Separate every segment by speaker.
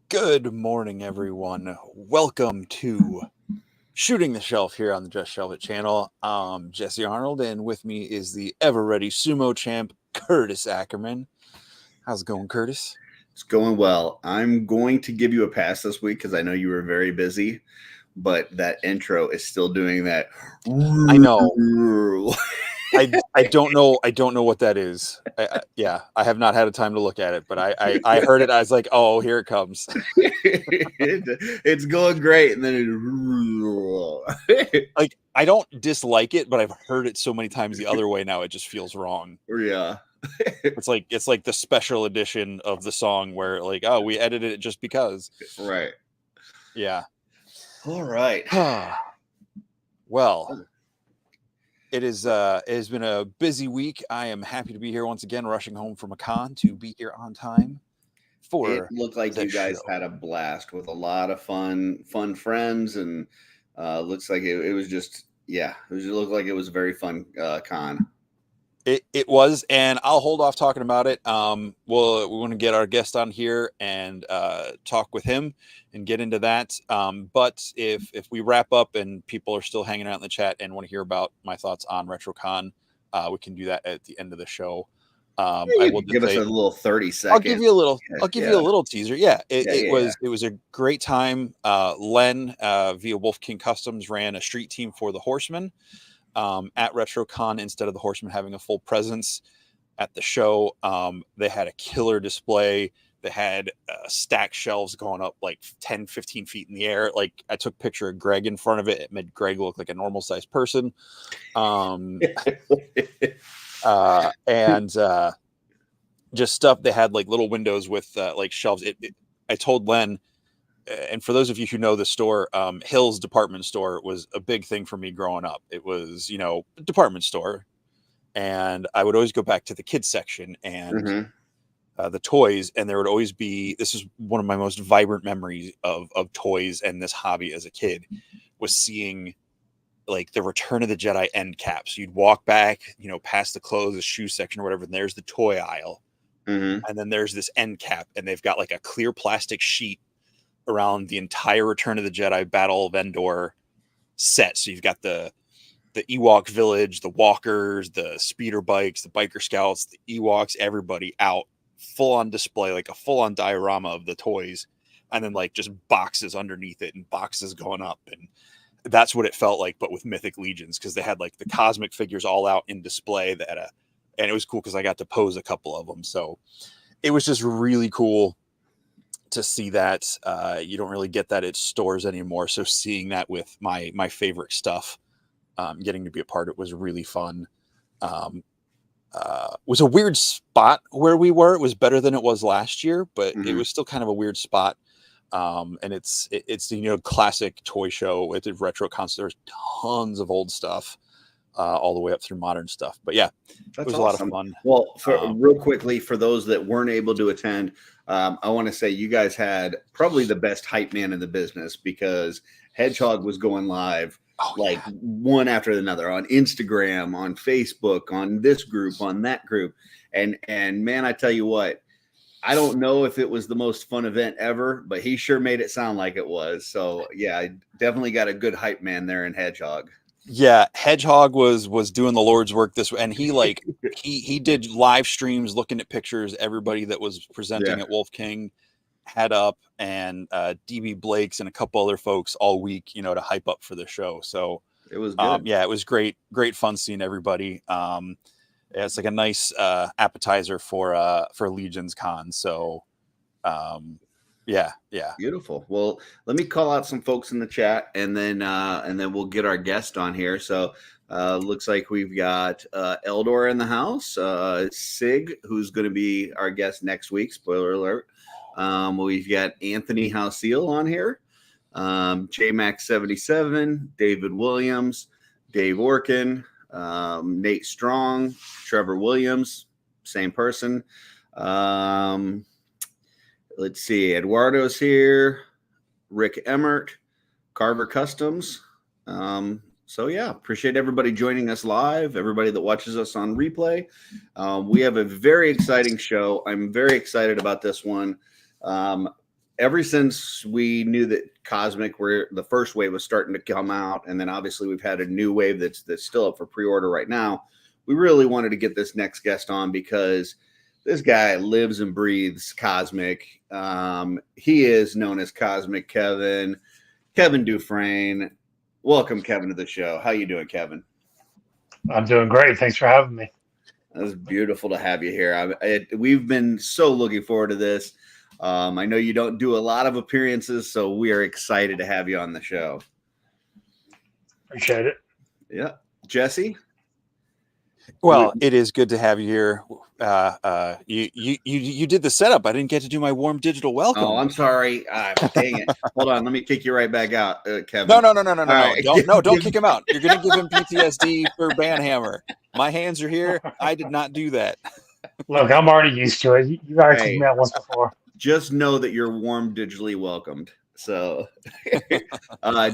Speaker 1: Good morning, everyone. Welcome to Shooting the Shelf here on the Just Shelve It channel. I'm Jesse Arnold, and with me is the ever-ready sumo champ, Curtis Ackerman. How's it going, Curtis?
Speaker 2: It's going well. I'm going to give you a pass this week because I know you were very busy, but that intro is still doing that.
Speaker 1: I know. I don't know. I don't know what that is. I have not had a time to look at it, but I heard it. I was like, oh, here it comes.
Speaker 2: It's going great, and then
Speaker 1: Like, I don't dislike it, but I've heard it so many times the other way now. It just feels wrong.
Speaker 2: yeah.
Speaker 1: It's like the special edition of the song where like, oh, we edited it just because.
Speaker 2: Right.
Speaker 1: Yeah.
Speaker 2: All right.
Speaker 1: Well, it has been a busy week. I am happy to be here once again, rushing home from a con to be here on time for
Speaker 2: It looked like you guys
Speaker 1: show.
Speaker 2: had a blast with a lot of fun friends, and looks like it was just it looked like it was a very fun con.
Speaker 1: It was, and I'll hold off talking about it. We want to get our guest on here and talk with him and get into that. But if we wrap up and people are still hanging out in the chat and want to hear about my thoughts on RetroCon, we can do that at the end of the show. I will
Speaker 2: give us a little 30 seconds.
Speaker 1: I'll give you a little. I'll give you a little teaser. Yeah, it
Speaker 2: was
Speaker 1: it was a great time. Len via Wolf King Customs ran a street team for the Horsemen. At RetroCon, instead of the Horsemen having a full presence at the show, they had a killer display. They had stacked shelves going up like 10, 15 feet in the air. Like, I took a picture of Greg in front of it. It made Greg look like a normal sized person. And just stuff. They had like little windows with like shelves. I told Len, and for those of you who know the store, Hill's department store was a big thing for me growing up. It was, a department store. And I would always go back to the kids section and the toys. And there would always be, this is one of my most vibrant memories of toys and this hobby as a kid, was seeing like the Return of the Jedi end caps. You'd walk back, past the clothes, the shoe section or whatever, and there's the toy aisle. And then there's this end cap, and they've got like a clear plastic sheet around the entire Return of the Jedi Battle of Endor set. So you've got the Ewok village, the walkers, the speeder bikes, the biker scouts, the Ewoks, everybody out full on display, like a full on diorama of the toys, and then like just boxes underneath it and boxes going up. And that's what it felt like, but with Mythic Legions, because they had like the cosmic figures all out in display and it was cool because I got to pose a couple of them. So it was just really cool to see that. You don't really get that at stores anymore. So seeing that with my favorite stuff, getting to be a part of it was really fun. Was a weird spot where we were. It was better than it was last year, but it was still kind of a weird spot. And it's classic toy show with the RetroCon. There's tons of old stuff, all the way up through modern stuff. But yeah, it was awesome. A lot of fun.
Speaker 2: Well, real quickly, for those that weren't able to attend, I want to say you guys had probably the best hype man in the business, because Hedgehog was going live one after another on Instagram, on Facebook, on this group, on that group. And man, I tell you what, I don't know if it was the most fun event ever, but he sure made it sound like it was. So yeah, I definitely got a good hype man there in Hedgehog.
Speaker 1: Yeah, Hedgehog was doing the Lord's work this way, and he like he did live streams looking at pictures. Everybody that was presenting at Wolf King had up, and DB Blake's and a couple other folks all week, to hype up for the show. So
Speaker 2: it was good.
Speaker 1: Yeah, it was great fun seeing everybody. It's like a nice appetizer for Legion's Con. So yeah.
Speaker 2: Beautiful. Well, let me call out some folks in the chat, and then we'll get our guest on here. So looks like we've got Eldor in the house, Sig, who's going to be our guest next week. Spoiler alert. We've got Anthony Halseal on here, JMax77, David Williams, Dave Orkin, Nate Strong, Trevor Williams, same person. Let's see, Eduardo's here, Rick Emmert, Carver Customs. So yeah, appreciate everybody joining us live, everybody that watches us on replay. We have a very exciting show. I'm very excited about this one. ever since we knew that Cosmic, where the first wave was starting to come out, and then obviously we've had a new wave that's still up for pre-order right now. We really wanted to get this next guest on because this guy lives and breathes Cosmic. He is known as Cosmic Kevin Dufrene. Welcome, Kevin, to the show. How you doing, Kevin?
Speaker 3: I'm doing great. Thanks for having me.
Speaker 2: It's beautiful to have you here. We've been so looking forward to this. I know you don't do a lot of appearances, so we are excited to have you on the show.
Speaker 3: Appreciate it.
Speaker 2: Yeah. Jesse?
Speaker 1: Well, it is good to have you here. You did the setup. I didn't get to do my warm digital welcome.
Speaker 2: Oh, I'm sorry. Dang it. Hold on. Let me kick you right back out, Kevin.
Speaker 1: No.
Speaker 2: Right.
Speaker 1: Don't kick him out. You're going to give him PTSD for Banhammer. My hands are here. I did not do that.
Speaker 3: Look, I'm already used to it. You already kicked me out once before.
Speaker 2: Just know that you're warm digitally welcomed. So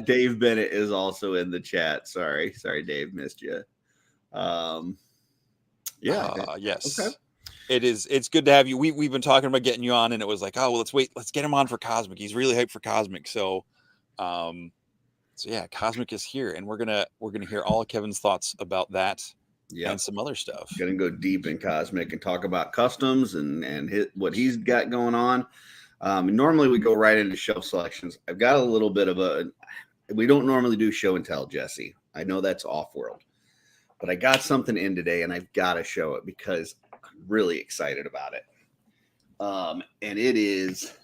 Speaker 2: Dave Bennett is also in the chat. Sorry, Dave, missed you.
Speaker 1: Yes.
Speaker 2: Okay.
Speaker 1: It's good to have you. We've been talking about getting you on, and it was like, oh, well, let's get him on for Cosmic. He's really hyped for Cosmic. So yeah, Cosmic is here, and we're gonna hear all of Kevin's thoughts about that. Yeah, and some other stuff.
Speaker 2: Gonna go deep in Cosmic and talk about customs and what he's got going on. Normally we go right into shelf selections. I've got a little bit of we don't normally do show and tell, Jesse. I know that's OffWorld, but I got something in today and I've got to show it because I'm really excited about it. And it is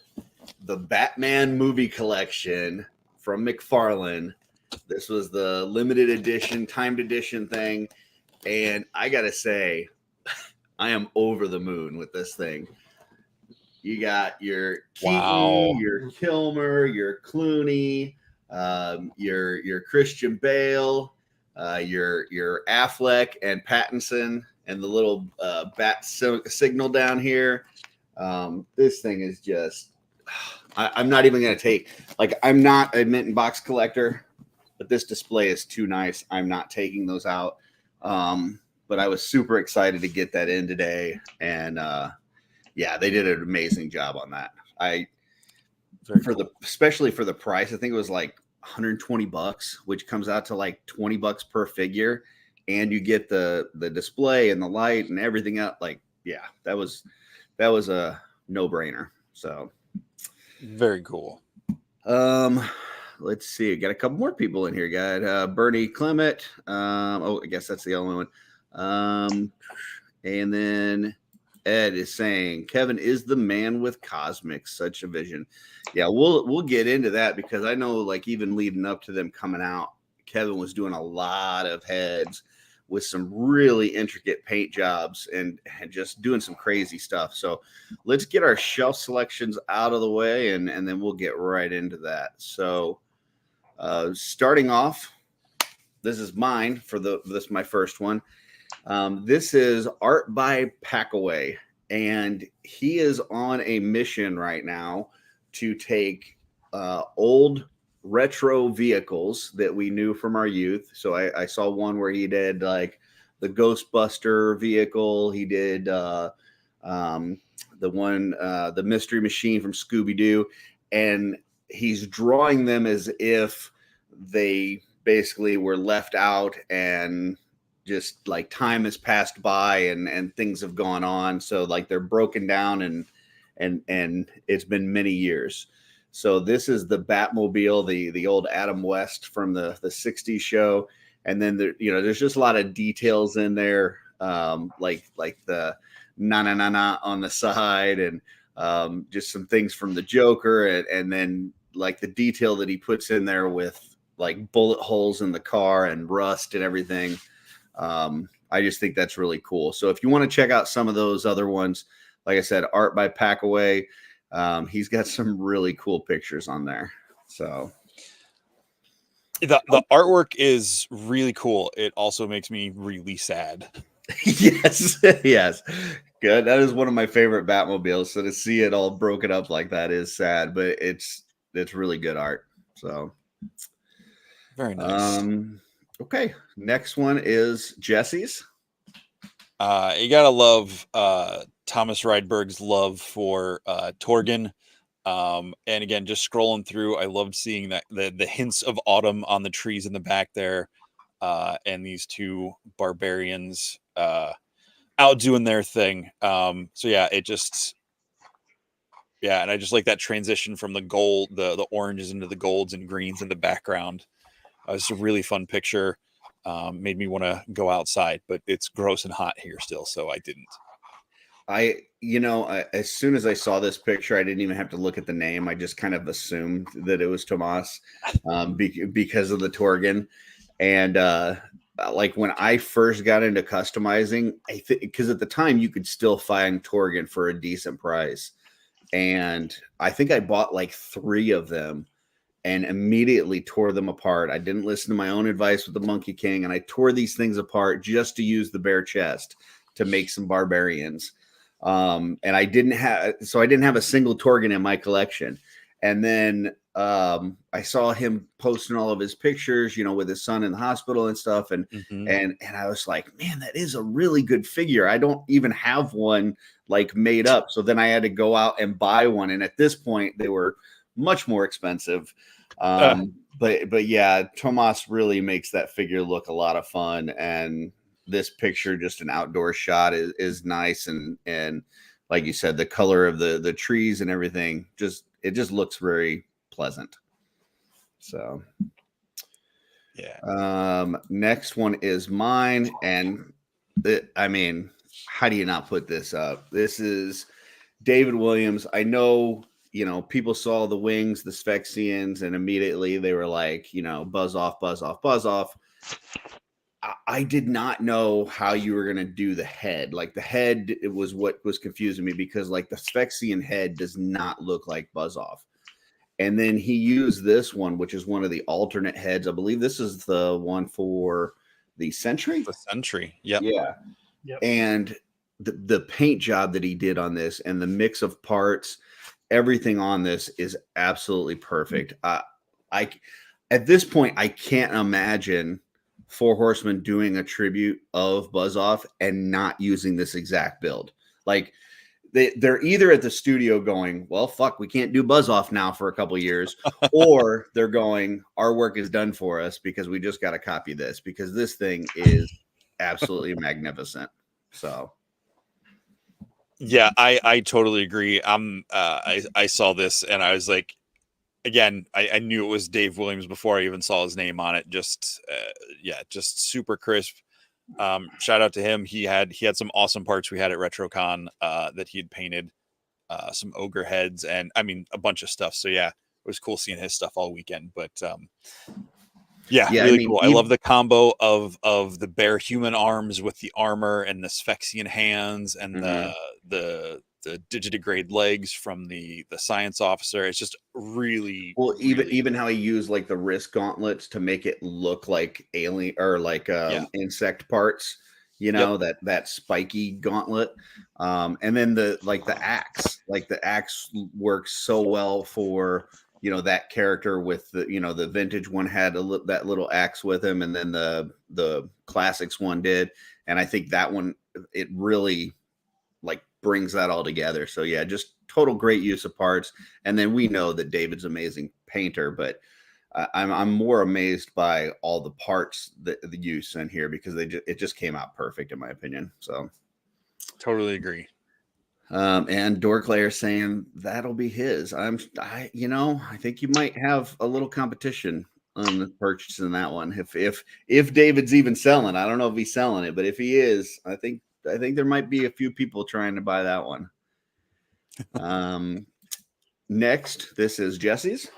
Speaker 2: the Batman movie collection from McFarlane. This was the limited edition, timed edition thing. And I got to say, I am over the moon with this thing. You got your Keaton, your Kilmer, your Clooney, your Christian Bale, your Affleck and Pattinson, and the little bat signal down here. This thing is just, I'm not even going to take, I'm not a mint and box collector, but this display is too nice. I'm not taking those out. But I was super excited to get that in today, and they did an amazing job on that. Especially for the price, I think it was like $120, which comes out to like $20 per figure, and you get the display and the light and everything else. That was a no-brainer. So
Speaker 1: very cool.
Speaker 2: Let's see. Got a couple more people in here. Got Bernie Clement. I guess that's the only one. And then Ed is saying Kevin is the man with Cosmic, such a vision. Yeah, we'll get into that because I know even leading up to them coming out, Kevin was doing a lot of heads with some really intricate paint jobs and just doing some crazy stuff. So let's get our shelf selections out of the way and then we'll get right into that. So starting off, this is mine this my first one. This is Art by Packaway, and he is on a mission right now to take old retro vehicles that we knew from our youth. So I saw one where he did like the Ghostbuster vehicle. He did the Mystery Machine from Scooby-Doo, and he's drawing them as if they basically were left out and just time has passed by and things have gone on. So they're broken down and it's been many years. So this is the Batmobile, the old Adam West from the 60s show. And then there's just a lot of details in there, like the na on the side and just some things from the Joker and then the detail that he puts in there with bullet holes in the car and rust and everything. I just think that's really cool. So if you want to check out some of those other ones, like I said, Art by Packaway, he's got some really cool pictures on there. So
Speaker 1: the artwork is really cool. It also makes me really sad.
Speaker 2: Yes. Good. That is one of my favorite Batmobiles. So to see it all broken up like that is sad, but it's really good art. So
Speaker 1: very nice.
Speaker 2: Okay. Next one is Jesse's.
Speaker 1: You gotta love Thomas Rydberg's love for Torgen. And again, just scrolling through, I loved seeing that the hints of autumn on the trees in the back there, and these two barbarians out doing their thing. So yeah, and I just like that transition from the gold, the oranges into the golds and greens in the background. It's a really fun picture. Made me want to go outside, but it's gross and hot here still, so I didn't.
Speaker 2: As soon as I saw this picture, I didn't even have to look at the name. I just kind of assumed that it was Tomas, because of the Torgon. And like when I first got into customizing, because at the time you could still find Torgon for a decent price. And I think I bought like 3 of them and immediately tore them apart. I didn't listen to my own advice with the Monkey King, and I tore these things apart just to use the bare chest to make some barbarians. And I didn't have a single Torgon in my collection. And then I saw him posting all of his pictures, with his son in the hospital and stuff. And and I was like, man, that is a really good figure. I don't even have one like made up. So then I had to go out and buy one. And at this point, they were much more expensive. But yeah, Tomas really makes that figure look a lot of fun. And this picture, just an outdoor shot, is nice. And like you said, the color of the trees and everything, it just looks very pleasant. So
Speaker 1: yeah.
Speaker 2: Next one is mine. And how do you not put this up? This is David Williams. I know, people saw the wings, the Sphexians, and immediately they were like, buzz off, buzz off, buzz off. I did not know how you were going to do the head. Like the head, it was what was confusing me, because like the Sphexian head does not look like Buzz Off. And then he used this one, which is one of the alternate heads. I believe this is the one for the Sentry.
Speaker 1: The Sentry. Yep.
Speaker 2: Yeah. Yep. And the paint job that he did on this and the mix of parts, everything on this is absolutely perfect. At this point, I can't imagine Four Horsemen doing a tribute of Buzz Off and not using this exact build. Like they're either at the studio going, well, fuck, we can't do Buzz Off now for a couple of years, or they're going, our work is done for us because we just got to copy this, because this thing is absolutely magnificent. So
Speaker 1: yeah, I totally agree. I saw this and I was like, again, I knew it was Dave Williams before I even saw his name on it. Just super crisp. Shout out to him. He had some awesome parts we had at RetroCon that he had painted, some ogre heads, and a bunch of stuff. So yeah, it was cool seeing his stuff all weekend. But really cool. I love the combo of the bare human arms with the armor and the Sphexian hands and the digitigrade legs from the science officer. It's just really
Speaker 2: even how he used like the wrist gauntlets to make it look like alien or like insect parts, that spiky gauntlet. And then the axe works so well for that character with the vintage one had that little axe with him, and then the classics one did, and I think that one, it really like brings that all together. So yeah, just total great use of parts. And then we know that David's an amazing painter, but I'm more amazed by all the parts that the use in here, because it just came out perfect in my opinion. So
Speaker 1: totally agree.
Speaker 2: And Dorklayer saying that'll be his. I think you might have a little competition on the purchase in that one. If David's even selling, I don't know if he's selling it, but if he is, I think there might be a few people trying to buy that one. Next, this is Jesse's.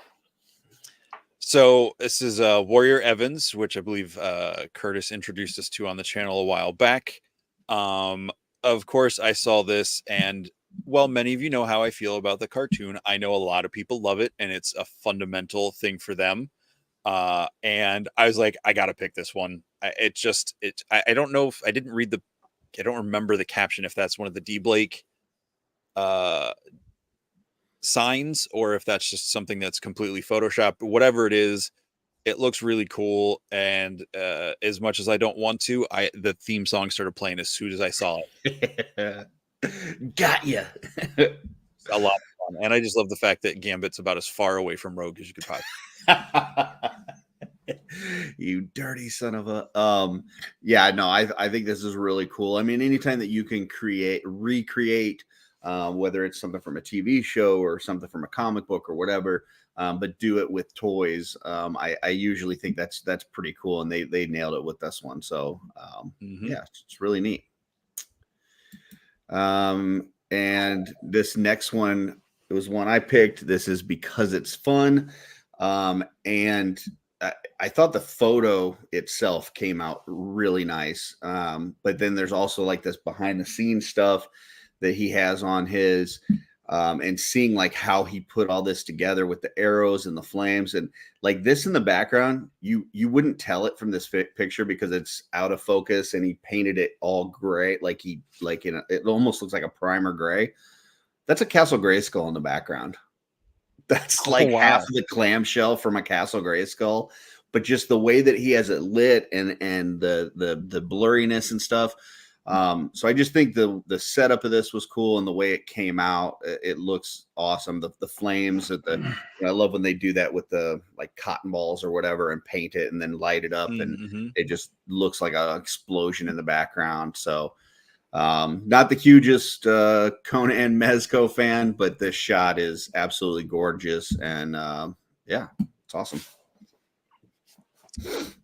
Speaker 1: So this is Warrior Evans, which I believe Curtis introduced us to on the channel a while back. Of course, I saw this, and well, many of you know how I feel about the cartoon. I know a lot of people love it, and it's a fundamental thing for them. And I was like, I gotta pick this one. I don't know if I didn't read I don't remember the caption, if that's one of the D. Blake signs or if that's just something that's completely photoshopped. But whatever it is, it looks really cool. And as much as I don't want to, the theme song started playing as soon as I saw it.
Speaker 2: Got ya.
Speaker 1: A lot of And I just love the fact that Gambit's about as far away from Rogue as you could possibly.
Speaker 2: You dirty son of a. Yeah, no, I think this is really cool. I mean, anytime that you can recreate, whether it's something from a TV show or something from a comic book or whatever, but do it with toys. I usually think that's pretty cool, and they nailed it with this one. So yeah, it's really neat. And this next one, it was one I picked. This is because it's fun. And I thought the photo itself came out really nice. But then there's also like this behind the scenes stuff that he has on his, and seeing like how he put all this together with the arrows and the flames, and like this in the background, you wouldn't tell it from this picture because it's out of focus, and he painted it all gray, like it almost looks like a primer gray. That's a Castle Grayskull in the background. That's like half of the clamshell from a Castle Grayskull, but just the way that he has it lit and the blurriness and stuff. So I just think the setup of this was cool, and the way it came out, it looks awesome. The flames at I love when they do that with the like cotton balls or whatever and paint it and then light it up, and it just looks like an explosion in the background. So not the hugest Conan Mezco fan, but this shot is absolutely gorgeous, and yeah, it's awesome.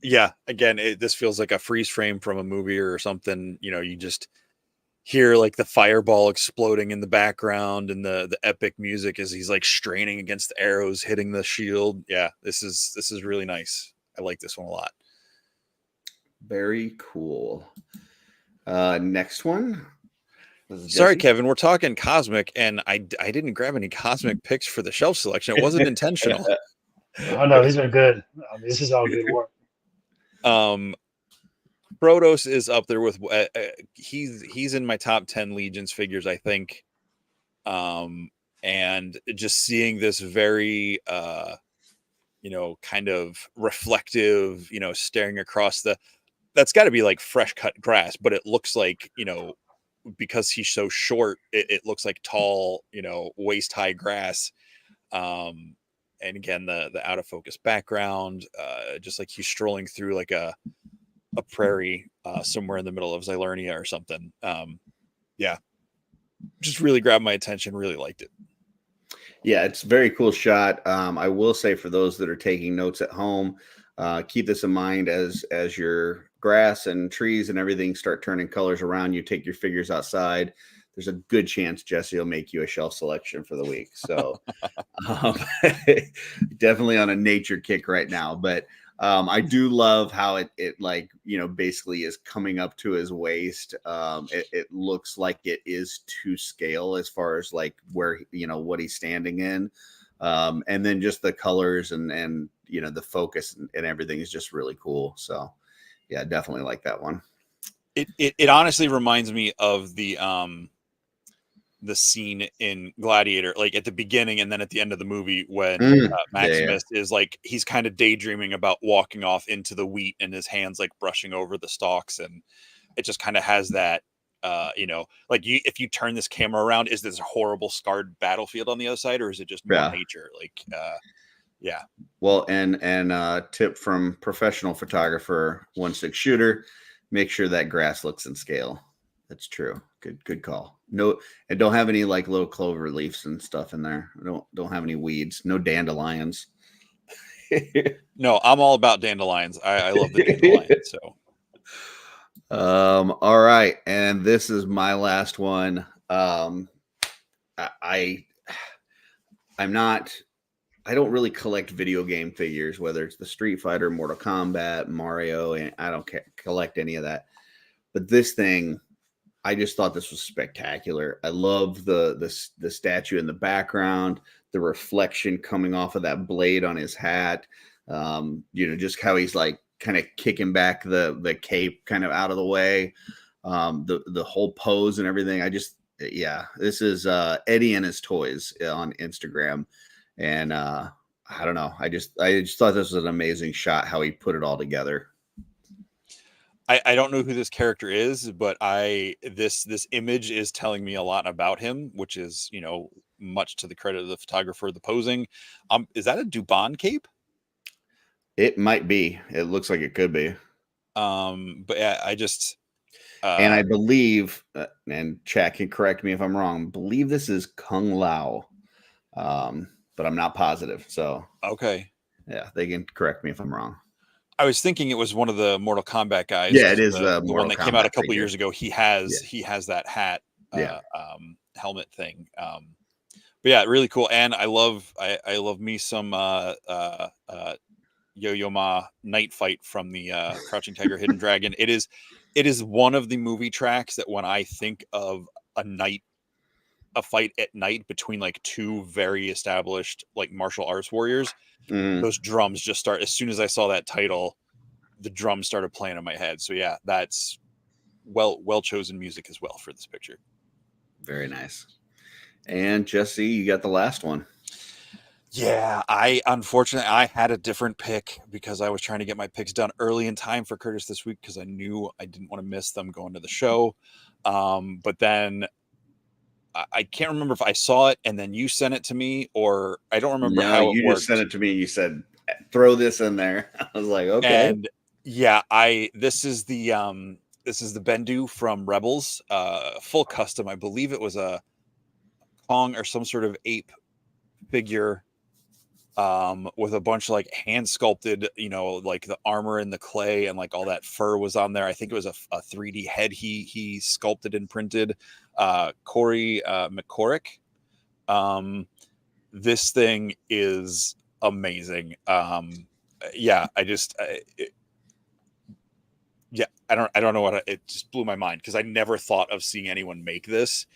Speaker 1: Yeah, again, this feels like a freeze frame from a movie or something. You know, you just hear like the fireball exploding in the background, and the epic music as he's like straining against the arrows hitting the shield. Yeah, this is really nice. I like this one a lot.
Speaker 2: Very cool. Next one.
Speaker 1: Sorry, Kevin, we're talking cosmic, and I didn't grab any cosmic picks for the shelf selection. It wasn't intentional.
Speaker 3: Oh no, these are good. This is all good work.
Speaker 1: Protos is up there with he's in my top 10 Legions figures, I think. And just seeing this very kind of reflective, staring across that's got to be like fresh cut grass, but it looks like, because he's so short, it looks like tall, waist high grass. And again, the out of focus background, just like he's strolling through like a prairie somewhere in the middle of Xylernia or something. Yeah, just really grabbed my attention. Really liked it.
Speaker 2: Yeah, it's a very cool shot. I will say, for those that are taking notes at home, keep this in mind as your grass and trees and everything start turning colors around. You take your figures outside. There's a good chance Jesse will make you a shelf selection for the week. So definitely on a nature kick right now. But I do love how it basically is coming up to his waist. It looks like it is to scale as far as like where, what he's standing in. And then just the colors and the focus and everything is just really cool. So yeah, definitely like that one.
Speaker 1: It honestly reminds me of the scene in Gladiator, like at the beginning and then at the end of the movie when Maximus is like, he's kind of daydreaming about walking off into the wheat and his hands like brushing over the stalks, and it just kind of has that if you turn this camera around, is this a horrible scarred battlefield on the other side, or is it just more nature? Like yeah.
Speaker 2: Well, and tip from professional photographer 1/6 shooter, make sure that grass looks in scale. That's true. Good call. No, and don't have any like little clover leaves and stuff in there. Don't have any weeds. No dandelions.
Speaker 1: No, I'm all about dandelions. I love the dandelions. So
Speaker 2: all right, and this is my last one. I don't really collect video game figures, whether it's the Street Fighter, Mortal Kombat, Mario, and I don't collect any of that. But this thing, I just thought this was spectacular. I love the statue in the background, the reflection coming off of that blade on his hat. Just how he's like kind of kicking back the cape kind of out of the way. The whole pose and everything. This is Eddie and his toys on Instagram. And I don't know. I just thought this was an amazing shot, how he put it all together.
Speaker 1: I don't know who this character is, but this image is telling me a lot about him, which is, much to the credit of the photographer, the posing. Is that a Dubon cape?
Speaker 2: It might be. It looks like it could be.
Speaker 1: But yeah, I just
Speaker 2: and I believe, and Chad can correct me if I'm wrong, believe this is Kung Lao, but I'm not positive. So
Speaker 1: okay,
Speaker 2: yeah, they can correct me if I'm wrong.
Speaker 1: I was thinking it was one of the Mortal Kombat guys.
Speaker 2: Yeah, it is
Speaker 1: the one that came out a couple
Speaker 2: figure.
Speaker 1: years ago. He has that hat, helmet thing. But yeah, really cool. And I love me some Yo-Yo Ma night fight from the Crouching Tiger, Hidden Dragon. It is one of the movie tracks that when I think of a fight at night between like two very established like martial arts warriors, those drums just start. As soon as I saw that title, the drums started playing in my head. So yeah, that's well chosen music as well for this picture.
Speaker 2: Very nice. And Jesse, you got the last one.
Speaker 1: Yeah, unfortunately I had a different pick because I was trying to get my picks done early in time for Curtis this week because I knew I didn't want to miss them going to the show. But then I can't remember if I saw it and then you sent it to me, or I don't remember how it
Speaker 2: you
Speaker 1: worked.
Speaker 2: Just sent it to me. You said, throw this in there. I was like, okay.
Speaker 1: And yeah, this is the Bendu from Rebels, full custom. I believe it was a Kong or some sort of ape figure, with a bunch of like hand sculpted, like the armor and the clay and like all that fur was on there. I think it was a 3D head he sculpted and printed. Corey McCorrick. This thing is amazing. Yeah, I don't know what it just blew my mind because I never thought of seeing anyone make this,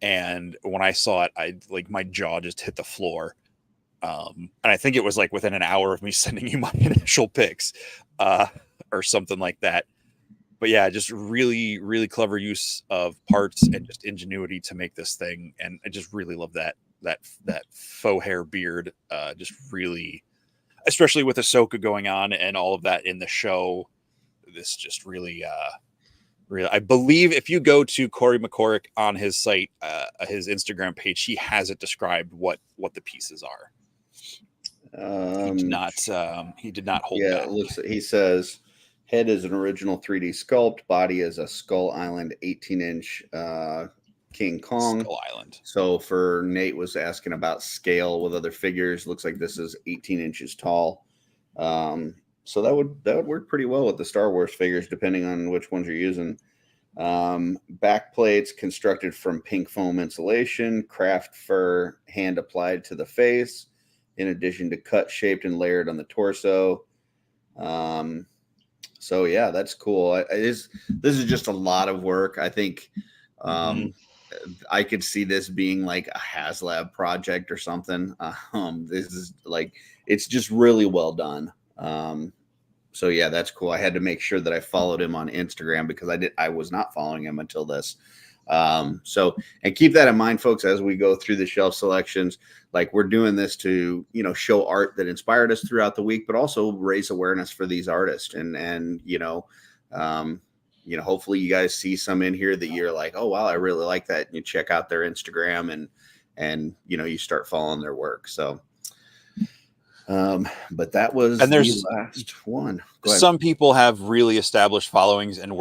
Speaker 1: and when I saw it, my jaw just hit the floor. And I think it was like within an hour of me sending you my initial picks, or something like that. But yeah, just really, really clever use of parts and just ingenuity to make this thing. And I just really love that faux hair beard. Just really, especially with Ahsoka going on and all of that in the show. This just really, really, I believe if you go to Corey McCorrick on his site, his Instagram page, he has it described what the pieces are. He did not hold back.
Speaker 2: It looks. He says, head is an original 3D sculpt. Body is a Skull Island 18-inch King Kong.
Speaker 1: Skull Island.
Speaker 2: So for Nate was asking about scale with other figures. Looks like this is 18 inches tall. So that would work pretty well with the Star Wars figures, depending on which ones you're using. Back plates constructed from pink foam insulation, craft fur hand applied to the face, in addition to cut, shaped, and layered on the torso. So yeah, that's cool. This is just a lot of work. I think I could see this being like a HasLab project or something. This is like, it's just really well done. So yeah, that's cool. I had to make sure that I followed him on Instagram because I was not following him until this. So, and keep that in mind, folks, as we go through the shelf selections. Like, we're doing this to, show art that inspired us throughout the week, but also raise awareness for these artists. And hopefully you guys see some in here that you're like, oh wow, I really like that. And you check out their Instagram and you start following their work. So but that was the last one.
Speaker 1: Some people have really established followings and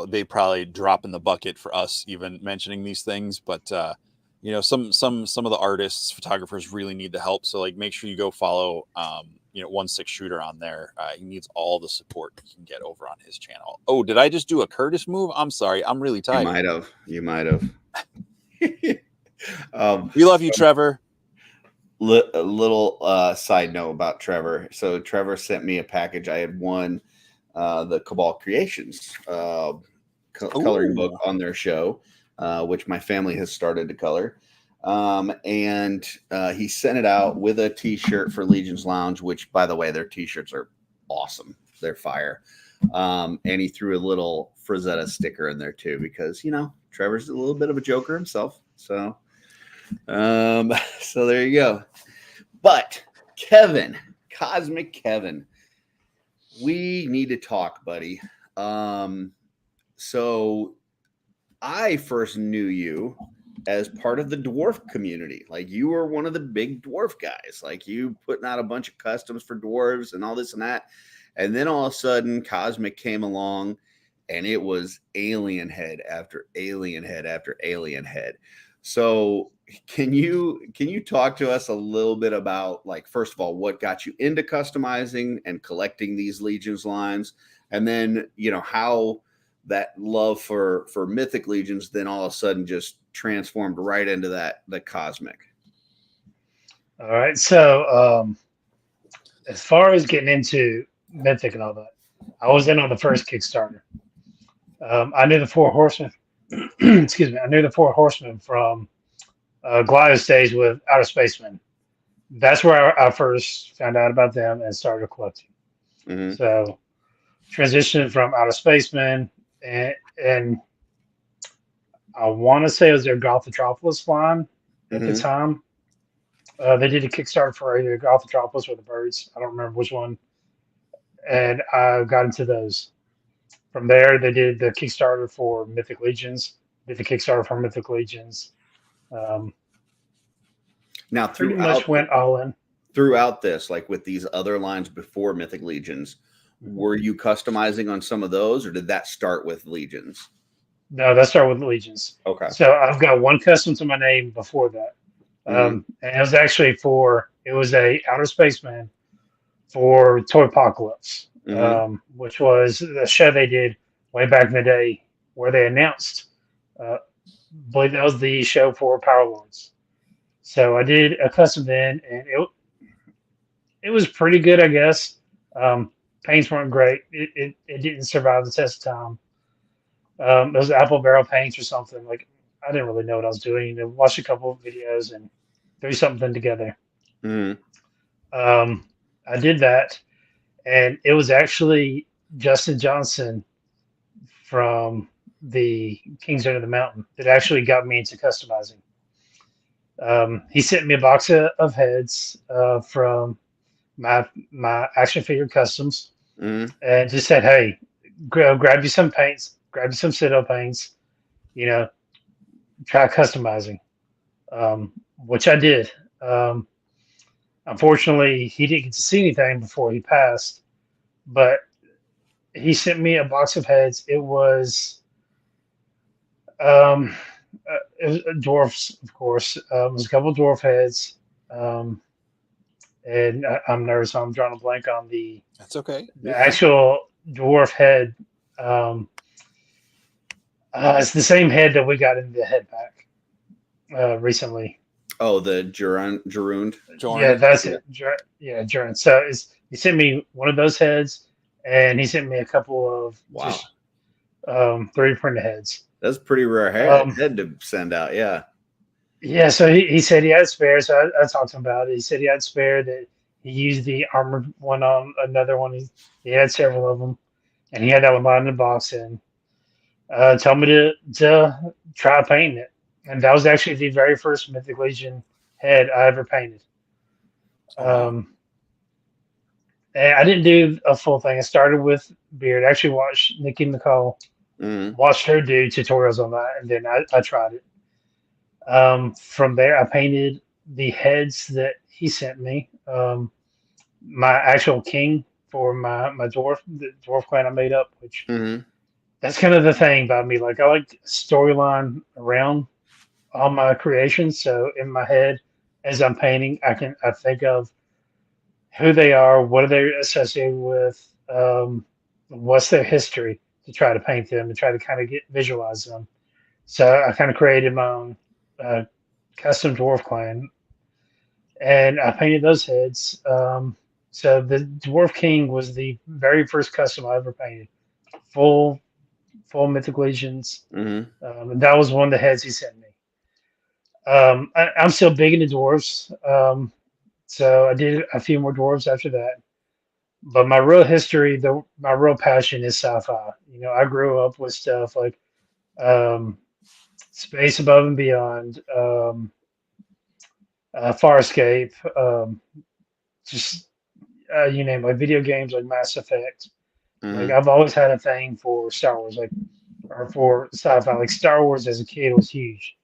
Speaker 1: they probably drop in the bucket for us even mentioning these things, but some of the artists, photographers really need the help. So like, make sure you go follow 16 Shooter on there. He needs all the support he can get over on his channel. Oh, did I just do a Curtis move? I'm sorry, I'm really tired.
Speaker 2: You might have.
Speaker 1: We love you, Trevor.
Speaker 2: A little side note about Trevor. So Trevor sent me a package. I had won the Cabal Creations coloring book on their show, which my family has started to color. And he sent it out with a t-shirt for Legion's Lounge, which, by the way, their t-shirts are awesome. They're fire. And he threw a little Frazetta sticker in there too, because, Trevor's a little bit of a joker himself. So there you go. But Kevin, Cosmic Kevin, we need to talk, buddy. So I first knew you as part of the dwarf community. Like you were one of the big dwarf guys, like you putting out a bunch of customs for dwarves and all this and that. And then all of a sudden Cosmic came along and it was alien head after alien head after alien head. So can you talk to us a little bit about, like, first of all, what got you into customizing and collecting these Legions lines, and then, you know, how that love for Mythic Legions then all of a sudden just transformed right into the Cosmic.
Speaker 3: All right. So as far as getting into Mythic and all that, I was in on the first Kickstarter. I knew the Four Horsemen. Excuse me. I knew the Four Horsemen from Goliath stage with Outer Spacemen. That's where I first found out about them and started collecting.
Speaker 2: Mm-hmm.
Speaker 3: So transitioned from Outer Spacemen, and I want to say it was their Gothropolis line at the time. They did a Kickstarter for either Gothropolis or the Birds. I don't remember which one. And I got into those. From there, they did the Kickstarter for Mythic Legions. Did the Kickstarter for Mythic Legions.
Speaker 2: Now,
Speaker 3: pretty much went all in.
Speaker 2: Throughout this, like with these other lines before Mythic Legions, were you customizing on some of those, or did that start with Legions?
Speaker 3: No, that started with Legions.
Speaker 2: Okay.
Speaker 3: So I've got one custom to my name before that. And it was actually it was a Outer Spaceman for Toy Apocalypse, which was the show they did way back in the day where they announced, I believe that was the show for Power Lords. So I did a custom then, and it was pretty good, I guess. Paints weren't great. It didn't survive the test of time. It was apple barrel paints or something. Like, I didn't really know what I was doing. I watched a couple of videos and threw something together. I did that, and it was actually Justin Johnson from the King's End of the Mountain that actually got me into customizing. He sent me a box of heads from my action figure customs, and just said, "Hey, grab you some paints, grab you some Citadel paints, you know, try customizing," which I did. Unfortunately, he didn't get to see anything before he passed, but he sent me a box of heads. It was dwarfs, of course. It was a couple of dwarf heads. And I'm nervous. I'm drawing a blank on
Speaker 1: That's okay.
Speaker 3: The actual dwarf head. It's the same head that we got in the head pack recently.
Speaker 2: Oh, the Jarund.
Speaker 3: Yeah, that's it. Yeah, Jarund. So he sent me one of those heads, and he sent me a couple of 3D printed heads.
Speaker 2: That's pretty rare head to send out. Yeah.
Speaker 3: Yeah, so he said he had spare, so I talked to him about it. He said he had spare, that he used the armored one on another one. He had several of them, and he had that one in the box, and told me to try painting it. And that was actually the very first Mythic Legion head I ever painted. And I didn't do a full thing. I started with beard. I actually watched Nikki McCall, watched her do tutorials on that, and then I tried it. From there, I painted the heads that he sent me. My actual king for my the dwarf clan I made up, which that's kind of the thing about me. Like, I like storyline around all my creations. So in my head, as I'm painting, I think of who they are, what are they associated with, what's their history, to try to paint them and try to kind of visualize them. So I kind of created my own custom dwarf clan, and I painted those heads. So the Dwarf King was the very first custom I ever painted, full Mythic Legions. And that was one of the heads he sent me. I'm still big into dwarves, so I did a few more dwarves after that. But my real history, my real passion is sci-fi. You know, I grew up with stuff like Space Above and Beyond, Farscape, just you name it, like video games like Mass Effect. Like, I've always had a thing for Star Wars, or for sci-fi. Like, Star Wars as a kid was huge.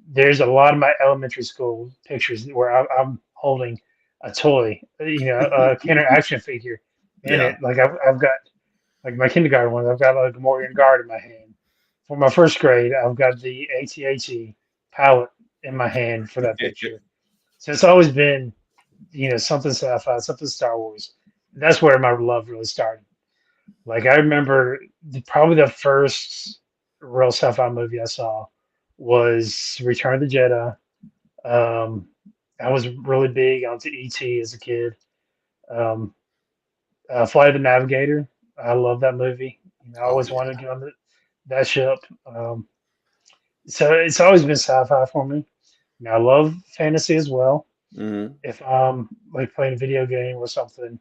Speaker 3: there's a lot of my elementary school pictures where I'm holding a toy, a Kenner action figure in
Speaker 2: Yeah.
Speaker 3: it. Like I've got like my kindergarten one, I've got like a Morgan Guard in my hand. For my first grade, I've got the AT-AT palette in my hand for that picture. So it's always been, something sci-fi, something Star Wars. That's where my love really started. Like I remember probably the first real sci-fi movie I saw was Return of the Jedi. Um, I was really big onto ET as a kid. Um, Flight of the Navigator. I love that movie. I
Speaker 2: Oh
Speaker 3: always
Speaker 2: yeah.
Speaker 3: wanted to get on that ship. So it's always been sci-fi for me. I love fantasy as well.
Speaker 2: Hmm.
Speaker 3: If I'm like playing a video game or something,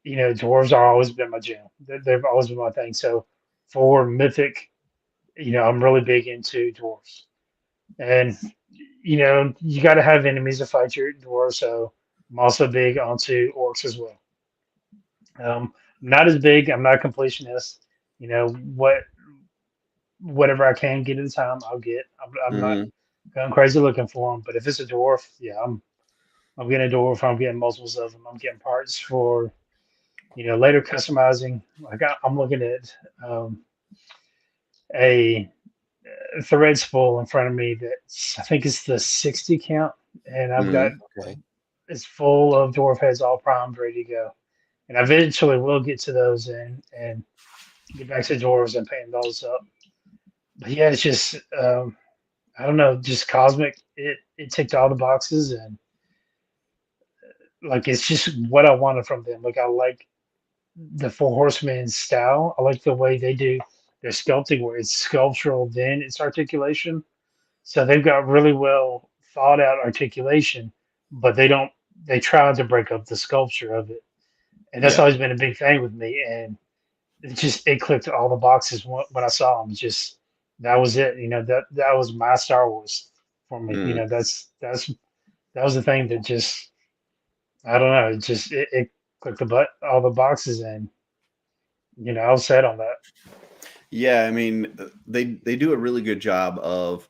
Speaker 3: dwarves are always been my jam. They've always been my thing. So for mythic, I'm really big into dwarves, and you got to have enemies to fight your dwarves. So I'm also big onto orcs as well. Not as big. I'm not a completionist. What whatever I can get at the time, I'll get. I'm not
Speaker 2: Hmm.
Speaker 3: going crazy looking for them. But if it's a dwarf, yeah, I'm getting a dwarf. I'm getting multiples of them. I'm getting parts for later customizing. Like I'm looking at a thread spool in front of me that I think it's the 60 count, and I've got
Speaker 2: Hmm.
Speaker 1: Okay.
Speaker 3: it's full of dwarf heads all primed, ready to go. And I eventually will get to those and get back to dwarves and paint those up. But yeah, it's just I don't know, just cosmic. It ticked all the boxes, and like it's just what I wanted from them. Like I like the Four Horsemen style. I like the way they do their sculpting, where it's sculptural, then it's articulation. So they've got really well thought out articulation, but they try to break up the sculpture of it. And that's
Speaker 2: Yeah.
Speaker 3: always been a big thing with me. And it clicked all the boxes when I saw them. Just that was it. That was my Star Wars for me.
Speaker 2: Mm.
Speaker 3: That was the thing that just I don't know. It clicked all the boxes, and I was set on that.
Speaker 2: Yeah, I mean, they do a really good job of,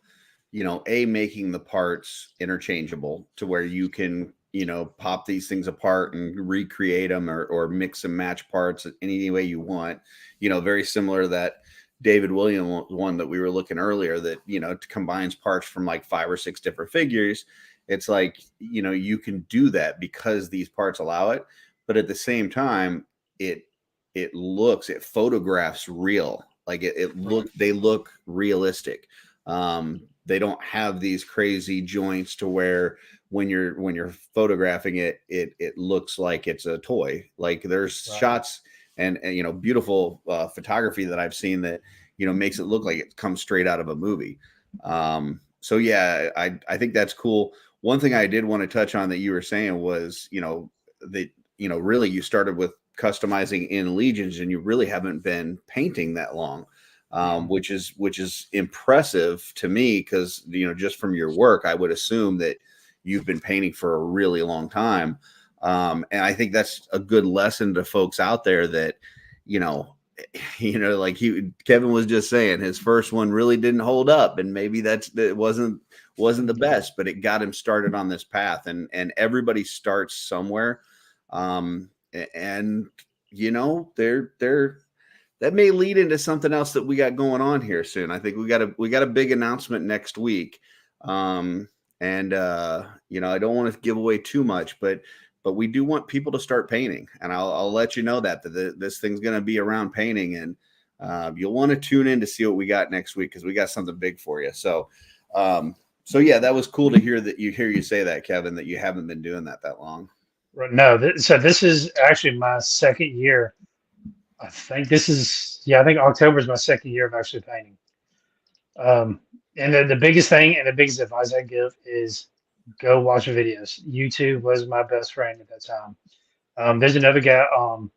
Speaker 2: making the parts interchangeable to where you can, pop these things apart and recreate them or mix and match parts any way you want. Very similar to that David Williams one that we were looking earlier that, combines parts from like 5 or 6 different figures. It's like, you can do that because these parts allow it, but at the same time, it it photographs real. Like
Speaker 3: Right.
Speaker 2: they look realistic. They don't have these crazy joints to where when you're photographing it looks like it's a toy. Like there's
Speaker 3: Right.
Speaker 2: shots and beautiful photography that I've seen that makes it look like it comes straight out of a movie. So yeah, I think that's cool. One thing I did want to touch on that you were saying was that really you started with customizing in Legions and you really haven't been painting that long,
Speaker 3: Mhm.
Speaker 2: which is impressive to me because just from your work I would assume that you've been painting for a really long time. And I think that's a good lesson to folks out there that you know like Kevin was just saying his first one really didn't hold up, and maybe that wasn't the
Speaker 3: Yeah.
Speaker 2: best, but it got him started on this path, and everybody starts somewhere. And they're that may lead into something else that we got going on here soon. I think we got a big announcement next week. And I don't want to give away too much, but we do want people to start painting, and I'll let you know that this thing's going to be around painting, and you'll want to tune in to see what we got next week because we got something big for you. So yeah, that was cool to hear you say that, Kevin, that you haven't been doing that long.
Speaker 3: Right. No, so this is actually my second year. I think October is my second year of actually painting. Um, and the biggest thing and the biggest advice I give is go watch videos. YouTube was my best friend at that time. There's another guy on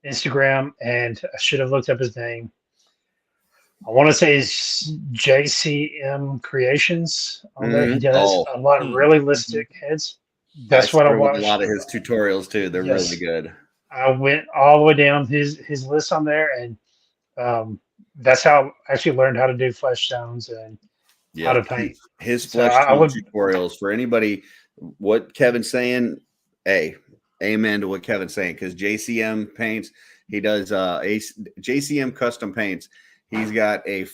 Speaker 3: Instagram, and I should have looked up his name. I want to say it's JCM Creations on there. He does
Speaker 2: Oh,
Speaker 3: a lot of
Speaker 1: Hmm.
Speaker 3: realistic heads.
Speaker 2: I
Speaker 3: That's what I
Speaker 2: started with a lot
Speaker 3: watched.
Speaker 2: of his tutorials too. They're really
Speaker 3: Yes,
Speaker 2: good.
Speaker 3: I went all the way down his list on there, and um, that's how I actually learned how to do flesh tones and how
Speaker 2: Yeah,
Speaker 3: to paint.
Speaker 2: his
Speaker 3: So
Speaker 2: flesh
Speaker 3: I
Speaker 2: tone
Speaker 3: would,
Speaker 2: tutorials for anybody. What Kevin's saying, hey, amen to what Kevin's saying, because JCM paints, he does JCM custom paints. He's got a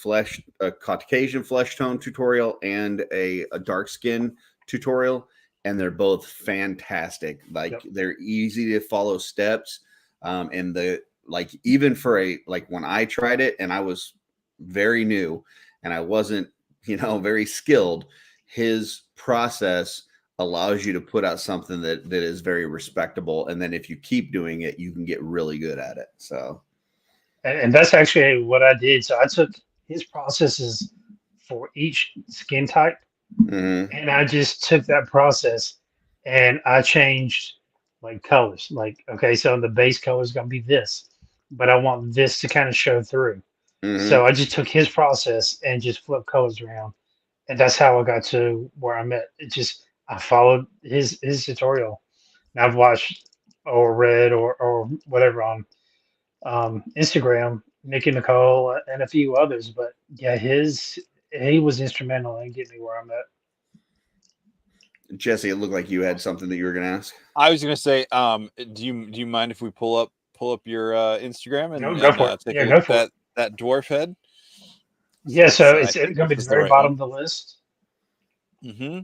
Speaker 2: Caucasian flesh tone tutorial and a dark skin tutorial, and they're both fantastic. Like
Speaker 3: yep.
Speaker 2: they're easy to follow steps, and the like even for when I tried it and I was very new and I wasn't very skilled, his process allows you to put out something that is very respectable, and then if you keep doing it you can get really good at it. So
Speaker 3: And that's actually what I did. So I took his processes for each skin type,
Speaker 2: mhm.
Speaker 3: and I just took that process and I changed like colors. Like, okay, so the base color is going to be this, but I want this to kind of show through. So
Speaker 2: Mhm.
Speaker 3: I just took his process and just flipped colors around, and that's how I got to where I'm at. It just I followed his tutorial, and I've watched or read or whatever on Instagram, Nicky Nicole and a few others. But yeah, he was instrumental in getting me where I'm at.
Speaker 2: Jesse, it looked like you had something that you were going to ask.
Speaker 1: I was gonna say, do you mind if we pull up your Instagram
Speaker 3: No,
Speaker 1: and
Speaker 3: go for it.
Speaker 1: take a
Speaker 3: Yeah,
Speaker 1: look
Speaker 3: go
Speaker 1: at
Speaker 3: for it.
Speaker 1: that dwarf head?
Speaker 3: Yeah,
Speaker 1: It's
Speaker 3: so
Speaker 1: I
Speaker 3: it's
Speaker 1: think
Speaker 3: going to
Speaker 1: this
Speaker 3: be the
Speaker 1: is the
Speaker 3: very
Speaker 1: right
Speaker 3: bottom
Speaker 1: one.
Speaker 3: of the list.
Speaker 1: Mm-hmm.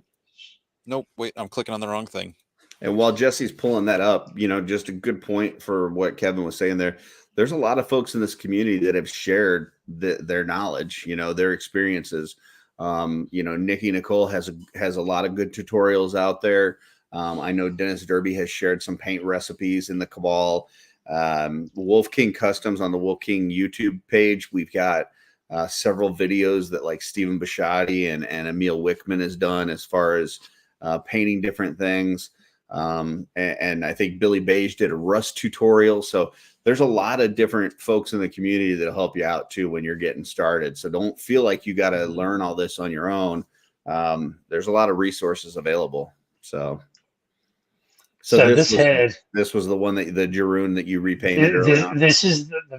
Speaker 1: Nope. Wait, I'm clicking on the wrong thing.
Speaker 2: And while Jesse's pulling that up, just a good point for what Kevin was saying there. There's a lot of folks in this community that have shared their knowledge, their experiences. Nikki Nicole has a lot of good tutorials out there. I know Dennis Derby has shared some paint recipes in the Cabal. Wolf King Customs on the Wolf King YouTube page. We've got several videos that like Stephen Bishotti and Emil Wickman has done as far as painting different things. And I think Billy Beige did a rust tutorial. So there's a lot of different folks in the community that'll help you out too when you're getting started. So don't feel like you got to learn all this on your own. There's a lot of resources available. So
Speaker 3: This head,
Speaker 2: this was the one the Jeroen that you repainted early on.
Speaker 3: this is the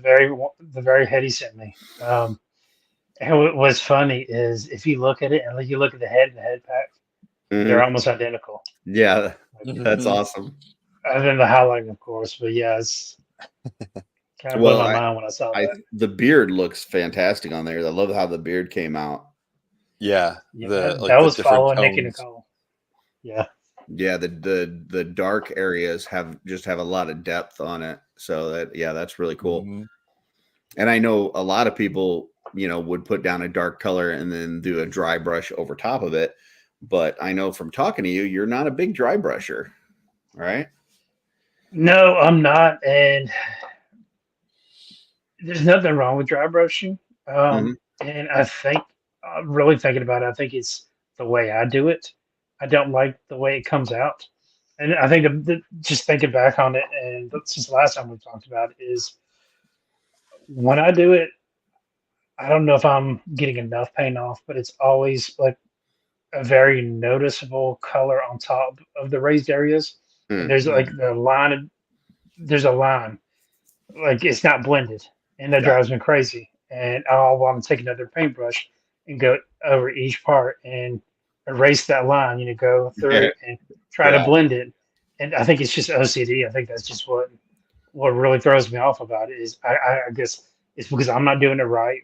Speaker 3: very head he sent me. And what's funny is if you look at it and you look at the head pack, they're
Speaker 2: Mhm.
Speaker 3: almost identical.
Speaker 2: Yeah, that's
Speaker 1: Mhm.
Speaker 2: awesome.
Speaker 3: Other than the highlighting, of course. But yeah, it's kind of blew
Speaker 2: Well,
Speaker 3: my mind when I saw that.
Speaker 2: the beard looks fantastic on there. I love how the beard came out.
Speaker 1: Yeah,
Speaker 3: Yeah,
Speaker 1: the
Speaker 3: that was
Speaker 1: different
Speaker 3: following Nicky
Speaker 1: tones.
Speaker 3: Nicole. Yeah.
Speaker 2: Yeah, the dark areas have a lot of depth on it. So that's really cool.
Speaker 1: Mhm.
Speaker 2: And I know a lot of people, would put down a dark color and then do a dry brush over top of it. But I know from talking to you, you're not a big dry brusher, right?
Speaker 3: No, I'm not. And there's nothing wrong with dry brushing.
Speaker 2: Mhm.
Speaker 3: And I think, really thinking about it, I think it's the way I do it. I don't like the way it comes out. And I think just thinking back on it, and since the last time we talked about it, is when I do it, I don't know if I'm getting enough paint off, but it's always like a very noticeable color on top of the raised areas. And there's like
Speaker 1: Mhm.
Speaker 3: there's a line, like it's not blended, and that
Speaker 2: Got
Speaker 3: drives me crazy. And I'll want to take another paintbrush and go over each part and erase that line, go through
Speaker 2: it.
Speaker 3: it and try to
Speaker 2: Yeah.
Speaker 3: blend it. And I think it's just OCD. I think that's just what really throws me off about it is I guess it's because I'm not doing it right,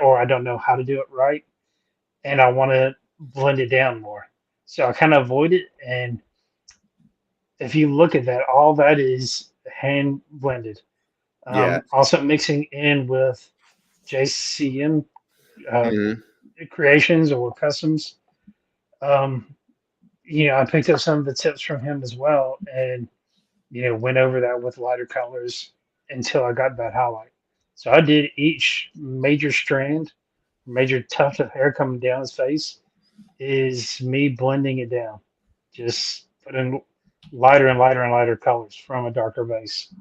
Speaker 3: or I don't know how to do it right, and I want to blend it down more. So I kind of avoid it. And if you look at that, all that is hand blended.
Speaker 2: Yeah.
Speaker 3: Also mixing in with JCM uh,
Speaker 2: Mhm.
Speaker 3: creations or customs. Um, I picked up some of the tips from him as well, and went over that with lighter colors until I got that highlight. So I did each major strand, major tuft of hair coming down his face is me blending it down, just putting lighter and lighter and lighter colors from a darker base.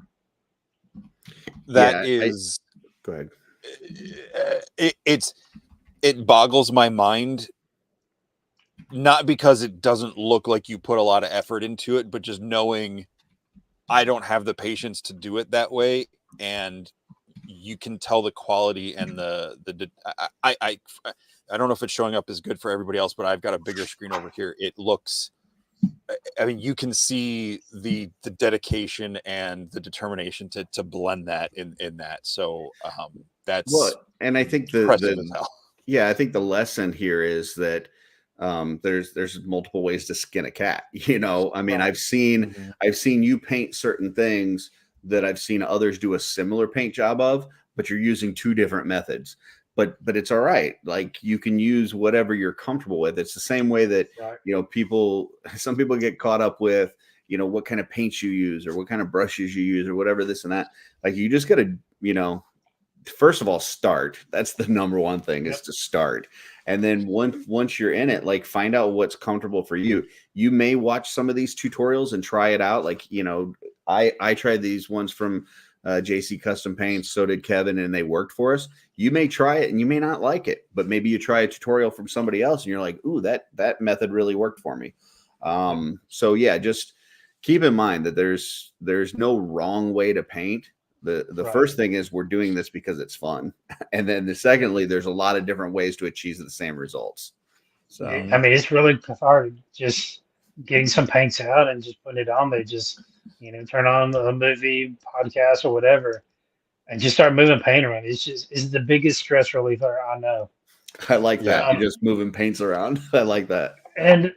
Speaker 1: That
Speaker 2: Yeah.
Speaker 1: is,
Speaker 2: Go ahead.
Speaker 1: it boggles my mind, not because it doesn't look like you put a lot of effort into it, but just knowing I don't have the patience to do it that way. And you can tell the quality and I don't know if it's showing up as good for everybody else, but I've got a bigger screen over here. It looks, I mean, you can see the dedication and the determination to blend that in that. So that's
Speaker 2: and I think
Speaker 1: impressive as hell.
Speaker 2: I think the lesson here is that there's multiple ways to skin a cat. I mean, I've seen you paint certain things that I've seen others do a similar paint job of, but you're using two different methods. But it's all right. Like, you can use whatever you're comfortable with. It's the same way that some people get caught up with what kind of paints you use or what kind of brushes you use or whatever, this and that. Like, you just got to first of all, start. That's the number one thing, is to start. And then once you're in it, like, find out what's comfortable for you. You may watch some of these tutorials and try it out. Like, I tried these ones from JC Custom Paints. So did Kevin, and they worked for us. You may try it and you may not like it, but maybe you try a tutorial from somebody else and you're like, ooh, that method really worked for me. So yeah, just keep in mind that there's no wrong way to paint. The first thing is, we're doing this because it's fun. And then secondly, there's a lot of different ways to achieve the same results. So,
Speaker 3: I mean, it's really cathartic just getting some paints out and just putting it on there. Just, turn on a movie, podcast, or whatever, and just start moving paint around. It's the biggest stress reliever I know.
Speaker 2: I like that. You're just moving paints around. I like that.
Speaker 3: And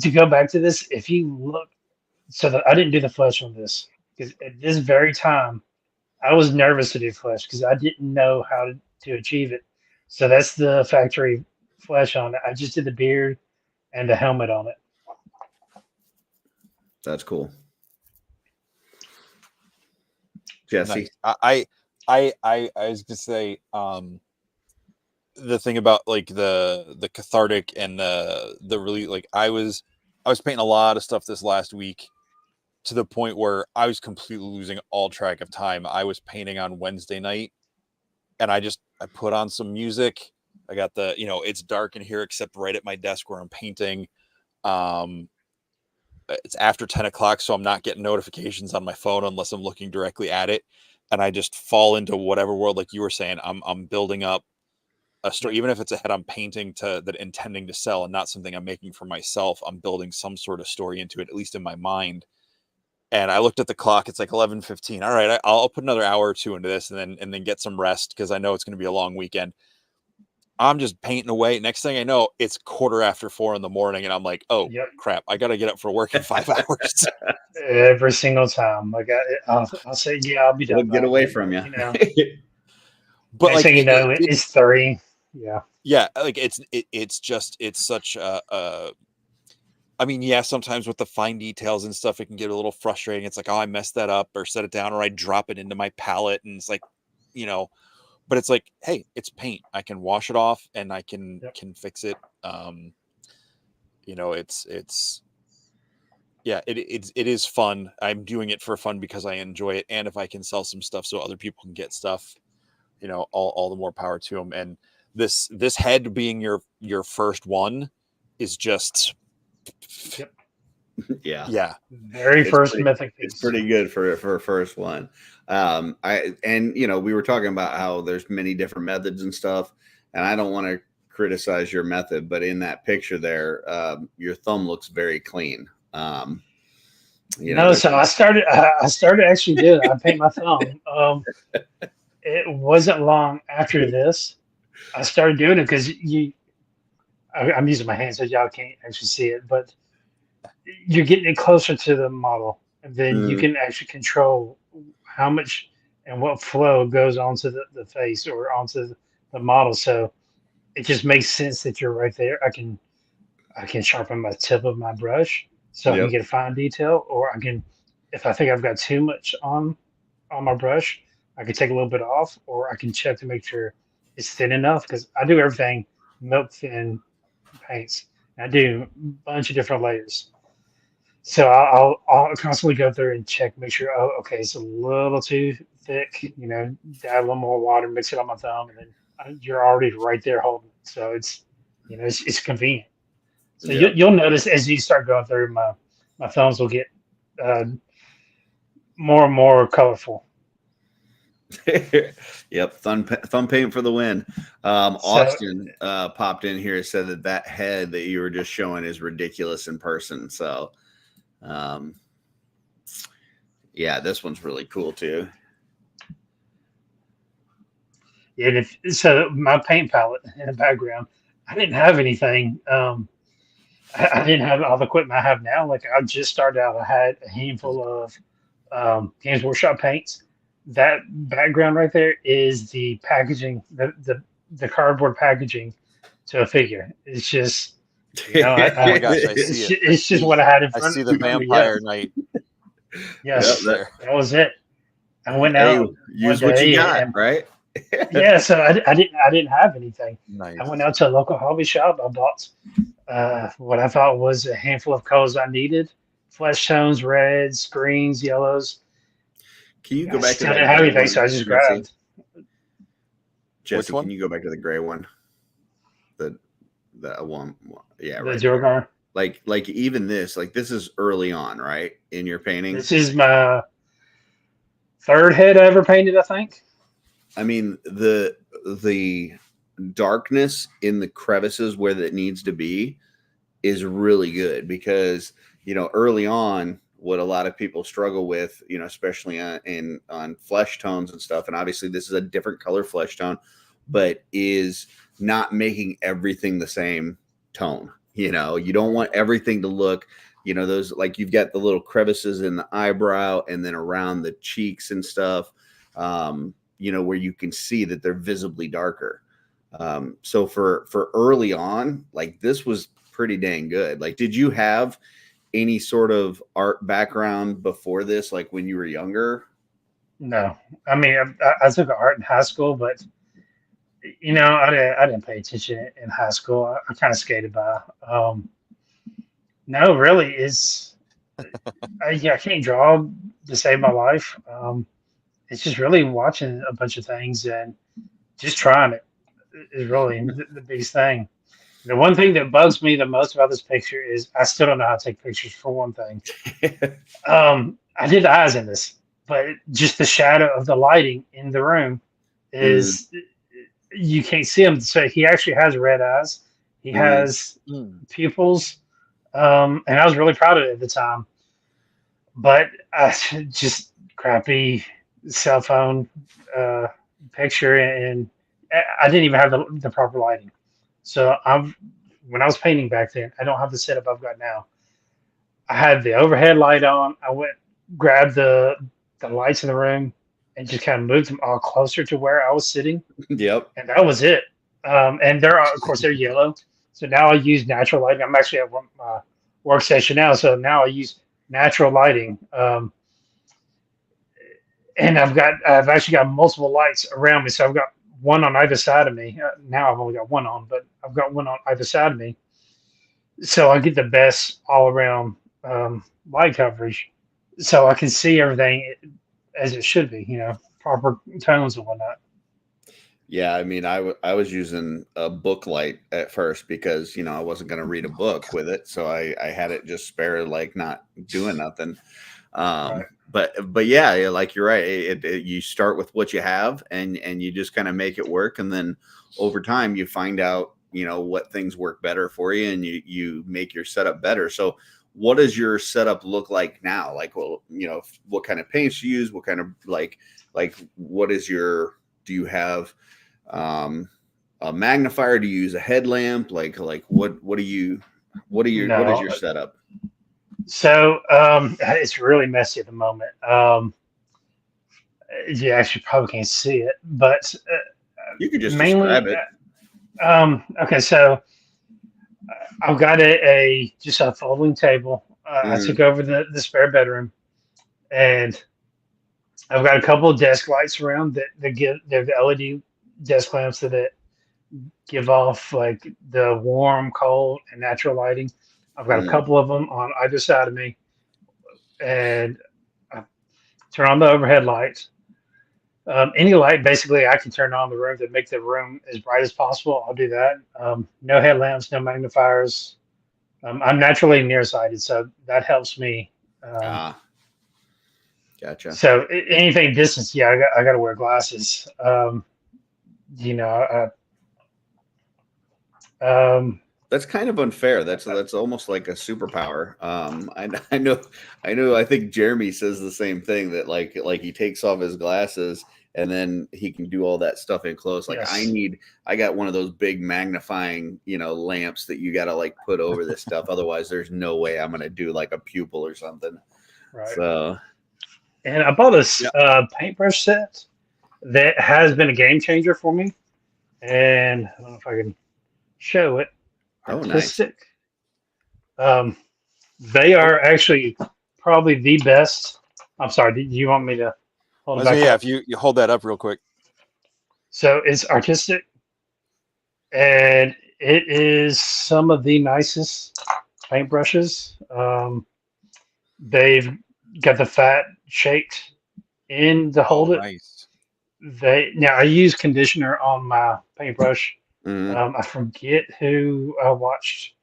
Speaker 3: to go back to this, if you look, I didn't do the flesh on this, because at this very time, I was nervous to do flesh because I didn't know how to achieve it. So that's the factory flesh on it. I just did the beard and the helmet on it.
Speaker 2: That's cool. Jesse.
Speaker 1: Nice. I was gonna say, the thing about like the cathartic and the really, like, I was painting a lot of stuff this last week, to the point where I was completely losing all track of time. I was painting on Wednesday night, and I put on some music. I got it's dark in here except right at my desk where I'm painting. It's after 10 o'clock, so I'm not getting notifications on my phone unless I'm looking directly at it. And I just fall into whatever world, like you were saying. I'm building up a story, even if it's a head I'm painting that intending to sell and not something I'm making for myself. I'm building some sort of story into it, at least in my mind. And I looked at the clock. It's like 11:15. All right, I'll put another hour or two into this, and then get some rest, because I know it's going to be a long weekend. I'm just painting away. Next thing I know, it's 4:15 in the morning, and I'm like, oh, crap, I got to get up for work in 5 hours.
Speaker 3: Every single time. Like, I'll say, I'll be done.
Speaker 2: It'll get away from you.
Speaker 1: But
Speaker 3: next thing you know, it's 3.
Speaker 1: Yeah, like it's such a I mean, yeah, sometimes with the fine details and stuff, it can get a little frustrating. It's like, oh, I messed that up, or set it down, or I drop it into my palette, and it's like, but it's like, hey, it's paint. I can wash it off, and I can fix it. It is fun. I'm doing it for fun because I enjoy it, and if I can sell some stuff so other people can get stuff, all the more power to them. And this head being your first one is just.
Speaker 2: Yeah.
Speaker 3: Very first mythic piece.
Speaker 2: It's pretty good for a first one. We were talking about how there's many different methods and stuff, and I don't want to criticize your method, but in that picture there, your thumb looks very clean. So
Speaker 3: I started actually doing it. I paint my thumb. It wasn't long after this I started doing it, because I'm using my hands so y'all can't actually see it, but you're getting it closer to the model, and then you can actually control how much and what flow goes onto the face or onto the model. So it just makes sense that you're right there. I can sharpen my tip of my brush so I can get a fine detail, or I can, if I think I've got too much on my brush, I can take a little bit off, or I can check to make sure it's thin enough, because I do everything milk thin paints. I do a bunch of different layers. So I'll constantly go through and check, make sure, oh, okay, it's a little too thick, add a little more water, mix it on my thumb, and then you're already right there holding it. So it's, it's convenient. So you'll notice as you start going through, my thumbs will get more and more colorful.
Speaker 2: Yep, thumb paint for the win.
Speaker 3: So
Speaker 2: Austin popped in here and said that head that you were just showing is ridiculous in person. So, yeah, this one's really cool too.
Speaker 3: so my paint palette in the background, I didn't have anything. I didn't have all the equipment I have now. Like I just started out, I had a handful of Games Workshop paints. That background right there is the packaging, the cardboard packaging to a figure. It's just,
Speaker 1: Oh my gosh, I see it.
Speaker 3: it's just what I had in
Speaker 1: I
Speaker 3: front
Speaker 1: see
Speaker 3: of
Speaker 1: the
Speaker 3: me.
Speaker 1: Vampire Knight.
Speaker 3: Yes,
Speaker 2: Yep,
Speaker 3: that was it. I went
Speaker 2: hey,
Speaker 3: out one
Speaker 2: use what you
Speaker 3: day
Speaker 2: got,
Speaker 3: and
Speaker 2: right?
Speaker 3: yeah, so I didn't have anything.
Speaker 1: Nice.
Speaker 3: I went out to a local hobby shop. I bought what I thought was a handful of colors I needed: flesh tones, reds, greens, yellows.
Speaker 2: Can you
Speaker 3: I
Speaker 2: go back to
Speaker 3: still
Speaker 2: that
Speaker 3: didn't have
Speaker 2: gray
Speaker 3: anything,
Speaker 2: one,
Speaker 3: so I just
Speaker 2: Jesse?
Speaker 3: grabbed.
Speaker 2: Jesse,
Speaker 1: one?
Speaker 2: can you go back to the gray one? The one, yeah,
Speaker 3: The
Speaker 2: right.
Speaker 3: Durgar.
Speaker 2: Like even this, like this is early on, right, in your painting.
Speaker 3: This is my third head I ever painted, I think.
Speaker 2: I mean, the darkness in the crevices where that needs to be is really good because early on, what a lot of people struggle with, especially on flesh tones and stuff, and obviously this is a different color flesh tone, but is not making everything the same tone. You don't want everything to look, those, like, you've got the little crevices in the eyebrow and then around the cheeks and stuff, where you can see that they're visibly darker. So for early on, like, this was pretty dang good. Like, did you have any sort of art background before this, like when you were younger?
Speaker 3: No, I mean I took art in high school, but I didn't pay attention in high school. I kind of skated by. No, really, I can't draw to save my life. It's just really watching a bunch of things and just trying it is really the biggest thing. The one thing that bugs me the most about this picture is I still don't know how to take pictures, for one thing. I did the eyes in this, but just the shadow of the lighting in the room is you can't see him. So he actually has red eyes. He has pupils, and I was really proud of it at the time. But just crappy cell phone picture, and I didn't even have the proper lighting. So when I was painting back then, I don't have the setup I've got now. I had the overhead light on. I went grabbed the lights in the room and just kind of moved them all closer to where I was sitting.
Speaker 2: Yep.
Speaker 3: And that was it. And of course, they're yellow. So now I use natural lighting. I'm actually at my workstation now. So now I use natural lighting. And I've actually got multiple lights around me. So I've got one on either side of me. Now I've only got one on, but I've got one on either side of me. So I get the best all around light coverage. So I can see everything as it should be, proper tones and whatnot.
Speaker 2: Yeah, I mean, I was using a book light at first because I wasn't going to read a book with it, so I had it just spare, like, not doing nothing.
Speaker 3: Right.
Speaker 2: But yeah, like, you're right. You start with what you have, and you just kind of make it work, and then over time you find out what things work better for you, and you make your setup better. So what does your setup look like now? Like, well, what kind of paints you use? What kind of like what is your? Do you have a magnifier? Do you use a headlamp? Like what is your setup?
Speaker 3: So it's really messy at the moment. You actually probably can't see it, but
Speaker 2: You could just
Speaker 3: mainly
Speaker 2: describe it.
Speaker 3: okay. So I've got just a folding table. I took over the spare bedroom, and I've got a couple of desk lights around they're the LED desk lamps that give off like the warm, cold, and natural lighting. I've got a couple of them on either side of me, and I turn on the overhead lights. Any light basically I can turn on in the room to make the room as bright as possible. I'll do that. No headlamps, no magnifiers. I'm naturally nearsighted, so that helps me.
Speaker 2: Gotcha.
Speaker 3: So anything distance, yeah, I got to wear glasses. You know,
Speaker 2: That's kind of unfair. That's almost like a superpower. I know, I think Jeremy says the same thing, that like he takes off his glasses and then he can do all that stuff in close. Like
Speaker 3: yes,
Speaker 2: I got one of those big magnifying, lamps that you got to like put over this stuff. Otherwise, there's no way I'm gonna do like a pupil or something.
Speaker 3: right.
Speaker 2: So
Speaker 3: And I bought
Speaker 1: Yeah.
Speaker 3: a paintbrush set that has been a game changer for me. And I don't know if I can show it.
Speaker 2: oh, nice.
Speaker 3: Artistic. Um, they are actually probably the best. I'm sorry. Do you want me to hold it back
Speaker 1: Yeah,
Speaker 3: up?
Speaker 1: if you hold that up real quick.
Speaker 3: So it's artistic, and it is some of the nicest paintbrushes. They've got the fat shaped in to
Speaker 1: Oh,
Speaker 3: hold it.
Speaker 1: nice.
Speaker 3: Now I use conditioner on my paintbrush.
Speaker 2: Mm-hmm.
Speaker 3: I forget who I watched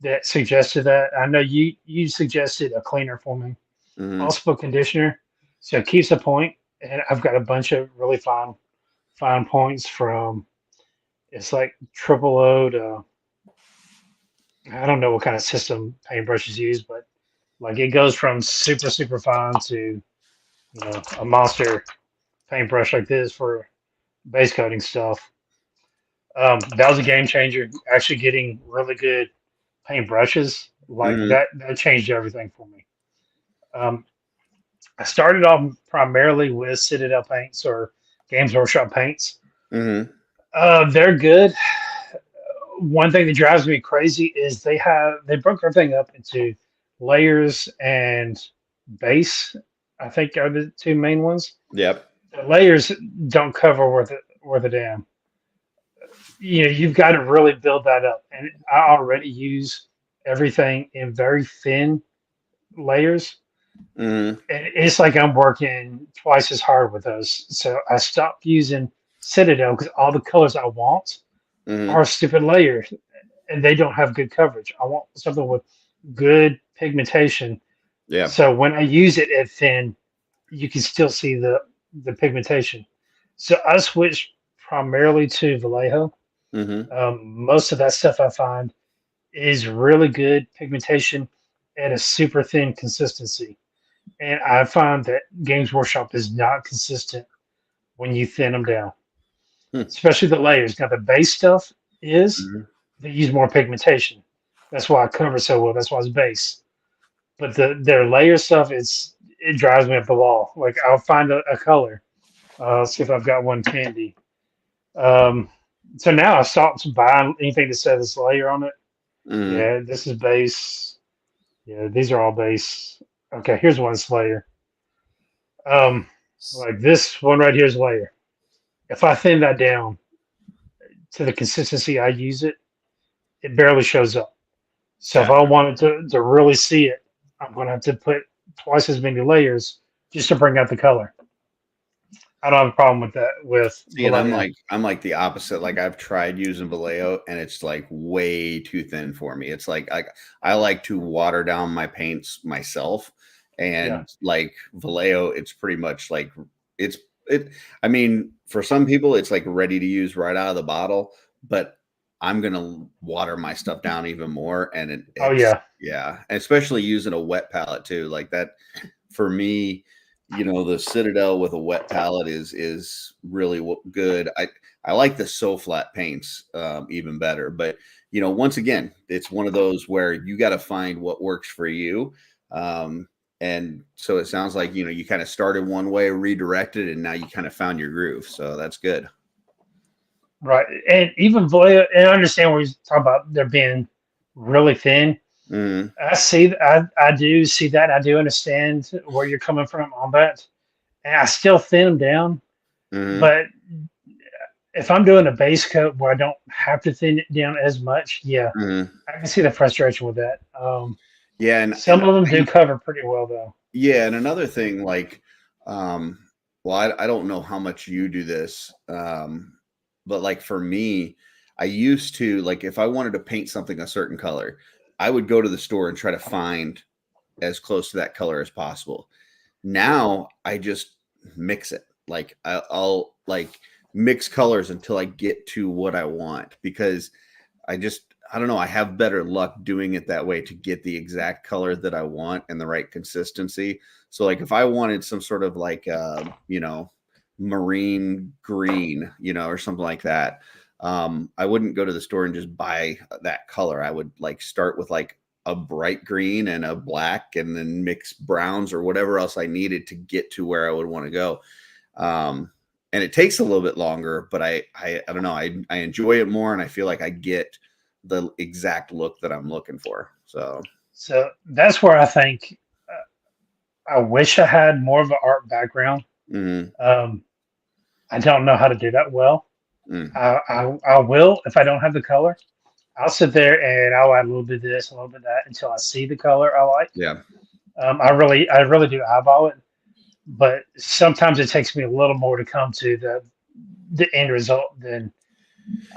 Speaker 3: that suggested that. I know you suggested a cleaner for me,
Speaker 2: Mm-hmm.
Speaker 3: also a conditioner, so it keeps the point. And I've got a bunch of really fine points from it's like triple O to I don't know what kind of system paintbrushes use, but like it goes from super fine to a monster paintbrush like this for base coating stuff. That was a game changer. Actually, getting really good paintbrushes like
Speaker 2: Mm-hmm.
Speaker 3: that changed everything for me. Um, I started off primarily with Citadel paints or Games Workshop paints.
Speaker 2: Mm-hmm.
Speaker 3: They're good. One thing that drives me crazy is they broke everything up into layers and base. I think are the two main ones.
Speaker 2: Yep.
Speaker 3: The layers don't cover worth a damn. You've got to really build that up, and I already use everything in very thin layers,
Speaker 2: Mm-hmm.
Speaker 3: and it's like I'm working twice as hard with those. So I stopped using Citadel because all the colors I want
Speaker 2: Mm-hmm.
Speaker 3: are stupid layers, and they don't have good coverage. I want something with good pigmentation.
Speaker 2: Yeah.
Speaker 3: So when I use it at thin, you can still see the pigmentation. So I switched primarily to Vallejo.
Speaker 2: Mm-hmm.
Speaker 3: Most of that stuff I find is really good pigmentation at a super thin consistency. And I find that Games Workshop is not consistent when you thin them down,
Speaker 2: Hmm.
Speaker 3: especially the layers. Now, the base stuff is
Speaker 2: Mm-hmm.
Speaker 3: they use more pigmentation. That's why I cover so well. That's why it's base. But their layer stuff it drives me up the wall. Like I'll find a color. Let's see if I've got one handy. Um, so now I stopped buying anything that says layer on it.
Speaker 2: Mm-hmm.
Speaker 3: Yeah, this is base. Yeah, these are all base. Okay, here's one layer. Um, like this one right here is layer. If I thin that down to the consistency I use it, it barely shows up. So if
Speaker 2: Gotcha.
Speaker 3: I wanted to really see it, I'm going to have to put twice as many layers just to bring out the color. I don't have a problem with that with
Speaker 2: See, and
Speaker 3: Vallejo.
Speaker 2: I'm like the opposite. Like I've tried using Vallejo, and it's like way too thin for me. It's like I like to water down my paints myself,
Speaker 3: Yeah.
Speaker 2: and like Vallejo, it's pretty much like it's it. I mean, for some people, it's like ready to use right out of the bottle, but I'm gonna water my stuff down even more, and
Speaker 3: Oh
Speaker 2: it's
Speaker 3: yeah.
Speaker 2: yeah, especially using a wet palette too. Like that for me, the Citadel with a wet palette is really good. I like the so flat paints even better, but once again, it's one of those where you got to find what works for you. Um, and so it sounds like you kind of started one way, redirected, and now you kind of found your groove. So that's good.
Speaker 3: Right. And even Vallejo, and I understand what you're talking about. They're being really thin.
Speaker 2: Mm-hmm.
Speaker 3: I do see that. I do understand where you're coming from on that. And I still thin them down.
Speaker 2: Mm-hmm.
Speaker 3: But if I'm doing a base coat where I don't have to thin it down as much, yeah,
Speaker 2: Mm-hmm.
Speaker 3: I can see the frustration with that.
Speaker 2: Yeah, and
Speaker 3: Some of them do cover pretty well, though.
Speaker 2: yeah, and another thing, like, well, I don't know how much you do this, but like for me, I used to like if I wanted to paint something a certain color, I would go to the store and try to find as close to that color as possible. Now I just mix it. Like I'll like mix colors until I get to what I want, because I don't know, I have better luck doing it that way to get the exact color that I want and the right consistency. So like if I wanted some sort of like marine green, or something like that, I wouldn't go to the store and just buy that color. I would like start with like a bright green and a black, and then mix browns or whatever else I needed to get to where I would want to go. And it takes a little bit longer, but I don't know. I enjoy it more, and I feel like I get the exact look that I'm looking for. So
Speaker 3: So that's where I think I wish I had more of an art background.
Speaker 2: mhm,
Speaker 3: Um, I don't know how to do that well.
Speaker 2: mm,
Speaker 3: I will if I don't have the color. I'll sit there and I'll add a little bit of this, a little bit of that until I see the color I like.
Speaker 2: yeah,
Speaker 3: I really do eyeball it, but sometimes it takes me a little more to come to the end result than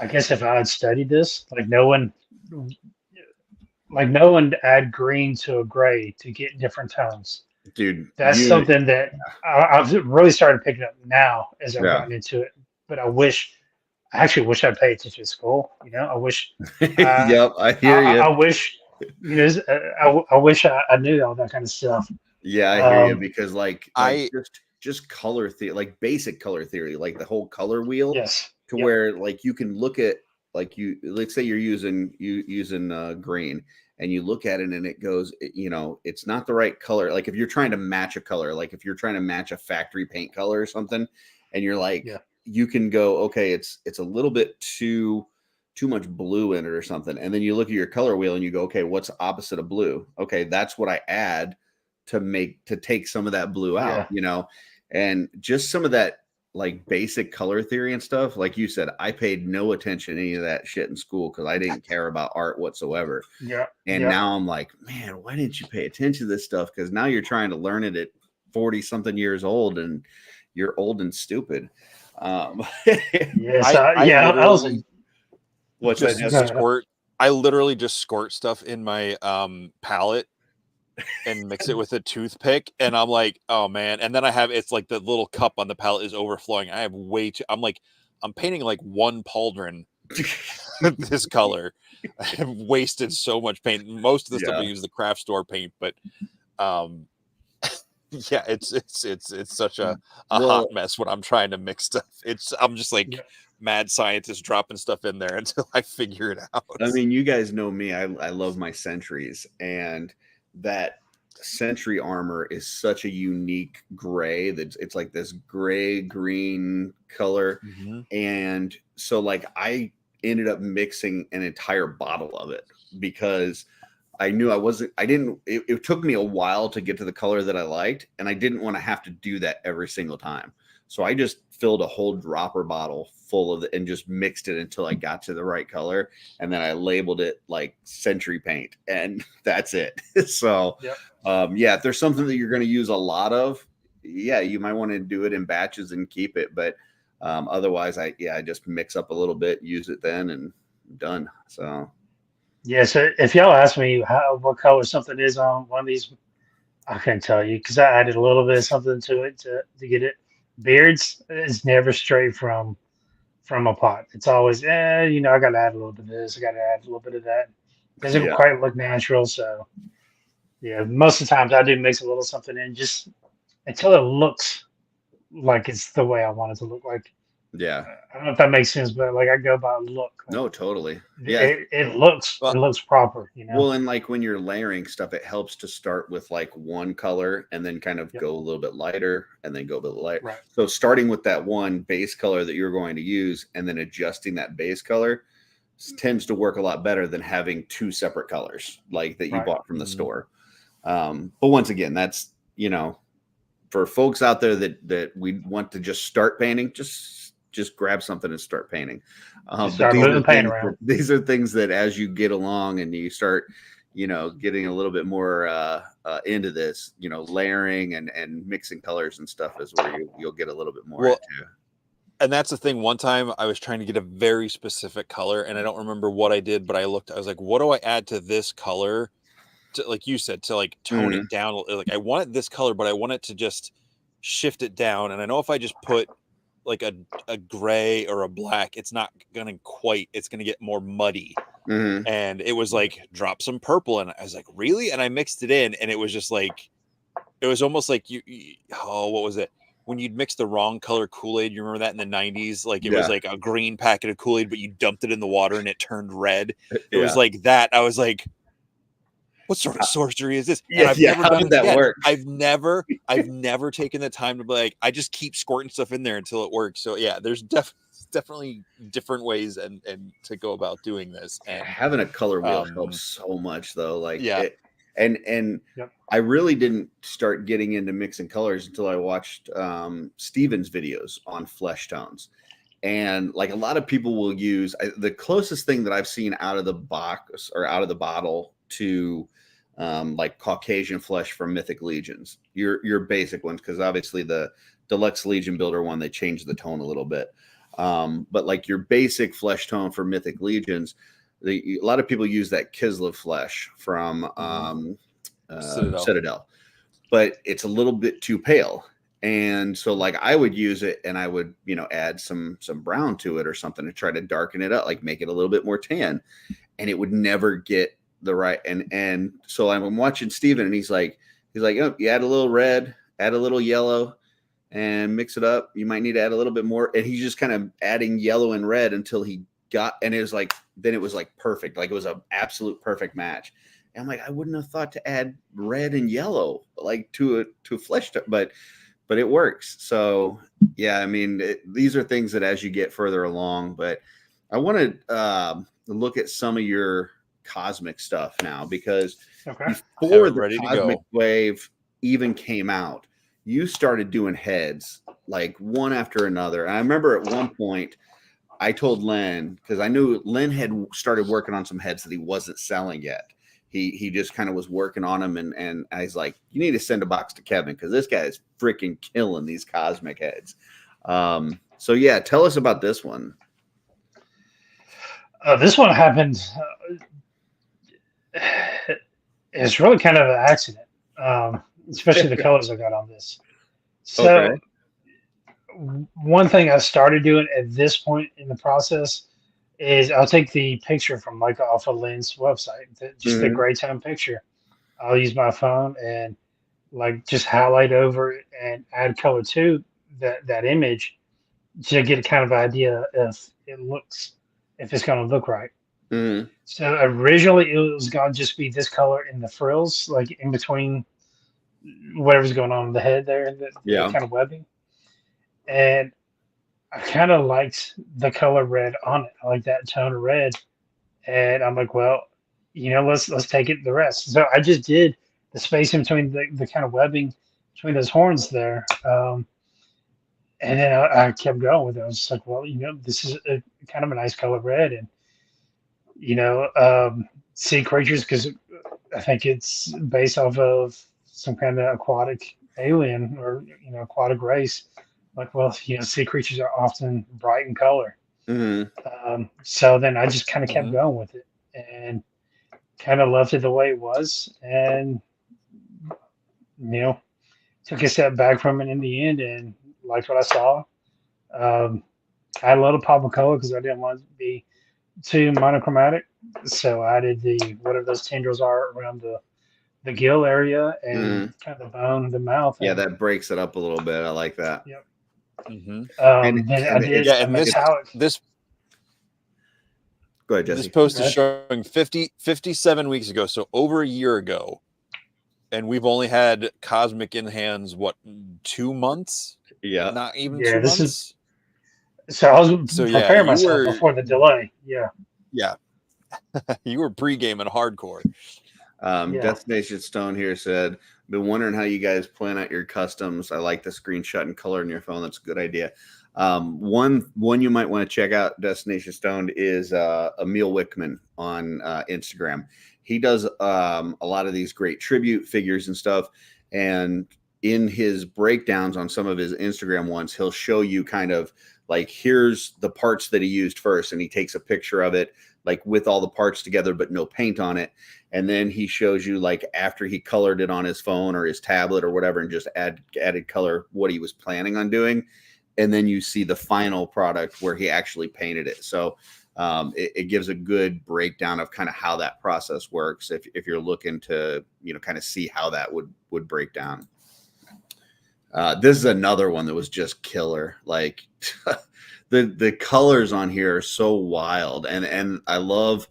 Speaker 3: I guess if I had studied this, like knowing to add green to a gray to get different tones.
Speaker 2: dude,
Speaker 3: That's something that I've really started picking up now as I've
Speaker 2: yeah,
Speaker 3: gotten into it. But I actually wish I'd paid attention to school. I wish, uh,
Speaker 2: yep, I
Speaker 3: I,
Speaker 2: hear
Speaker 3: I
Speaker 2: you.
Speaker 3: I wish, I wish I knew all that kind of stuff.
Speaker 2: Yeah, I hear you,
Speaker 3: Um,
Speaker 2: because like
Speaker 1: I
Speaker 2: just color theory, like basic color theory, like the whole color wheel,
Speaker 3: yes,
Speaker 2: to
Speaker 3: yep,
Speaker 2: where like you can look at, like, let's say you're using green, and you look at it and it goes, it's not the right color. Like if you're trying to match a color, like if you're trying to match a factory paint color or something, and you're like,
Speaker 3: yeah,
Speaker 2: you can go, okay, it's a little bit too much blue in it or something, and then you look at your color wheel and you go, okay, what's opposite of blue? Okay, that's what I add to take some of that blue out,
Speaker 3: yeah,
Speaker 2: and just some of that like basic color theory and stuff. Like you said, I paid no attention to any of that shit in school because I didn't care about art whatsoever.
Speaker 3: yeah,
Speaker 2: And
Speaker 3: yeah.
Speaker 2: now I'm like, man, why didn't you pay attention to this stuff? Because now you're trying to learn it at 40 something years old, and you're old and stupid. Um,
Speaker 3: Yes,
Speaker 1: I
Speaker 3: yeah. I was
Speaker 1: literally
Speaker 3: in.
Speaker 2: what's that,
Speaker 1: just
Speaker 3: Go
Speaker 2: Jesse?
Speaker 3: ahead.
Speaker 1: squirt. I literally just squirt stuff in my palette and mix it with a toothpick, and I'm like, oh man. And then it's like the little cup on the palette is overflowing. I have way too. I'm painting like one pauldron this color. I have wasted so much paint. Most of the stuff I
Speaker 2: Yeah.
Speaker 1: use the craft store paint, but um yeah, it's such a hot
Speaker 2: Well,
Speaker 1: mess when I'm trying to mix stuff. I'm just like
Speaker 3: Yeah,
Speaker 1: mad scientist dropping stuff in there until I figure it
Speaker 2: I
Speaker 1: out.
Speaker 2: mean, you guys know me. I love my sentries, and that sentry armor is such a unique gray that it's like this gray green color.
Speaker 1: Hmm.
Speaker 2: And so like I ended up mixing an entire bottle of it, because I knew I didn't, it took me a while to get to the color that I liked, and I didn't want to have to do that every single time. So I just filled a whole dropper bottle full of it and just mixed it until I got to the right color. And then I labeled it like Century Paint, and that's it. So,
Speaker 3: yeah.
Speaker 2: yeah, if there's something that you're going to use a lot of, yeah, you might want to do it in batches and keep it. But otherwise, I just mix up a little bit, use it then, and done. So,
Speaker 3: Yeah, so if y'all ask me what color something is on one of these, I can't tell you because I added a little bit of something to it to get it. Beards is never straight from a pot. It's always, I got to add a little bit of this, I got to add a little bit of that. Doesn't
Speaker 2: yeah,
Speaker 3: quite look natural. So yeah, most of the times I do mix a little something in just until it looks like it's the way I want it to look like.
Speaker 2: yeah.
Speaker 3: I don't know if that makes sense, but like I go by look. Like
Speaker 2: No, totally. Yeah.
Speaker 3: it looks proper.
Speaker 2: Well, and like when you're layering stuff, it helps to start with like one color and then kind of
Speaker 3: Yep.
Speaker 2: go a little bit lighter and then go a bit light.
Speaker 3: Right.
Speaker 2: So starting with that one base color that you're going to use and then adjusting that base color tends to work a lot better than having two separate colors like that you
Speaker 3: Right.
Speaker 2: bought from the
Speaker 1: Hmm.
Speaker 2: store. But once again, that's, for folks out there that we want to just start painting, just grab something and start painting.
Speaker 3: Just
Speaker 2: But
Speaker 3: start moving paint around.
Speaker 2: these are things that as you get along and you start, getting a little bit more into this, layering and mixing colors and stuff is where you'll get a little bit more
Speaker 1: Well,
Speaker 2: into.
Speaker 1: and that's the thing. One time I was trying to get a very specific color, and I don't remember what I did, but I was like, what do I add to this color to, like you said, to like tone it down. Like I want it this color, but I want it to just shift it down. And I know if I just put like a gray or a black, it's not gonna quite. It's gonna get more muddy. And it was like drop some purple, and I was like, really? And I mixed it in, and it was just like, it was almost like what was it? When you'd mix the wrong color Kool-Aid, you remember that in the 90s? Like it was like a green packet of Kool-Aid, but you dumped it in the water and it turned red. It was like that. I was like, what sort of sorcery is this? And I've never done it again. Work? I've never taken the time to be like, I just keep squirting stuff in there until it works. So yeah, there's definitely different ways and to go about doing this. And
Speaker 2: having a color wheel helps so much though. Like and I really didn't start getting into mixing colors until I watched Steven's videos on flesh tones. And like a lot of people will use the closest thing that I've seen out of the box or out of the bottle to like Caucasian flesh from Mythic Legions, your basic ones, because obviously the Deluxe Legion Builder one, they changed the tone a little bit. But like your basic flesh tone for Mythic Legions, a lot of people use that Kislev flesh from Citadel, but it's a little bit too pale. And so like I would use it and I would, add some brown to it or something to try to darken it up, like make it a little bit more tan, and it would never get the right. And so I'm watching Steven and he's like, oh, you add a little red, add a little yellow, and mix it up. You might need to add a little bit more. And he's just kind of adding yellow and red until he got, and it was like, then it was like perfect. Like it was an absolute perfect match. And I'm like, I wouldn't have thought to add red and yellow like to a flesh tone, but it works. So yeah, I mean, these are things that as you get further along, but I want to look at some of your cosmic stuff now, because before the cosmic wave even came out, you started doing heads like one after another. And I remember at one point I told Len, because I knew Len had started working on some heads that he wasn't selling yet. He just kind of was working on them, and I was like, you need to send a box to Kevin, because this guy is freaking killing these cosmic heads. So yeah, tell us about this one.
Speaker 3: This one happened. It's really kind of an accident, especially the colors I got on this. So one thing I started doing at this point in the process is I'll take the picture from like off of Lynn's website, just the gray tone picture. I'll use my phone and like just highlight over it and add color to that image to get a kind of idea if it's going to look right. So originally it was going to just be this color in the frills, like in between whatever's going on in the head there, the kind of webbing. And I kind of liked the color red on it. I like that tone of red. And I'm like, well, let's take it the rest. So I just did the space in between the kind of webbing between those horns there. And then I kept going with it. I was just like, well, this is kind of a nice color red. And sea creatures, because I think it's based off of some kind of aquatic alien or aquatic race. Like, well, sea creatures are often bright in color. So then I just kind of kept going with it and kind of left it the way it was, and took a step back from it in the end and liked what I saw. I had a little pop of color because I didn't want it to be too monochromatic, so I added whatever those tendrils are around the gill area and kind of the bone, the mouth.
Speaker 2: Yeah, that breaks it up a little bit. I like that.
Speaker 3: Yep.
Speaker 1: This
Speaker 2: go ahead, Jesse.
Speaker 1: This post is showing 57 weeks ago, so over a year ago, and we've only had cosmic in hands 2 months?
Speaker 2: Yeah,
Speaker 1: not even 2 months.
Speaker 3: So I was preparing myself before the delay. Yeah.
Speaker 1: You were pre-gaming hardcore.
Speaker 2: Destination Stone here said, been wondering how you guys plan out your customs. I like the screenshot and color in your phone. That's a good idea. One you might want to check out, Destination Stone, is Emil Wickman on Instagram. He does a lot of these great tribute figures and stuff. And in his breakdowns on some of his Instagram ones, he'll show you kind of like, here's the parts that he used first, and he takes a picture of it, like with all the parts together, but no paint on it. And then he shows you, like, after he colored it on his phone or his tablet or whatever, and just added color, what he was planning on doing. And then you see the final product where he actually painted it. So it gives a good breakdown of kind of how that process works if you're looking to, kind of see how that would break down. This is another one that was just killer. Like the colors on here are so wild, and I love,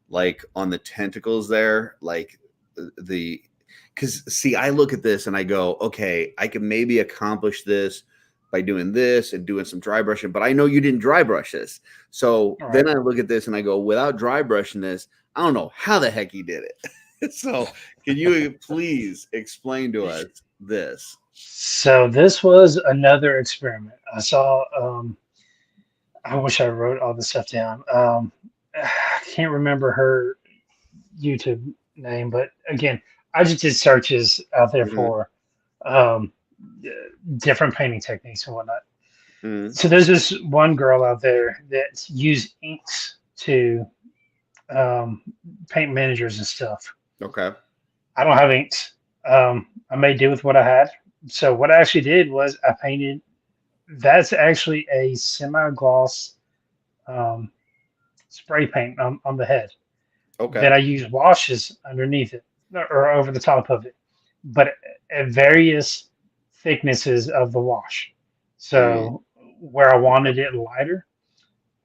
Speaker 2: like, on the tentacles there, like because see, I look at this and I go, okay, I can maybe accomplish this by doing this and doing some dry brushing, but I know you didn't dry brush this. So then I look at this and I go, without dry brushing this, I don't know how the heck he did it. So can you please explain to us this?
Speaker 3: So this was another experiment. I saw, I wish I wrote all this stuff down. I can't remember her YouTube name, but again, I just did searches out there for um, different painting techniques and whatnot. So there's this one girl out there that used inks to paint miniatures and stuff.
Speaker 2: Okay.
Speaker 3: I don't have inks. I made do with what I had. So what I actually did was I painted. That's actually a semi-gloss spray paint on the head.
Speaker 2: Okay.
Speaker 3: Then I used washes underneath it or over the top of it, but at various thicknesses of the wash. So where I wanted it lighter,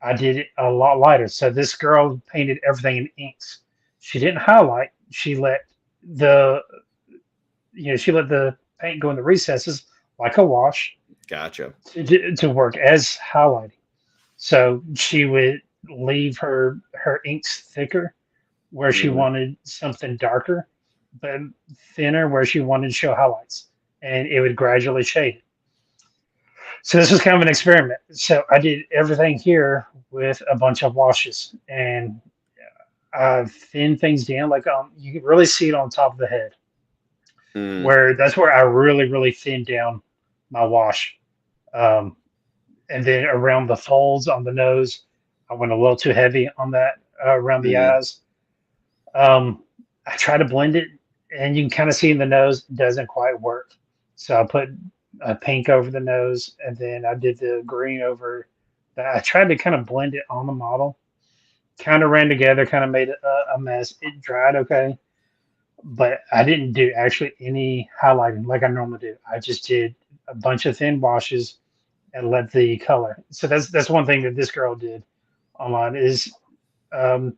Speaker 3: I did it a lot lighter. So this girl painted everything in inks. She didn't highlight. She let the paint go in the recesses like a wash.
Speaker 2: Gotcha.
Speaker 3: To work as highlighting. So she would leave her inks thicker where she wanted something darker, but thinner where she wanted to show highlights, and it would gradually shade it. So this was kind of an experiment. So I did everything here with a bunch of washes, and I thinned things down. Like you can really see it on top of the head, where that's where I really, really thinned down my wash. And then around the folds on the nose, I went a little too heavy on that around the eyes. I try to blend it, and you can kind of see in the nose it doesn't quite work. So I put a pink over the nose, and then I did the green over that. I tried to kind of blend it on the model. Kind of ran together, kind of made a mess. It dried okay, but I didn't do actually any highlighting like I normally do. I just did a bunch of thin washes and let the color. So that's one thing that this girl did online is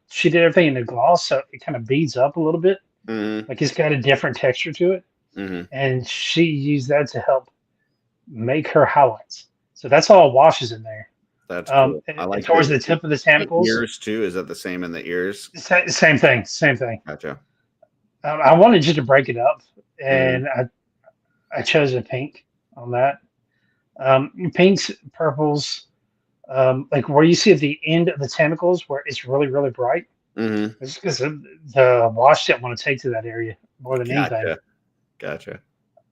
Speaker 3: she did everything in the gloss, so it kind of beads up a little bit. Like it's got a different texture to it. And she used that to help make her highlights. So that's all washes in there.
Speaker 2: That's cool. I like
Speaker 3: towards the tip of the tentacles.
Speaker 2: Ears too. Is that the same in the ears?
Speaker 3: Same thing.
Speaker 2: Gotcha.
Speaker 3: I wanted you to break it up, and I chose a pink on that. Pinks, purples, like where you see at the end of the tentacles where it's really, really bright. It's because the wash didn't want to take to that area more than anything.
Speaker 2: Gotcha.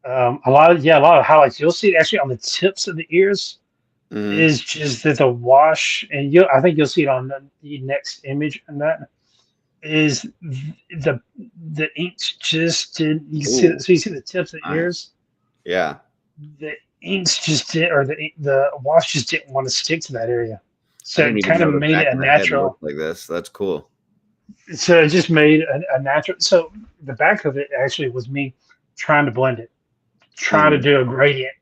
Speaker 3: A lot of highlights. You'll see it actually on the tips of the ears. Is just that the wash, and I think you'll see it on the next image on that. Is the inks just did you see? So you see the tips of the ears.
Speaker 2: Yeah.
Speaker 3: The inks just did, or the wash just didn't want to stick to that area. So it kind of made it a natural
Speaker 2: like this. That's cool.
Speaker 3: So it just made a natural. So the back of it actually was me trying to blend it, trying to do a gradient,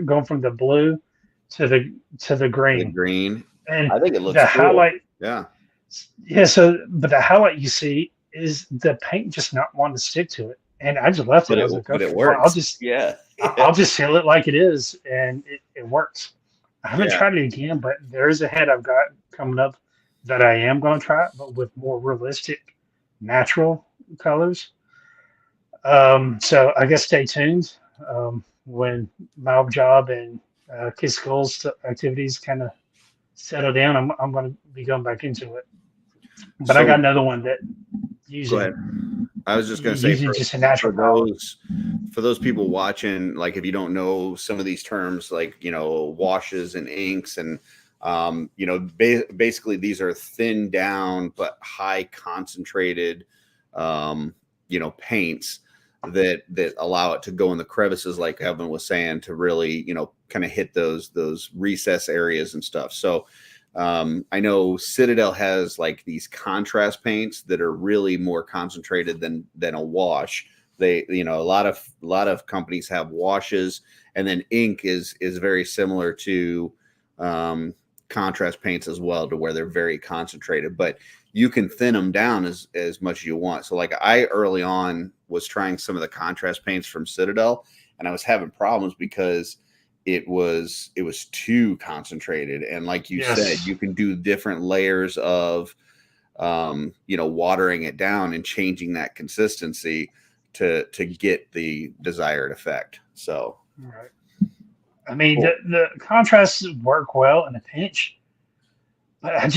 Speaker 3: going from the blue to the green.
Speaker 2: The green.
Speaker 3: And
Speaker 2: I think it looks
Speaker 3: the
Speaker 2: cool.
Speaker 3: highlight.
Speaker 2: Yeah.
Speaker 3: So, but the highlight you see is the paint just not wanting to stick to it, and I just left it. I was like, okay,
Speaker 2: it works.
Speaker 3: I'll just seal it like it is, and it works. I haven't tried it again, but there is a head I've got coming up that I am going to try, but with more realistic, natural colors. So I guess stay tuned when my job and kids' schools activities kind of settle down. I'm going to be going back into it. But I got another one that
Speaker 2: Go ahead. I was just going to say, for those people watching, like if you don't know some of these terms, like, you know, washes and inks and, you know, basically these are thin down but high concentrated, you know, paints that allow it to go in the crevices, like Evan was saying, to really, you know, kind of hit those recess areas and stuff. So I know Citadel has like these contrast paints that are really more concentrated than a wash. They, you know, a lot of companies have washes, and then ink is very similar to contrast paints as well, to where they're very concentrated, but you can thin them down as much as you want. So like I early on was trying some of the contrast paints from Citadel, and I was having problems because it was too concentrated. And like you said, you can do different layers of you know, watering it down and changing that consistency to get the desired effect. So
Speaker 3: right. I mean, the contrasts work well in a pinch, but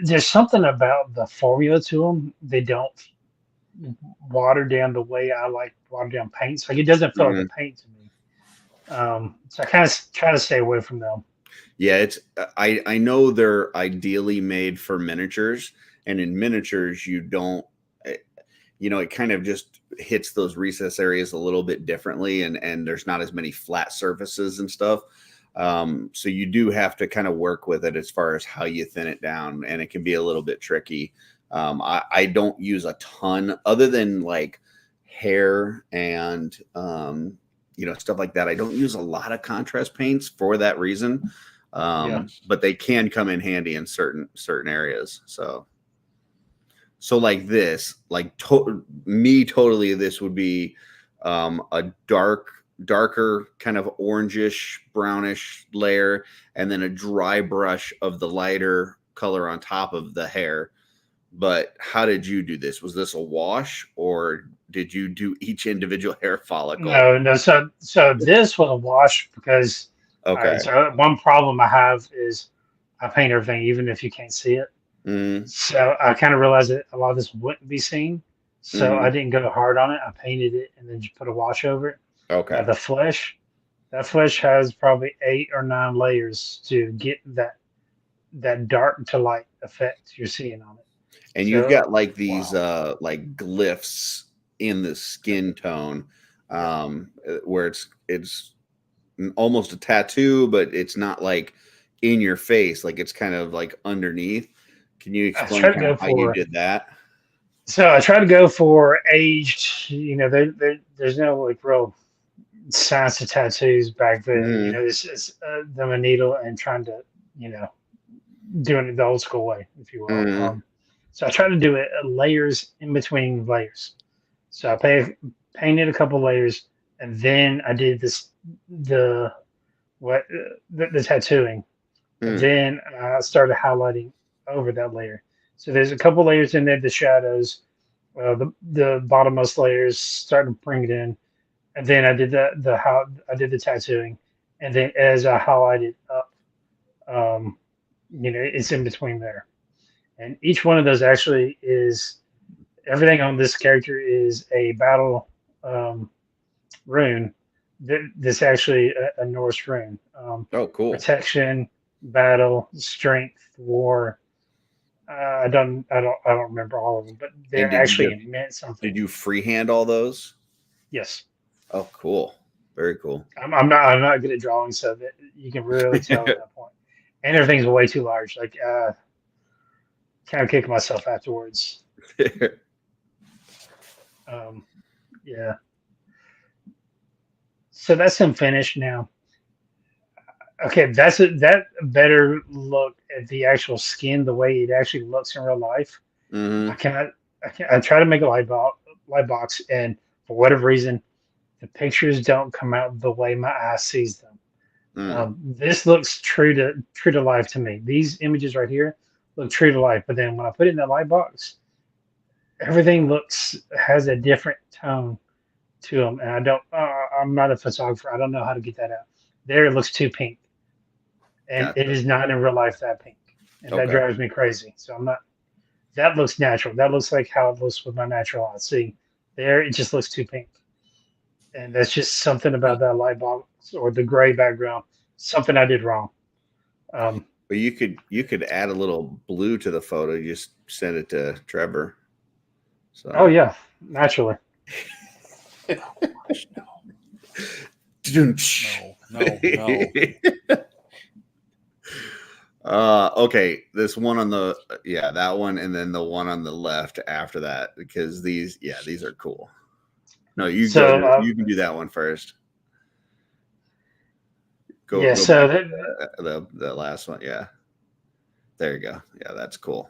Speaker 3: there's something about the formula to them. They don't water down the way I like water down paints. Like it doesn't feel like a paint to me. So I kind of try to stay away from them.
Speaker 2: Yeah, it's I know they're ideally made for miniatures, and in miniatures you don't, you know, it kind of just hits those recess areas a little bit differently, and there's not as many flat surfaces and stuff. So you do have to kind of work with it as far as how you thin it down, and it can be a little bit tricky. I don't use a ton other than like hair and you know, stuff like that. I don't use a lot of contrast paints for that reason. But they can come in handy in certain areas. So like this, like totally, this would be a darker kind of orangish brownish layer, and then a dry brush of the lighter color on top of the hair. But how did you do this? Was this a wash, or did you do each individual hair follicle?
Speaker 3: No. So this was a wash because
Speaker 2: okay.
Speaker 3: So one problem I have is I paint everything even if you can't see it. So I kind of realized that a lot of this wouldn't be seen. So I didn't go hard on it. I painted it and then just put a wash over it.
Speaker 2: Okay.
Speaker 3: The flesh, that flesh has probably 8 or 9 layers to get that dark to light effect you're seeing on it.
Speaker 2: And you've got like these like glyphs in the skin tone, where it's almost a tattoo, but it's not like in your face, like it's kind of like underneath. Can you explain how you did that?
Speaker 3: So I try to go for aged, you know, there's no like real science to tattoos back then. You know, it's them a needle and trying to, you know, doing it the old school way, if you will. So I try to do it layers in between layers. So I painted a couple layers, and then I did the tattooing. And then I started highlighting over that layer. So there's a couple layers in there, the shadows, the bottommost layers, starting to bring it in. And then I did I did the tattooing, and then as I highlighted up, you know, it's in between there. And each one of those actually is everything on this character is a battle rune. This actually a Norse rune.
Speaker 2: Oh, cool!
Speaker 3: Protection, battle, strength, war. I don't remember all of them, but they're actually meant something.
Speaker 2: Did you freehand all those?
Speaker 3: Yes.
Speaker 2: Oh, cool! Very cool.
Speaker 3: I'm not good at drawing, so that you can really tell at that point. And everything's way too large. Like kind of kick myself afterwards. Yeah. So that's him finished now. Okay, that better look at the actual skin, the way it actually looks in real life. I try to make a light box, and for whatever reason, the pictures don't come out the way my eye sees them. This looks true to life to me. These images right here look true to life, but then when I put it in that light box, everything has a different tone to them, and I'm not a photographer. I don't know how to get that out. There, it looks too pink, and it is not in real life that pink, and that drives me crazy. So I'm not. That looks natural. That looks like how it looks with my natural eye. See, there, it just looks too pink. and that's just something about that light box or the gray background. Something I did wrong.
Speaker 2: But you could add a little blue to the photo. You just send it to Trevor. So.
Speaker 3: Oh yeah, naturally.
Speaker 1: Gosh, no, no.
Speaker 2: Okay, this one on the that one, and then the one on the left after that, because these are cool. No, you you can do that one first. Go back to the last one. Yeah, there you go. Yeah, that's cool.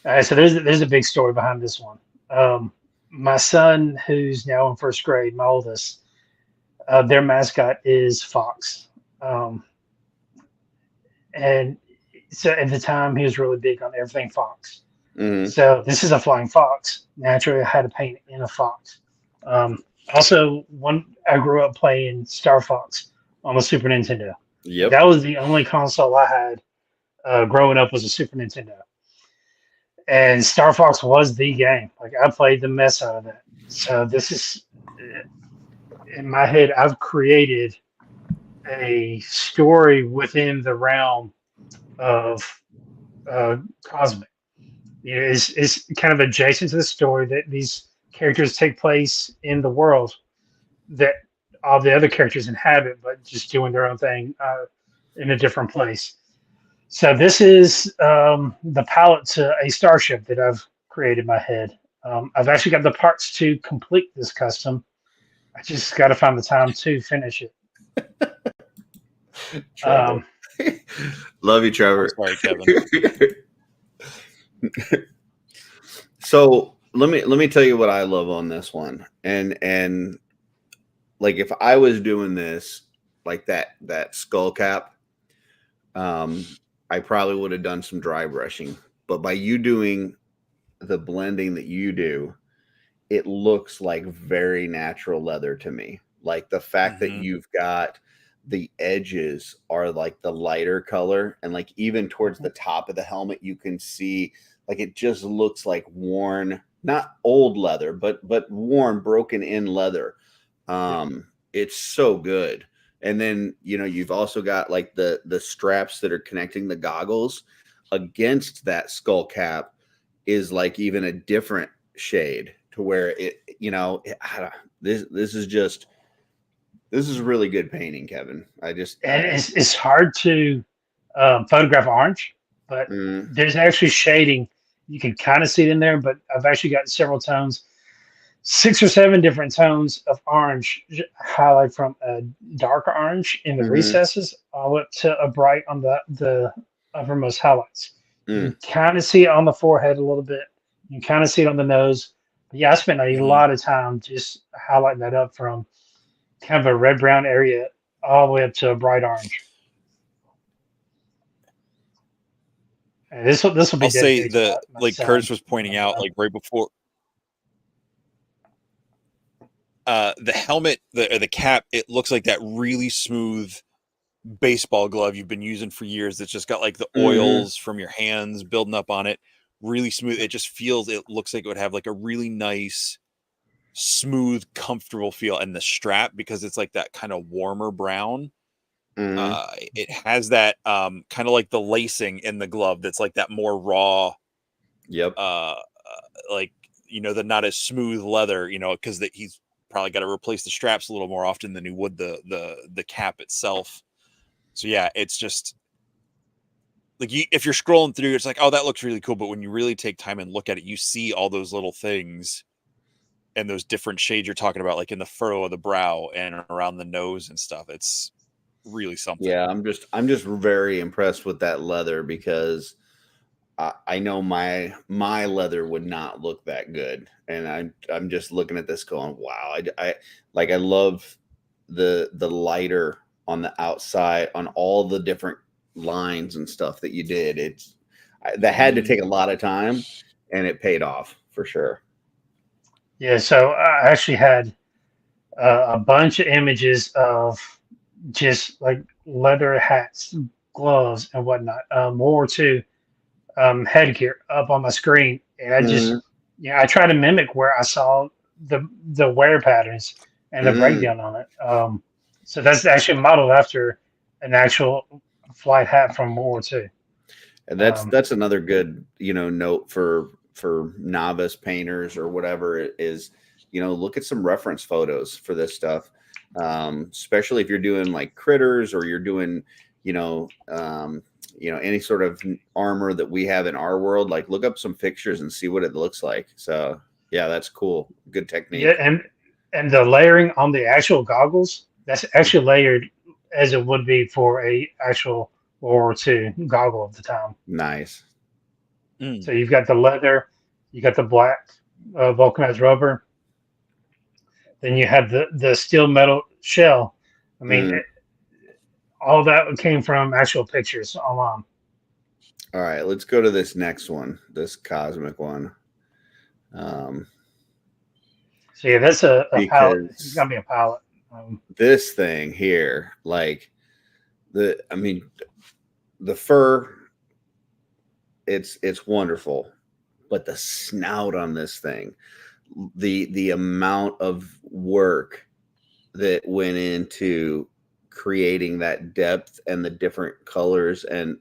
Speaker 3: All right, so there's a big story behind this one. My son, who's now in first grade, my oldest, their mascot is Fox, and so at the time he was really big on everything Fox.
Speaker 2: Mm-hmm.
Speaker 3: So this is a flying fox. Naturally, I had to paint it in a fox. Also, I grew up playing Star Fox on the Super Nintendo.
Speaker 2: Yep.
Speaker 3: That was the only console I had growing up was a Super Nintendo. And Star Fox was the game. Like I played the mess out of that. So this is in my head. I've created a story within the realm of Cosmic. You know, it's kind of adjacent to the story that these characters take place in the world that all the other characters inhabit, but just doing their own thing in a different place. So this is the pilot to a starship that I've created in my head. I've actually got the parts to complete this custom. I just got to find the time to finish it.
Speaker 2: Love you, Trevor.
Speaker 1: I'm sorry, Kevin.
Speaker 2: So let me tell you what I love on this one, and like if I was doing this like that skull cap, I probably would have done some dry brushing, but by you doing the blending that you do, it looks like very natural leather to me. Like the fact that you've got the edges are like the lighter color, and like even towards the top of the helmet, you can see like it just looks like worn, not old leather, but worn, broken in leather. It's so good. And then, you know, you've also got like the straps that are connecting the goggles against that skull cap is like even a different shade to where it, you know, this is really good painting, Kevin.
Speaker 3: And it's hard to photograph orange, but there's actually shading. You can kind of see it in there, but I've actually got several tones, 6 or 7 different tones of orange, highlight from a dark orange in the recesses all the way up to a bright on the uppermost highlights. You can kind of see it on the forehead a little bit. You can kind of see it on the nose. But yeah, I spent a lot of time just highlighting that up from kind of a red-brown area all the way up to a bright orange. And this will be.
Speaker 1: I'll say like Curtis was pointing out, like right before the helmet, the cap, it looks like that really smooth baseball glove you've been using for years. That's just got like the oils from your hands building up on it, really smooth. It just feels. It looks like it would have like a really nice, smooth, comfortable feel. And the strap, because it's like that kind of warmer brown. It has that kind of like the lacing in the glove that's like that more raw, like, you know, the not as smooth leather, you know, because he's probably got to replace the straps a little more often than he would the cap itself. So yeah, it's just like if you're scrolling through, it's like, oh, that looks really cool, but when you really take time and look at it, you see all those little things and those different shades you're talking about, like in the furrow of the brow and around the nose and stuff. It's really something.
Speaker 2: Yeah, I'm just very impressed with that leather, because I know my leather would not look that good, and I'm just looking at this going, wow. I love the lighter on the outside on all the different lines and stuff that you did. That had to take a lot of time, and it paid off for sure.
Speaker 3: Yeah, so I actually had a bunch of images of just like leather hats, gloves, and whatnot. World War II headgear up on my screen, and I just, I try to mimic where I saw the wear patterns and a breakdown on it. So that's actually modeled after an actual flight hat from World War II.
Speaker 2: And that's another good, note for novice painters or whatever it is, look at some reference photos for this stuff. Especially if you're doing like critters or you're doing, any sort of armor that we have in our world, like look up some pictures and see what it looks like. So yeah, that's cool. Good technique.
Speaker 3: Yeah, and the layering on the actual goggles, that's actually layered as it would be for a actual World War II goggle of the time.
Speaker 2: Nice.
Speaker 3: So you've got the leather, you got the black vulcanized rubber, then you have the steel metal shell. I mean, all that came from actual pictures online.
Speaker 2: All right, let's go to this next one, this cosmic one.
Speaker 3: So yeah, that's a palette. It's gonna be a palette.
Speaker 2: This thing here, like the fur, it's wonderful, but the snout on this thing, the amount of work that went into creating that depth and the different colors, and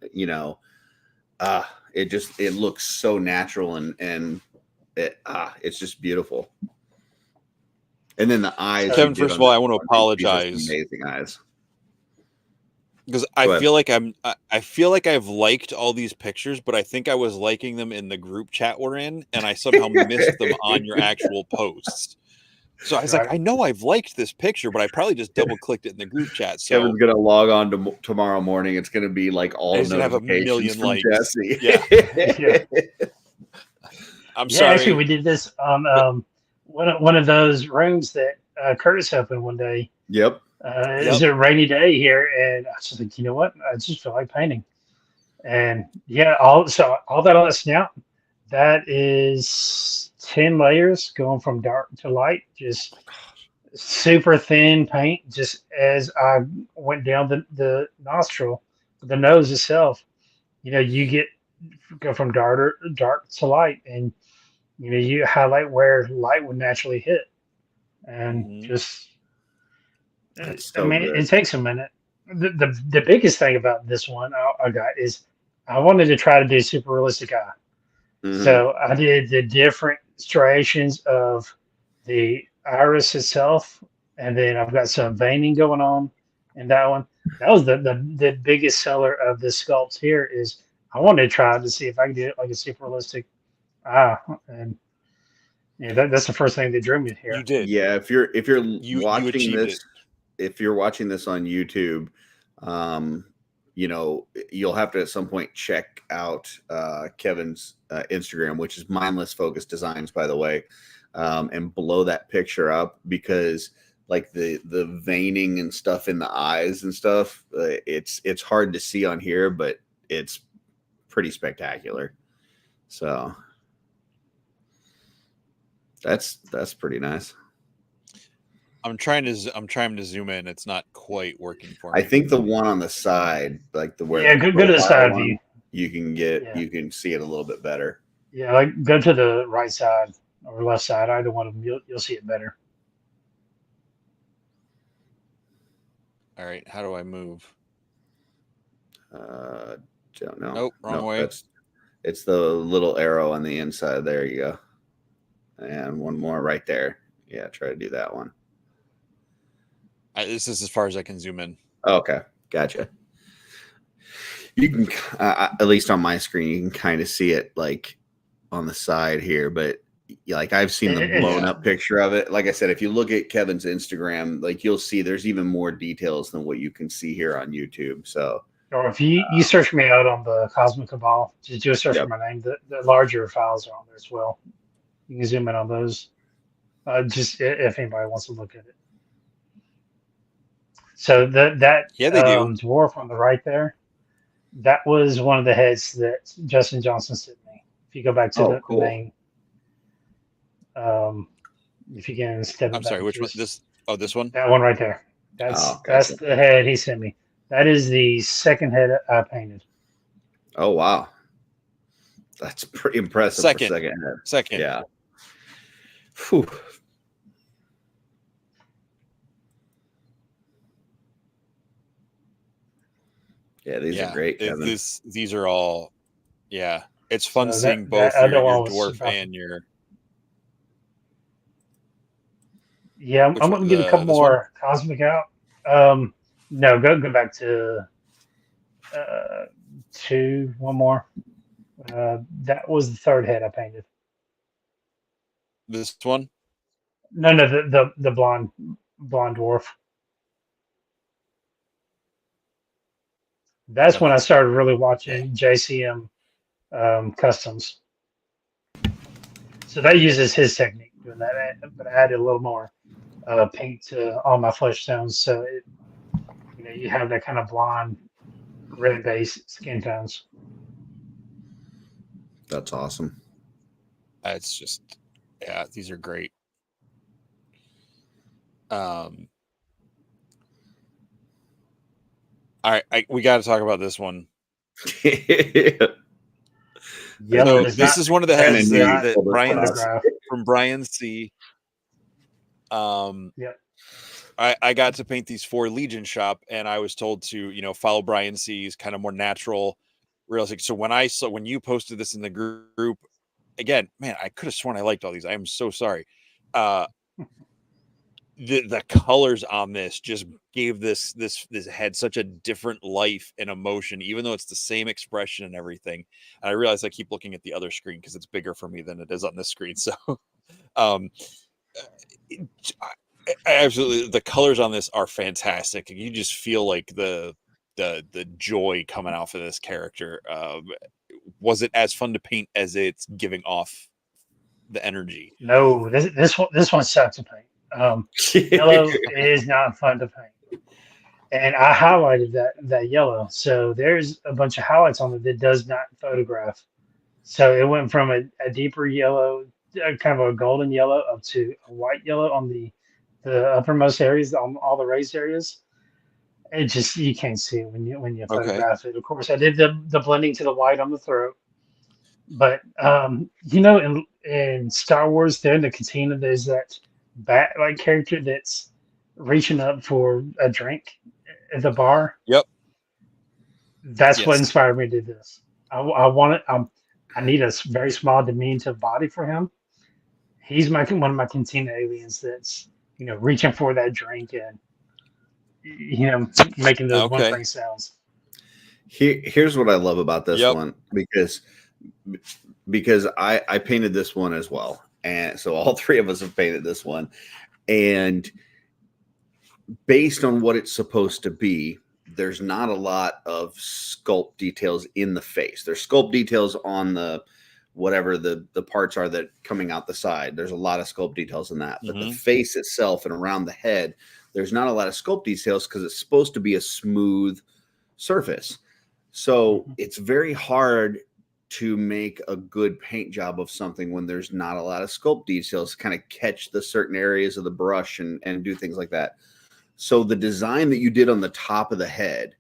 Speaker 2: it looks so natural, and it's just beautiful. And then the eyes.
Speaker 1: Kevin, first of all, I want to apologize.
Speaker 2: Amazing eyes.
Speaker 1: Because I feel like I've liked all these pictures, but I think I was liking them in the group chat we're in, and I somehow missed them on your actual posts. So I was like, I know I've liked this picture, but I probably just double clicked it in the group chat. So
Speaker 2: Kevin's gonna log on to tomorrow morning. It's gonna be like all
Speaker 1: notifications have a million
Speaker 2: from
Speaker 1: likes.
Speaker 2: Jesse.
Speaker 3: Yeah.
Speaker 1: I'm sorry.
Speaker 3: Actually, we did this on one of those rooms that Curtis opened one day.
Speaker 2: Yep.
Speaker 3: It was a rainy day here, and I was just like, you know what? I just feel like painting. And yeah, all that on the snout, that is 10 layers going from dark to light, just super thin paint. Just as I went down the nostril, the nose itself, you go from dark to light, and you highlight where light would naturally hit, and just.
Speaker 2: So good.
Speaker 3: It takes a minute. The biggest thing about this one I got is I wanted to try to do super realistic eye.
Speaker 2: Mm-hmm.
Speaker 3: So I did the different striations of the iris itself, and then I've got some veining going on in that one. That was the biggest seller of the sculpts here. Is I wanted to try to see if I could do it like a super realistic eye, and that's the first thing that drew me here.
Speaker 1: You did.
Speaker 2: Yeah, if you're watching this.
Speaker 1: It.
Speaker 2: If you're watching this on YouTube, you'll have to at some point check out Kevin's Instagram, which is Mindless Focus Designs, by the way, and blow that picture up, because like the veining and stuff in the eyes and stuff, it's hard to see on here, but it's pretty spectacular. So that's pretty nice.
Speaker 1: I'm trying to zoom in. It's not quite working for me.
Speaker 2: I think the one on the side, like go
Speaker 3: to the side view.
Speaker 2: You can can see it a little bit better.
Speaker 3: Yeah, like go to the right side or left side, either one of them. You'll see it better.
Speaker 1: All right, how do I move?
Speaker 2: Don't know.
Speaker 1: Nope, wrong way.
Speaker 2: It's the little arrow on the inside. There you go. And one more right there. Yeah, try to do that one.
Speaker 1: This is as far as I can zoom in.
Speaker 2: Okay, gotcha. You can, at least on my screen, you can kind of see it like on the side here, but like I've seen the blown up picture of it. Like I said, if you look at Kevin's Instagram, like you'll see there's even more details than what you can see here on YouTube. So,
Speaker 3: or if you search me out on the Cosmic Cabal, just do a search for my name. The larger files are on there as well. You can zoom in on those. Just if anybody wants to look at it. So that
Speaker 1: they do.
Speaker 3: dwarf on the right there, that was one of the heads that Justin Johnson sent me. If you go back to the main, if you can step.
Speaker 1: I'm sorry, which one? This one?
Speaker 3: That one right there. That's the head he sent me. That is the second head I painted.
Speaker 2: Oh wow, that's pretty impressive.
Speaker 1: Second
Speaker 2: head.
Speaker 1: Second,
Speaker 2: yeah. Whew. Yeah, these are great, Kevin.
Speaker 1: These are all, yeah. It's fun
Speaker 3: So
Speaker 1: seeing
Speaker 3: that
Speaker 1: both
Speaker 3: other
Speaker 1: your
Speaker 3: one was
Speaker 1: dwarf
Speaker 3: about
Speaker 1: and your
Speaker 3: yeah. I'm
Speaker 1: which one,
Speaker 3: gonna get a couple
Speaker 1: this one.
Speaker 3: more cosmic out. No, go back to uh one more. That was the third head I painted.
Speaker 1: This one.
Speaker 3: No, the blonde dwarf. That's when I started really
Speaker 1: Okay.
Speaker 3: watching JCM customs. So that uses his technique doing that, but I added a little more paint to all my flesh tones, so you have that kind of blonde, red base skin tones.
Speaker 2: That's awesome.
Speaker 1: It's just, yeah, these are great. Um, all right, we got to talk about this one.
Speaker 3: Yellow
Speaker 1: So
Speaker 3: does
Speaker 1: this
Speaker 3: not
Speaker 1: is one of the
Speaker 2: Kinda
Speaker 1: heads
Speaker 2: knew you
Speaker 1: that
Speaker 2: pulled this one
Speaker 1: Brian's
Speaker 2: out.
Speaker 3: photograph.
Speaker 1: from Brian C.
Speaker 3: Yep.
Speaker 1: I got to paint these for Legion shop, and I was told to follow Brian C's kind of more natural, realistic. So when you posted this in the group, again, man, I could have sworn I liked all these. I am so sorry. The colors on this just gave this head such a different life and emotion, even though it's the same expression and everything. And I realize I keep looking at the other screen because it's bigger for me than it is on this screen. So, um, absolutely, the colors on this are fantastic. You just feel like the joy coming off of this character. Was it as fun to paint as it's giving off the energy?
Speaker 3: No, this one sucks to paint. Yellow is not fun to paint, and I highlighted that yellow. So there's a bunch of highlights on it that does not photograph. So it went from a deeper yellow, kind of a golden yellow, up to a white yellow on the uppermost areas, on all the raised areas. It just you can't see it when you
Speaker 1: Okay.
Speaker 3: photograph it. Of course, I did the blending to the white on the throat, but in Star Wars, there in the cantina, there's that bat like character that's reaching up for a drink at the bar.
Speaker 1: Yep.
Speaker 3: That's what
Speaker 1: Yes.
Speaker 3: inspired me to do this. I want it. I need a very small diminutive body for him. He's one of my cantina aliens that's reaching for that drink and making those one
Speaker 1: Okay.
Speaker 3: frame sounds.
Speaker 2: Here's what I love about this
Speaker 1: Yep.
Speaker 2: one because I painted this one as well, and so all three of us have painted this one, and based on what it's supposed to be, there's not a lot of sculpt details in the face. There's sculpt details on the whatever the parts are that coming out the side. There's a lot of sculpt details in that, but the face itself and around the head, there's not a lot of sculpt details because it's supposed to be a smooth surface. So it's very hard to make a good paint job of something when there's not a lot of sculpt details to kind of catch the certain areas of the brush and do things like that. So the design that you did on the top of the head,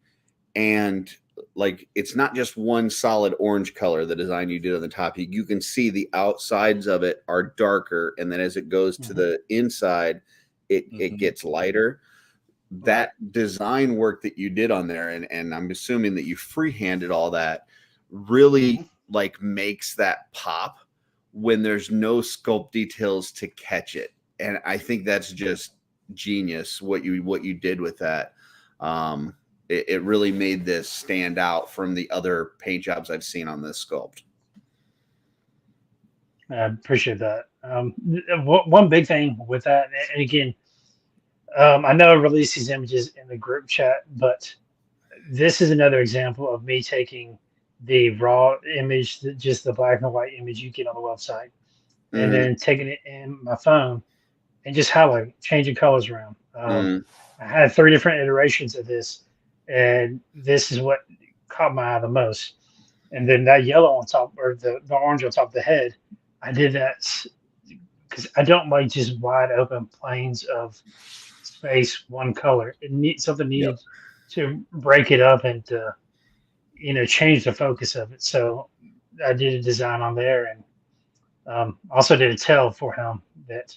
Speaker 2: and like it's not just one solid orange color, the design you did on the top, you can see the outsides of it are darker, and then as it goes to the inside, it gets lighter. That design work that you did on there, and I'm assuming that you freehanded all that, really like makes that pop when there's no sculpt details to catch it. And I think that's just genius what you did with that. It really made this stand out from the other paint jobs I've seen on this sculpt.
Speaker 3: I appreciate that. One big thing with that, and again, I know I released these images in the group chat, but this is another example of me taking the raw image, just the black and white image you get on the website, and then taking it in my phone and just highlighting, changing colors around. I had 3 different iterations of this, and this is what caught my eye the most. And then that yellow on top, or the orange on top of the head, I did that because I don't like just wide open plains of space, one color. Something
Speaker 2: Yep.
Speaker 3: needed to break it up and change the focus of it. So I did a design on there, and also did a tail for him that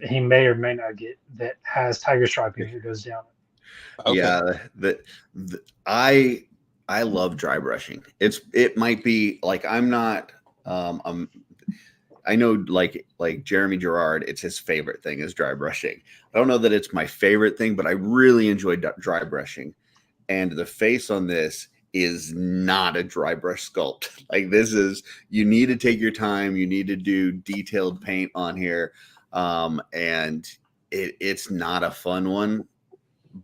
Speaker 3: he may or may not get, that has tiger striping that goes down.
Speaker 2: Okay. Yeah, I I love dry brushing. It might be like I'm not I know like Jeremy Gerard, it's his favorite thing is dry brushing. I don't know that it's my favorite thing, but I really enjoy dry brushing. And the face on this is not a dry brush sculpt. Like this is, you need to take your time. You need to do detailed paint on here. And it's not a fun one,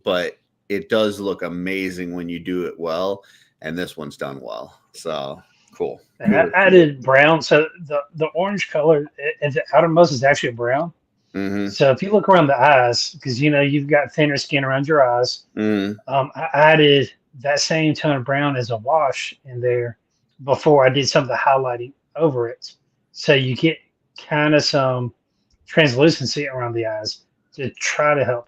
Speaker 2: but it does look amazing when you do it well. And this one's done well. So cool.
Speaker 3: And I added brown. So the orange color at the outermost is actually a brown.
Speaker 2: Mm-hmm.
Speaker 3: So if you look around the eyes, because you've got thinner skin around your eyes, I added that same tone of brown as a wash in there before I did some of the highlighting over it. So you get kind of some translucency around the eyes to try to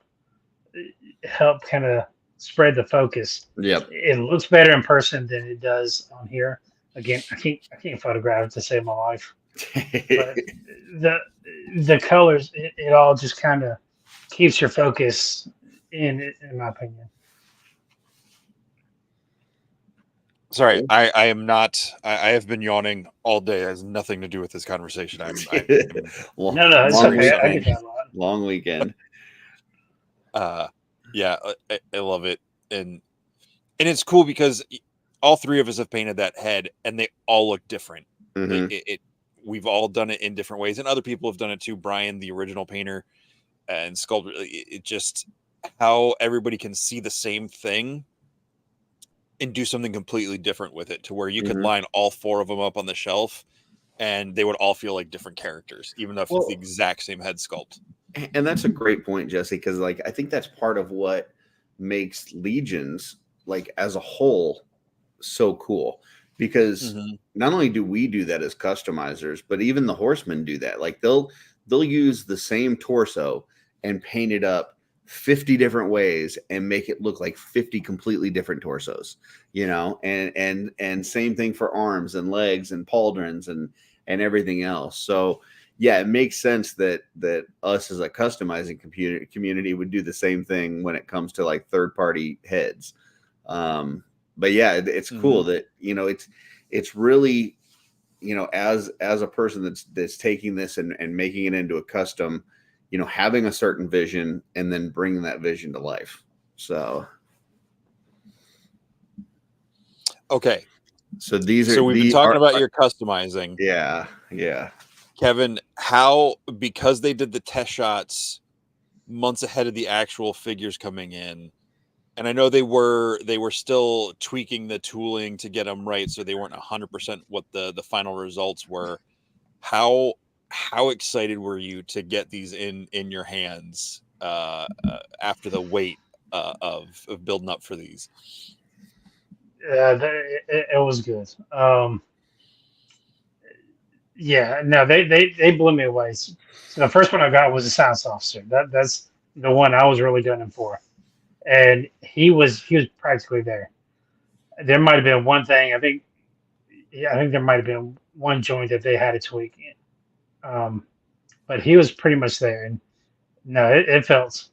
Speaker 3: help kind of spread the focus.
Speaker 2: Yep.
Speaker 3: It looks better in person than it does on here. Again, I can't photograph it to save my life. But the colors, it all just kind of keeps your focus in my opinion.
Speaker 1: Sorry, I am not. I have been yawning all day. It has nothing to do with this conversation.
Speaker 3: No, it's okay. I get that a lot.
Speaker 2: Long weekend.
Speaker 1: Yeah, I love it, and it's cool because all three of us have painted that head, and they all look different.
Speaker 2: Mm-hmm.
Speaker 1: We've all done it in different ways, and other people have done it too. Brian, the original painter, and sculptor. It just how everybody can see the same thing and do something completely different with it, to where you could line all four of them up on the shelf and they would all feel like different characters, even though it's the exact same head sculpt.
Speaker 2: And that's a great point, Jesse, because like I think that's part of what makes Legions, like as a whole, so cool. Because not only do we do that as customizers, but even the horsemen do that. Like they'll use the same torso and paint it up 50 different ways and make it look like 50 completely different torsos, and same thing for arms and legs and pauldrons and everything else. So yeah, it makes sense that us as a customizing community would do the same thing when it comes to like third-party heads. But yeah, it's cool that, it's really, as a person that's taking this and making it into a custom, having a certain vision and then bringing that vision to life. So,
Speaker 1: okay.
Speaker 2: So
Speaker 1: we've been talking about your customizing.
Speaker 2: Yeah. Yeah.
Speaker 1: Kevin, because they did the test shots months ahead of the actual figures coming in, and I know they were still tweaking the tooling to get them right, so they weren't 100% what the final results were. How excited were you to get these in your hands after the wait of building up for these?
Speaker 3: It was good. Yeah, no, they blew me away. So the first one I got was a science officer. That's the one I was really gunning for, and he was practically there. There might have been one thing. I think there might have been one joint that they had to tweak. But he was pretty much there, and no, it felt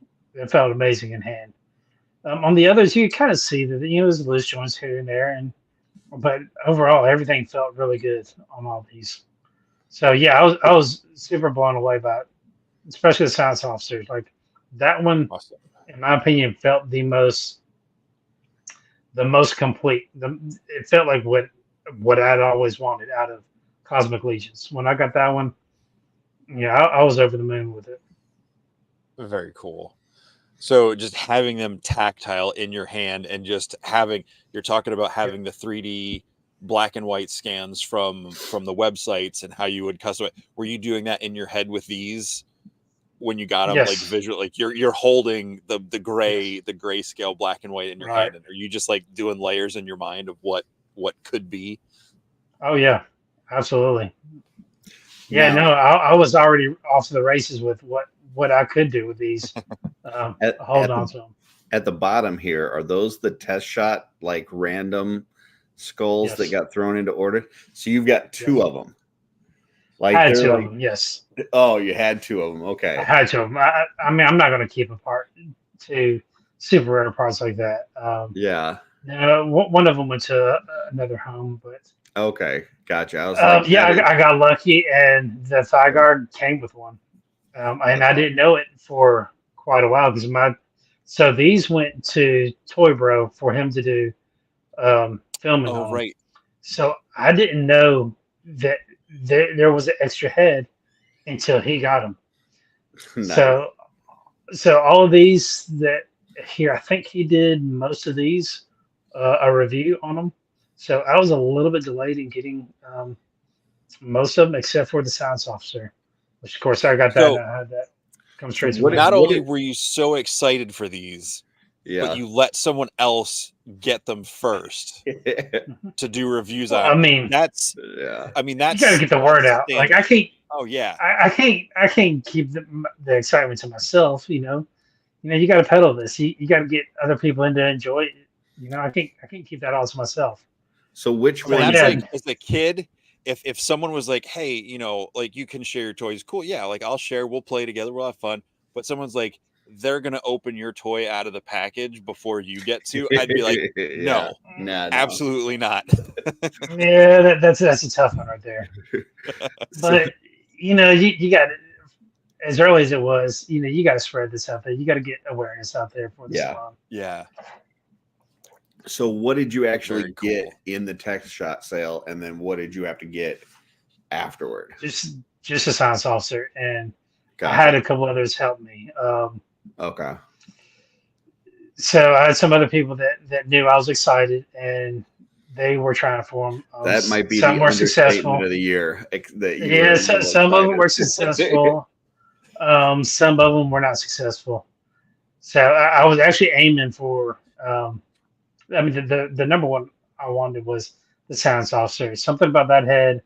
Speaker 3: amazing in hand. On the others, you kind of see that there's loose joints here and there, but overall everything felt really good on all these. So yeah, I was super blown away by it, especially the science officers. Like that one,
Speaker 1: awesome.
Speaker 3: In my opinion, felt the most complete. It felt like what I'd always wanted out of Cosmic Legions. When I got that one, yeah, I was over the moon with it.
Speaker 1: Very cool. So just having them tactile in your hand and just you're talking about having the 3D black and white scans from the websites and how you would customize. Were you doing that in your head with these when you got them?
Speaker 3: Yes.
Speaker 1: Like visual, like you're holding the grayscale black and white in your hand, and are you just like doing layers in your mind of what could be?
Speaker 3: Oh yeah, absolutely. Yeah, no, I was already off to the races with what I could do with these. Hold on to them.
Speaker 2: At the bottom here, are those the test shot, like random skulls that got thrown into order? So you've got two of them. Like
Speaker 3: I had two of them, yes.
Speaker 2: Oh, you had two of them. Okay.
Speaker 3: I had two of them. I mean, I'm not going to keep apart two super rare parts like that.
Speaker 2: Yeah.
Speaker 3: No, one of them went to another home, but
Speaker 2: Okay, gotcha. I was like,
Speaker 3: yeah,
Speaker 2: that is
Speaker 3: I got lucky, and the thigh guard came with one, and I didn't know it for quite a while because my so these went to Toy Bro for him to do filming
Speaker 1: Oh,
Speaker 3: on them.
Speaker 1: right.
Speaker 3: So I didn't know that there was an extra head until he got them.
Speaker 2: nice.
Speaker 3: So all of these that here, I think he did most of these a review on them. So I was a little bit delayed in getting most of them, except for the science officer, which of course I got that. And
Speaker 1: So,
Speaker 3: I had that come
Speaker 2: So
Speaker 3: straight to my
Speaker 1: not
Speaker 3: email.
Speaker 1: only were you so excited for these, but
Speaker 2: Yeah.
Speaker 1: you let someone else get them first
Speaker 3: Mhm.
Speaker 1: to do reviews
Speaker 3: Well,
Speaker 1: on.
Speaker 3: I mean,
Speaker 1: That's,
Speaker 2: yeah.
Speaker 1: I mean,
Speaker 3: you got to
Speaker 1: that's
Speaker 3: get the word out. Like
Speaker 1: outstanding. Oh yeah.
Speaker 3: I can't keep the excitement to myself. You got to pedal this. You got to get other people in to enjoy it. I can't keep that all to myself.
Speaker 2: So which
Speaker 1: So
Speaker 3: So
Speaker 2: one
Speaker 1: that's
Speaker 2: do
Speaker 3: yeah,
Speaker 2: you
Speaker 1: like, as a kid, if someone was like, hey, like, you can share your toys, cool, yeah, like, I'll share, we'll play together, we'll have fun. But someone's like, they're gonna open your toy out of the package before you get to, I'd be like,
Speaker 2: yeah.
Speaker 1: no,
Speaker 2: No, no.
Speaker 1: absolutely not.
Speaker 3: yeah, that's a tough one right there.
Speaker 2: So
Speaker 3: But you got as early as it was. You got to spread this out there. You got to get awareness out there for the
Speaker 2: yeah.
Speaker 3: salon.
Speaker 1: Yeah,
Speaker 2: So what did you actually
Speaker 1: very
Speaker 2: get
Speaker 1: cool.
Speaker 2: in the tech shot sale, and then what did you have to get afterward?
Speaker 3: Just a science officer, and I had
Speaker 2: Gotcha.
Speaker 3: a couple others help me.
Speaker 2: Okay.
Speaker 3: So I had some other people that knew I was excited, and they were trying to form.
Speaker 2: That might be
Speaker 3: Some
Speaker 2: the
Speaker 3: were
Speaker 2: understatement
Speaker 3: successful.
Speaker 2: of the year that you were
Speaker 3: Yeah,
Speaker 2: a
Speaker 3: so,
Speaker 2: little
Speaker 3: some of them
Speaker 2: excited.
Speaker 3: were successful. Some of them were not successful. So I was actually aiming for. I mean, the number one I wanted was the science officer. Something about that head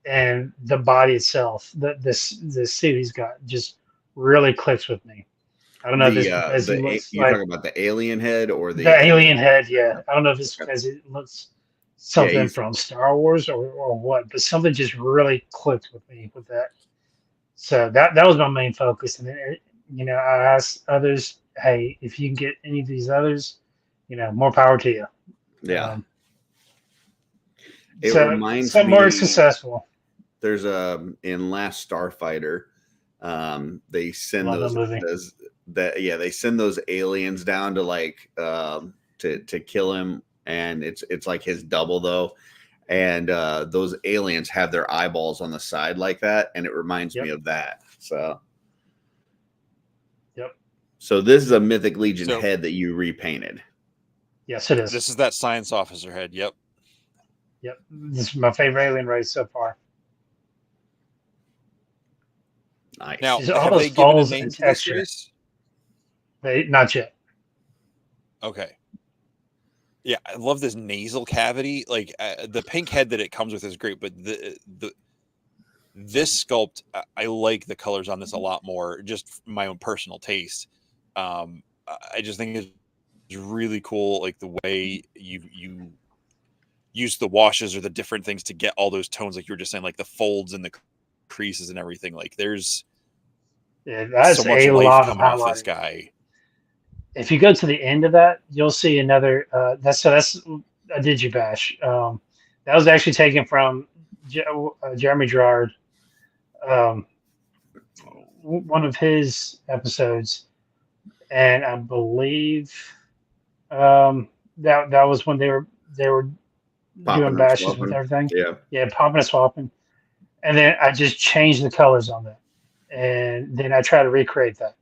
Speaker 3: and the body itself. The suit he's got just really clicks with me. I don't know if it's because he looks
Speaker 2: You're
Speaker 3: like
Speaker 2: talking about the alien head or
Speaker 3: the
Speaker 2: the
Speaker 3: alien head. Yeah, I don't know if it's
Speaker 2: okay.
Speaker 3: because it looks
Speaker 2: Yeah,
Speaker 3: something from Star Wars or what, but something just really clicked with me with that. So that was my main focus, and then I asked others, hey, if you can get any of these others, more power to you.
Speaker 2: yeah.
Speaker 3: Um,
Speaker 2: It
Speaker 3: so
Speaker 2: reminds
Speaker 3: some were
Speaker 2: me
Speaker 3: successful.
Speaker 2: there's a in Last Starfighter, they send
Speaker 3: Love that
Speaker 2: those
Speaker 3: movie.
Speaker 2: they send those aliens down to like to kill him, and it's like his double though. And those aliens have their eyeballs on the side like that, and it reminds me
Speaker 3: Yep,
Speaker 2: of that.
Speaker 3: yep,
Speaker 2: So this is a Mythic Legion
Speaker 1: So
Speaker 2: head that you repainted.
Speaker 3: yes, it is.
Speaker 1: this is that science officer head. Yep.
Speaker 3: Yep, this is my favorite alien race so far.
Speaker 1: Now,
Speaker 2: Nice.
Speaker 3: Just all
Speaker 1: have
Speaker 3: those
Speaker 1: they given a
Speaker 3: folds
Speaker 1: name
Speaker 3: and
Speaker 1: to this
Speaker 3: texture.
Speaker 1: race?
Speaker 3: They not yet.
Speaker 1: Okay. Yeah, I love this nasal cavity. Like, the pink head that it comes with is great, but this sculpt, I like the colors on this a lot more. Just my own personal taste. I just think it's really cool, like the way you use the washes or the different things to get all those tones, like you were just saying, like the folds and the creases and everything. Like, there's
Speaker 3: Yeah,
Speaker 1: so
Speaker 3: that's
Speaker 1: much
Speaker 3: a
Speaker 1: life
Speaker 3: lot of
Speaker 1: coming off this
Speaker 3: highlighting.
Speaker 1: guy.
Speaker 3: If you go to the end of that, you'll see another. That's a digibash. That was actually taken from Jeremy Gerard, um, one of his episodes, and I believe that was when they were doing
Speaker 2: Popping and
Speaker 3: bashes with
Speaker 2: swapping.
Speaker 3: everything.
Speaker 2: Yeah.
Speaker 3: Yeah, popping and swapping, and then I just changed the colors on that, and then I try to recreate that.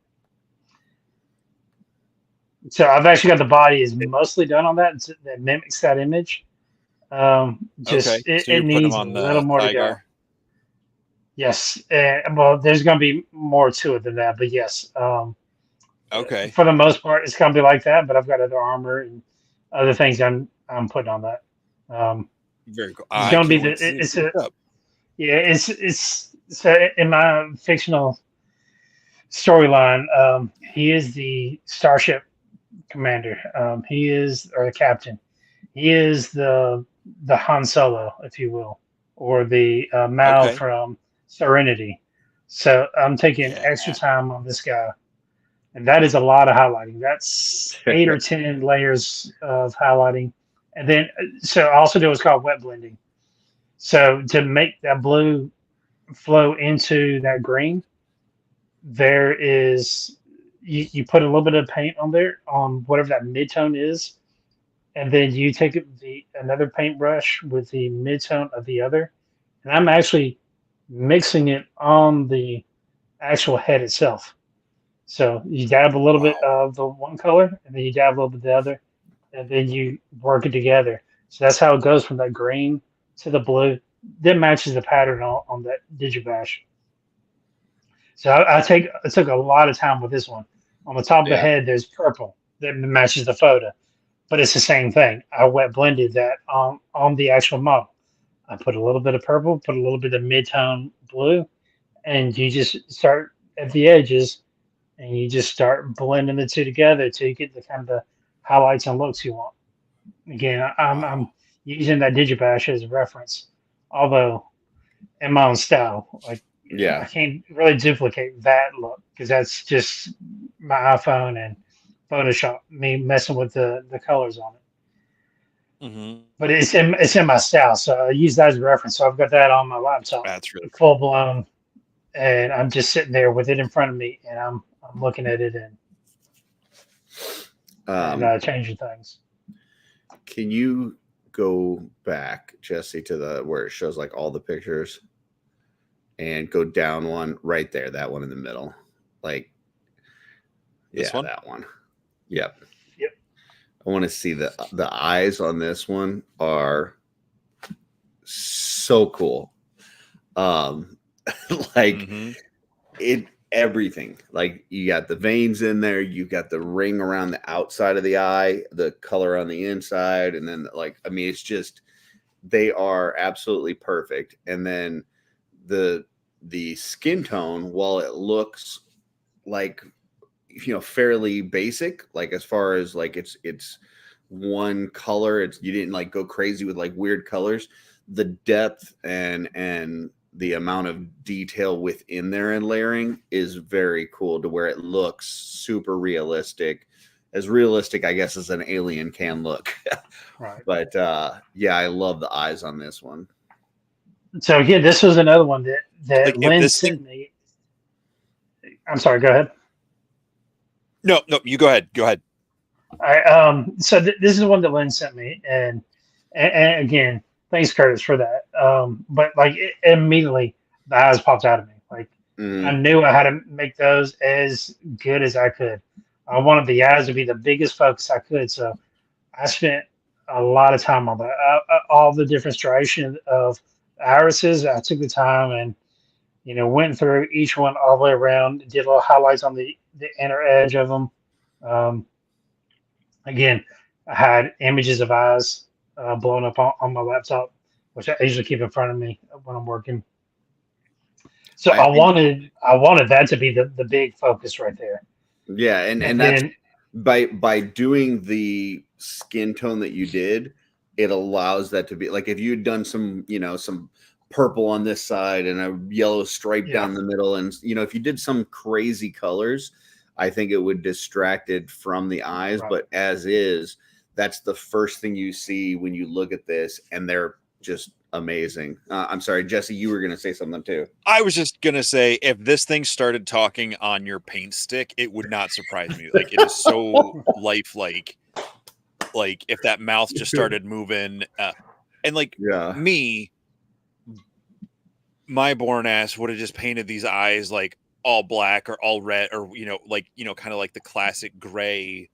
Speaker 3: So I've actually got the body is mostly done on that. That mimics that image.
Speaker 1: Okay,
Speaker 3: Just it,
Speaker 1: so
Speaker 3: it
Speaker 1: you're putting them
Speaker 3: needs a
Speaker 1: on
Speaker 3: little
Speaker 1: the
Speaker 3: more to go.
Speaker 1: Thaigar.
Speaker 3: Yes, well, there's going to be more to it than that, but yes,
Speaker 1: Okay,
Speaker 3: for the most part, it's going to be like that. But I've got other armor and other things I'm putting on that. Um,
Speaker 1: very cool.
Speaker 3: it's
Speaker 1: I
Speaker 3: going to be
Speaker 1: can't wait to see it
Speaker 3: it's
Speaker 1: finish
Speaker 3: a
Speaker 1: up.
Speaker 3: yeah it's so in my fictional storyline, he is the starship commander. He is or the captain. He is the Han Solo, if you will, or the Mal
Speaker 1: Okay,
Speaker 3: from Serenity. So I'm taking extra
Speaker 1: yeah,
Speaker 3: time on this guy, and that is a lot of highlighting. That's 8 or 10 layers of highlighting, and then so I also do what's called wet blending. So to make that blue flow into that green, there is you put a little bit of paint on there on whatever that mid-tone is, and then you take another paintbrush with the mid-tone of the other, and I'm actually mixing it on the actual head itself. So you dab a little bit
Speaker 1: Wow.
Speaker 3: of the one color, and then you dab a little bit of the other, and then you work it together. So that's how it goes from that green to the blue. That matches the pattern on that Digibash. So I took a lot of time with this one. On the top of the
Speaker 2: Yeah.
Speaker 3: head, there's purple that matches the photo, but it's the same thing. I wet blended that on the actual model. I put a little bit of purple, put a little bit of mid-tone blue, and you just start at the edges, and you just start blending the two together till you get the kind of the highlights and looks you want. Again, I'm
Speaker 1: Wow.
Speaker 3: using that Digibash as a reference, although in my own style, like I
Speaker 2: Yeah.
Speaker 3: can't really duplicate that look because that's just my iPhone and Photoshop, me messing with the colors on it.
Speaker 1: Hmm.
Speaker 3: But it's in my style, so I use that as a reference. So I've got that on my laptop,
Speaker 1: That's really cool.
Speaker 3: full blown, and I'm just sitting there with it in front of me, and I'm looking at it and
Speaker 2: Um,
Speaker 3: changing things.
Speaker 2: can you go back, Jesse, to the where it shows like all the pictures and go down one right there, that one in the middle? Like,
Speaker 1: This
Speaker 2: yeah,
Speaker 1: one?
Speaker 2: that one. Yep.
Speaker 3: Yep.
Speaker 2: I want to see the eyes on this one are so cool. Like
Speaker 1: Hmm.
Speaker 2: it everything. Like you got the veins in there, you got the ring around the outside of the eye, the color on the inside, and then like I mean, it's just they are absolutely perfect. And then the skin tone, while it looks like fairly basic, like as far as like it's one color, it's you didn't like go crazy with like weird colors. The depth and the amount of detail within there and layering is very cool to where it looks super realistic, as realistic I guess as an alien can look.
Speaker 3: Right.
Speaker 2: But yeah, I love the eyes on this one.
Speaker 3: So yeah, this was another one that
Speaker 1: Like if
Speaker 3: Lynn
Speaker 1: this
Speaker 3: sent
Speaker 1: thing,
Speaker 3: me. I'm sorry. Go ahead.
Speaker 1: no, no, you go ahead. Go ahead.
Speaker 3: So this is one that Lynn sent me, and again, thanks Curtis for that. But like immediately the eyes popped out of me. Like I
Speaker 2: Mm,
Speaker 3: knew I had to make those as good as I could. I wanted the eyes to be the biggest focus I could, so I spent a lot of time on that. All the different striations of irises, I took the time and went through each one all the way around. Did little highlights on the inner edge of them. Um, Again, I had images of eyes blown up on my laptop, which I usually keep in front of me when I'm working. So
Speaker 2: I
Speaker 3: I wanted that to be the big focus right there.
Speaker 2: yeah, and
Speaker 3: And
Speaker 2: that's
Speaker 3: then
Speaker 2: by doing the skin tone that you did, it allows that to be like if you had done some some purple on this side and a yellow stripe
Speaker 3: yeah,
Speaker 2: down the middle, and if you did some crazy colors, I think it would distract it from the eyes.
Speaker 3: right.
Speaker 2: But as is, that's the first thing you see when you look at this, and they're just amazing. I'm sorry, Jesse, you were going to say something too.
Speaker 1: I was just gonna say, if this thing started talking on your paint stick, it would not surprise me. Like it is so lifelike. Like if that mouth just started moving, and like
Speaker 2: Yeah,
Speaker 1: me, my born ass would have just painted these eyes like all black or all red, or like kind of like the classic gray,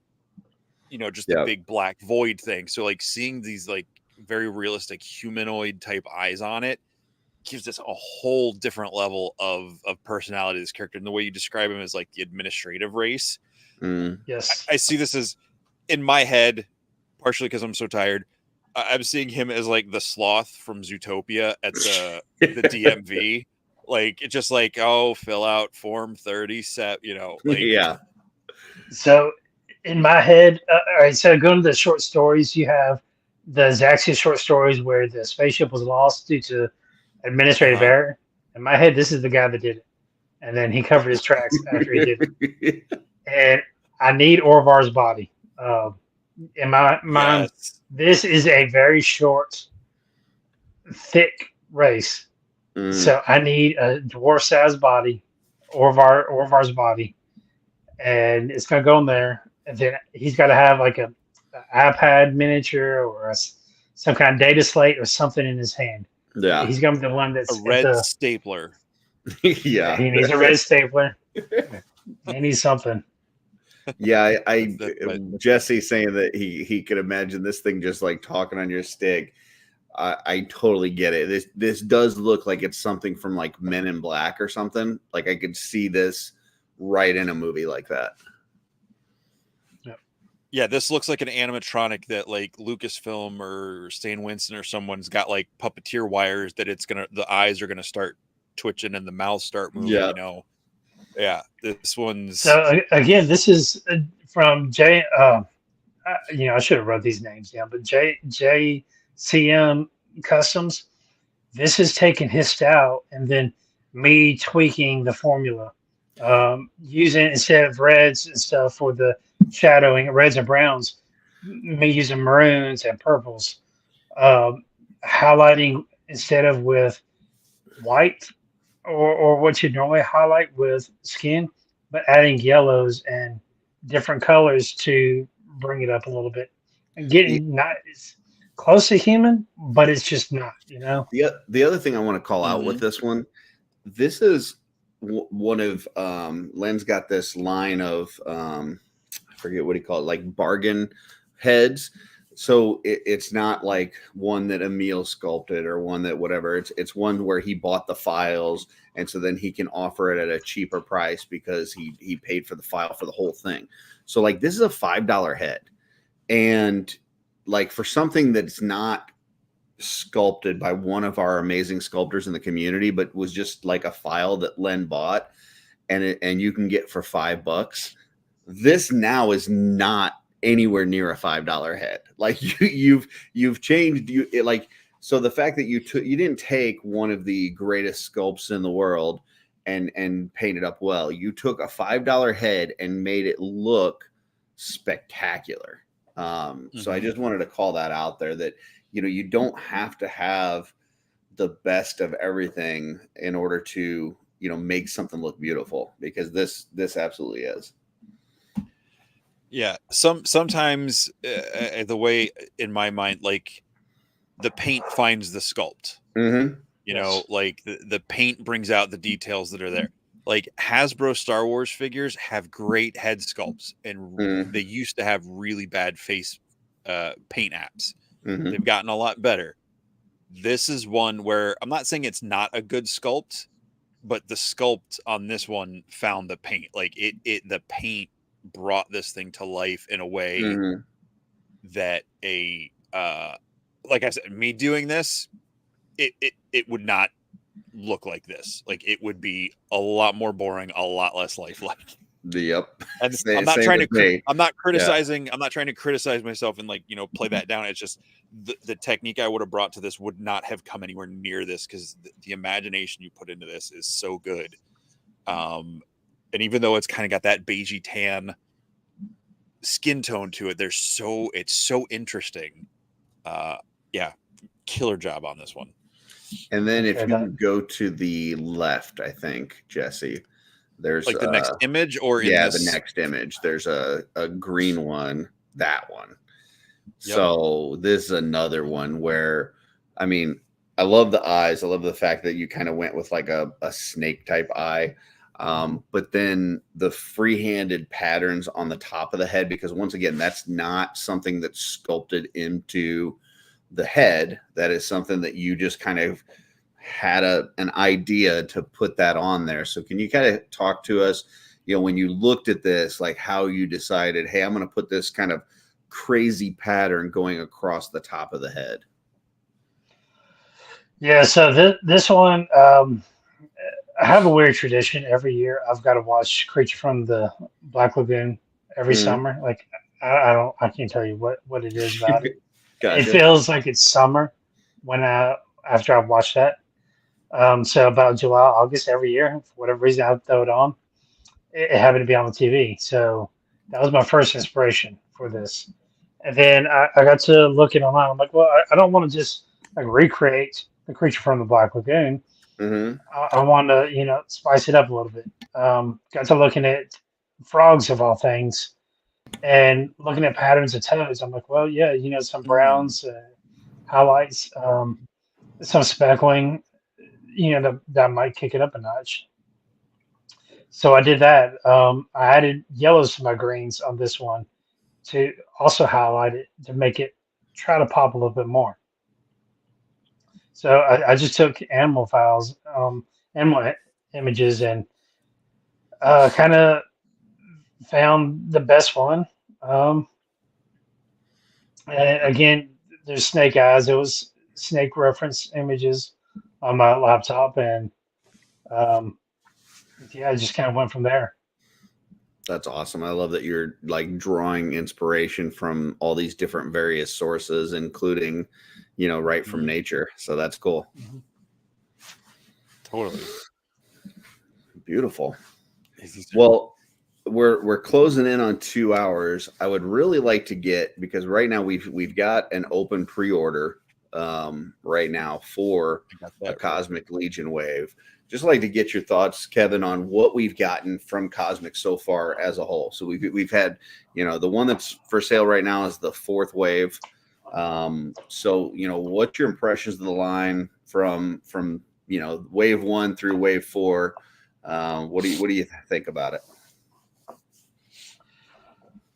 Speaker 1: just the
Speaker 2: yeah.
Speaker 1: big black void thing. So like seeing these like very realistic humanoid type eyes on it gives this a whole different level of personality to this character. And the way you describe him as like the administrative race,
Speaker 2: Mm.
Speaker 3: Yes.
Speaker 1: I see this as in my head, partially because I'm so tired. I'm seeing him as like the sloth from Zootopia at the DMV. Like it's just like, oh, fill out form 37, like
Speaker 2: Yeah.
Speaker 3: So in my head, all right. So going to the short stories, you have the Zaxxon short stories where the spaceship was lost due to administrative
Speaker 1: uh-huh.
Speaker 3: error. In my head, this is the guy that did it, and then he covered his tracks after he did it. and I need Orvar's body. In my mind,
Speaker 1: Yes.
Speaker 3: this is a very short, thick race.
Speaker 2: Mm.
Speaker 3: So I need a dwarf-sized body, Orvar's body, and it's gonna go in there. And then he's got to have like a iPad miniature or some kind of data slate or something in his hand.
Speaker 2: Yeah.
Speaker 3: He's gonna be the one
Speaker 1: A
Speaker 3: that's at
Speaker 1: red
Speaker 3: the.
Speaker 1: stapler.
Speaker 3: Yeah,
Speaker 2: Yeah.
Speaker 3: he needs a red stapler. He needs something.
Speaker 2: Yeah, I
Speaker 1: That's what-
Speaker 2: Jesse saying that he could imagine this thing just like talking on your stick. I totally get it. This does look like it's something from like Men in Black or something. Like I could see this right in a movie like that.
Speaker 1: Yeah, this looks like an animatronic that like Lucasfilm or Stan Winston or someone's got like puppeteer wires that the eyes are gonna start twitching and the mouth start moving.
Speaker 2: Yeah.
Speaker 1: You know, yeah. This one's
Speaker 3: So again, this is from J. I should have wrote these names down, but JCM Customs. This is taking his style and then me tweaking the formula, using instead of reds and stuff for the shadowing, reds and browns, me using maroons and purples, highlighting instead of with white or what you normally highlight with skin, but adding yellows and different colors to bring it up a little bit and getting not it's close to human, but it's just not,
Speaker 2: The other thing I want to call out with this one, this is one of Len's got this line of I forget what he called it, like bargain heads. So it's not like one that Emil sculpted or one that whatever. It's one where he bought the files, and so then he can offer it at a cheaper price because he paid for the file for the whole thing. So like this is a $5 head, and like for something that's not sculpted by one of our amazing sculptors in the community, but was just like a file that Len bought, and you can get for $5. This now is not anywhere near a $5 head. Like you've changed so the fact that you didn't take one of the greatest sculpts in the world and paint it up well. You took a $5 head and made it look spectacular. So I just wanted to call that out there that you don't have to have the best of everything in order to make something look beautiful, because this absolutely is.
Speaker 1: Yeah, sometimes the way in my mind, like the paint finds the sculpt.
Speaker 2: Mm-hmm.
Speaker 1: Like the paint brings out the details that are there. Like Hasbro Star Wars figures have great head sculpts, and they used to have really bad face paint apps.
Speaker 2: Mm-hmm.
Speaker 1: They've gotten a lot better. This is one where I'm not saying it's not a good sculpt, but the sculpt on this one found the paint. Like the paint brought this thing to life in a way that like I said, me doing this, it would not look like this. Like it would be a lot more boring, a lot less lifelike.
Speaker 2: Yep.
Speaker 1: And I'm not criticizing. I'm not trying to criticize myself and play that down. It's just the technique I would have brought to this would not have come anywhere near this, because the imagination you put into this is so good. And even though it's kind of got that beigey tan skin tone to it, it's so interesting. Yeah, killer job on this one.
Speaker 2: And then if you go to the left, I think, Jesse, there's
Speaker 1: like the next image, or
Speaker 2: the next image. There's a green one, that one. Yep. So this is another one where, I mean, I love the eyes. I love the fact that you kind of went with like a snake type eye. But then the free-handed patterns on the top of the head, because once again, that's not something that's sculpted into the head. That is something that you just kind of had an idea to put that on there. So can you kind of talk to us, when you looked at this, like how you decided, hey, I'm going to put this kind of crazy pattern going across the top of the head?
Speaker 3: Yeah, so this one, I have a weird tradition. Every year, I've got to watch Creature from the Black Lagoon every summer. Like I can't tell you what it is about it. Gotcha. It feels like it's summer after I've watched that. So about July, August every year, for whatever reason, I'll throw it on. it happened to be on the TV. So that was my first inspiration for this. And then I got to looking online. I'm like, well, I don't want to just like recreate the creature from the Black Lagoon.
Speaker 2: Mm-hmm.
Speaker 3: I want to, spice it up a little bit. Got to looking at frogs of all things and looking at patterns of toads. I'm like, well, yeah, some browns, highlights, some speckling, that might kick it up a notch. So I did that. I added yellows to my greens on this one to also highlight it to make it try to pop a little bit more. So I just took animal files, animal images, and kind of found the best one. Um, and again, there's snake eyes. It was snake reference images on my laptop, and um, yeah, I just kind of went from there.
Speaker 2: That's awesome. I love that you're like drawing inspiration from all these different various sources, including, right from nature. So that's cool.
Speaker 3: Mhm.
Speaker 1: Totally.
Speaker 2: Beautiful. Well, we're closing in on 2 hours. I would really like to get, because right now we've got an open pre-order right now for a Cosmic Legion wave. Just like to get your thoughts, Kevin, on what we've gotten from Cosmic so far as a whole. So we've had, the one that's for sale right now is the 4th wave. So what's your impressions of the line from wave 1 through wave 4? What do you think about it?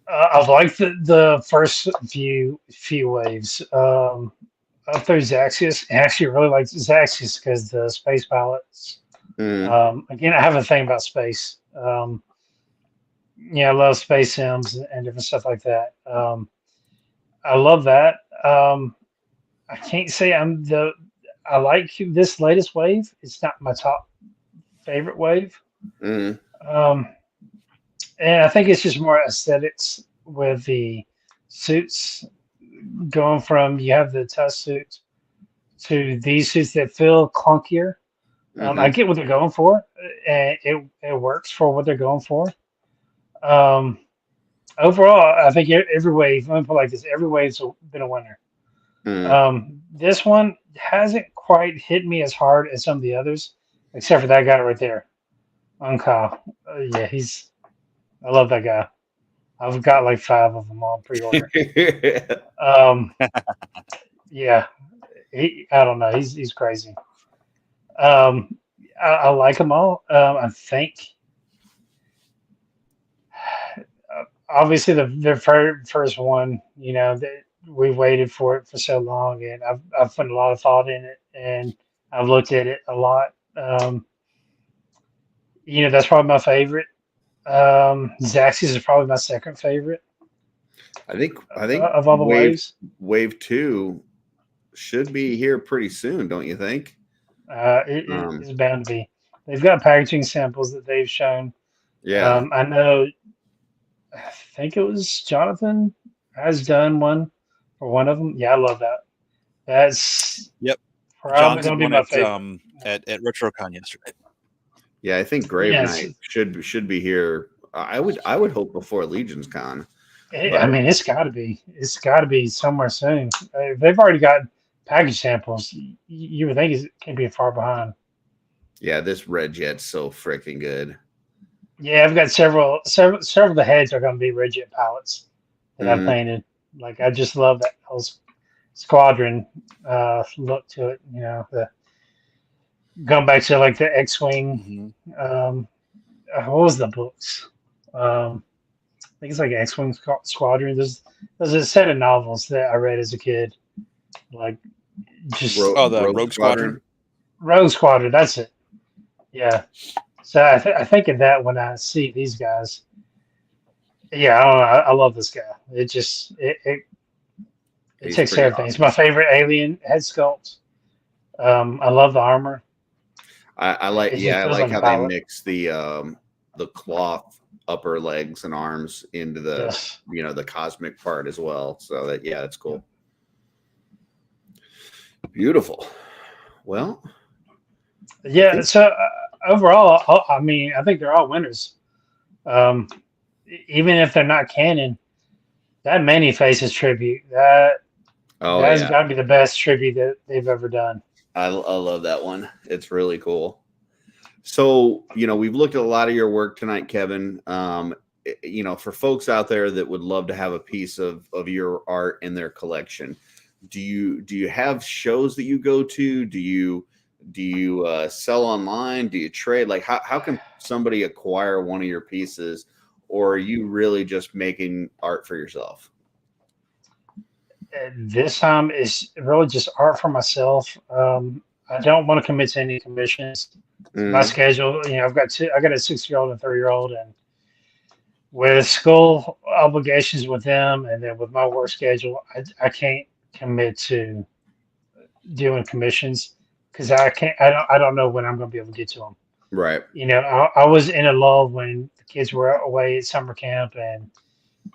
Speaker 3: I've liked the first few waves. Up through Zaxius, I actually really like Zaxius because the space pilots. Again, I have a thing about space. I love space sims and different stuff like that. I love that. I can't say I like this latest wave. It's not my top favorite wave.
Speaker 2: Mm.
Speaker 3: And I think it's just more aesthetics with the suits going from you have the test suits to these suits that feel clunkier. I get what they're going for, and it works for what they're going for. Um, Overall, I think every wave. Let me put it like this: every wave's been a winner. This one hasn't quite hit me as hard as some of the others, except for that guy right there, Unka. Yeah, I love that guy. I've got like 5 of them on pre-order. Um, yeah, I don't know. He's crazy. Um, I like them all. I think obviously the first one, that we waited for it for so long, and I've put a lot of thought in it, and I've looked at it a lot. That's probably my favorite. Zaxxas is probably my second favorite.
Speaker 2: I think
Speaker 3: of all the waves.
Speaker 2: Wave 2 should be here pretty soon, don't you think?
Speaker 3: It is bound to be. They've got packaging samples that they've shown.
Speaker 2: Yeah.
Speaker 3: I know. I think it was Jonathan has done one for one of them. Yeah, I love that. That's probably going to be my favorite.
Speaker 1: At RetroCon yesterday.
Speaker 2: Yeah, I think Grave Knight should be here. I would hope before Legion's Con.
Speaker 3: I mean, it's got to be. It's got to be somewhere soon. They've already got package samples. You would think it can't be far behind.
Speaker 2: Yeah, this Red Jet's so freaking good.
Speaker 3: Yeah, I've got several of the heads are going to be Red Jet pilots that I've painted. Like I just love that whole squadron look to it. Going back to like the X-wing. What was the books? I think it's like X-wing Squadron. There's a set of novels that I read as a kid. Like just
Speaker 1: the Rogue Squadron.
Speaker 3: Rogue Squadron. That's it. Yeah. So I think of that when I see these guys. Yeah, I don't know. I love this guy. It just it takes care of things. It's my favorite alien head sculpt. I love the armor.
Speaker 2: I like how they mix the cloth upper legs and arms into the the cosmic part as well. So that's cool. Beautiful. Well,
Speaker 3: yeah. So overall, I mean, I think they're all winners. Um, Even if they're not canon, that Many Faces tribute that
Speaker 2: Oh
Speaker 3: that's
Speaker 2: yeah,
Speaker 3: got to be the best tribute that they've ever done.
Speaker 2: I love that one. It's really cool. So, we've looked at a lot of your work tonight, Kevin. For folks out there that would love to have a piece of your art in their collection, do you have shows that you go to? Do you sell online? Do you trade? Like, how can somebody acquire one of your pieces, or are you really just making art for yourself?
Speaker 3: This time is really just art for myself. I don't want to commit to any commissions. My
Speaker 2: Mm,
Speaker 3: schedule, I got a 6-year-old and 3-year-old, and with school obligations with them, and then with my work schedule, I can't commit to doing commissions because I don't know when I'm going to be able to get to them.
Speaker 2: right.
Speaker 3: I was in a lull when the kids were away at summer camp, and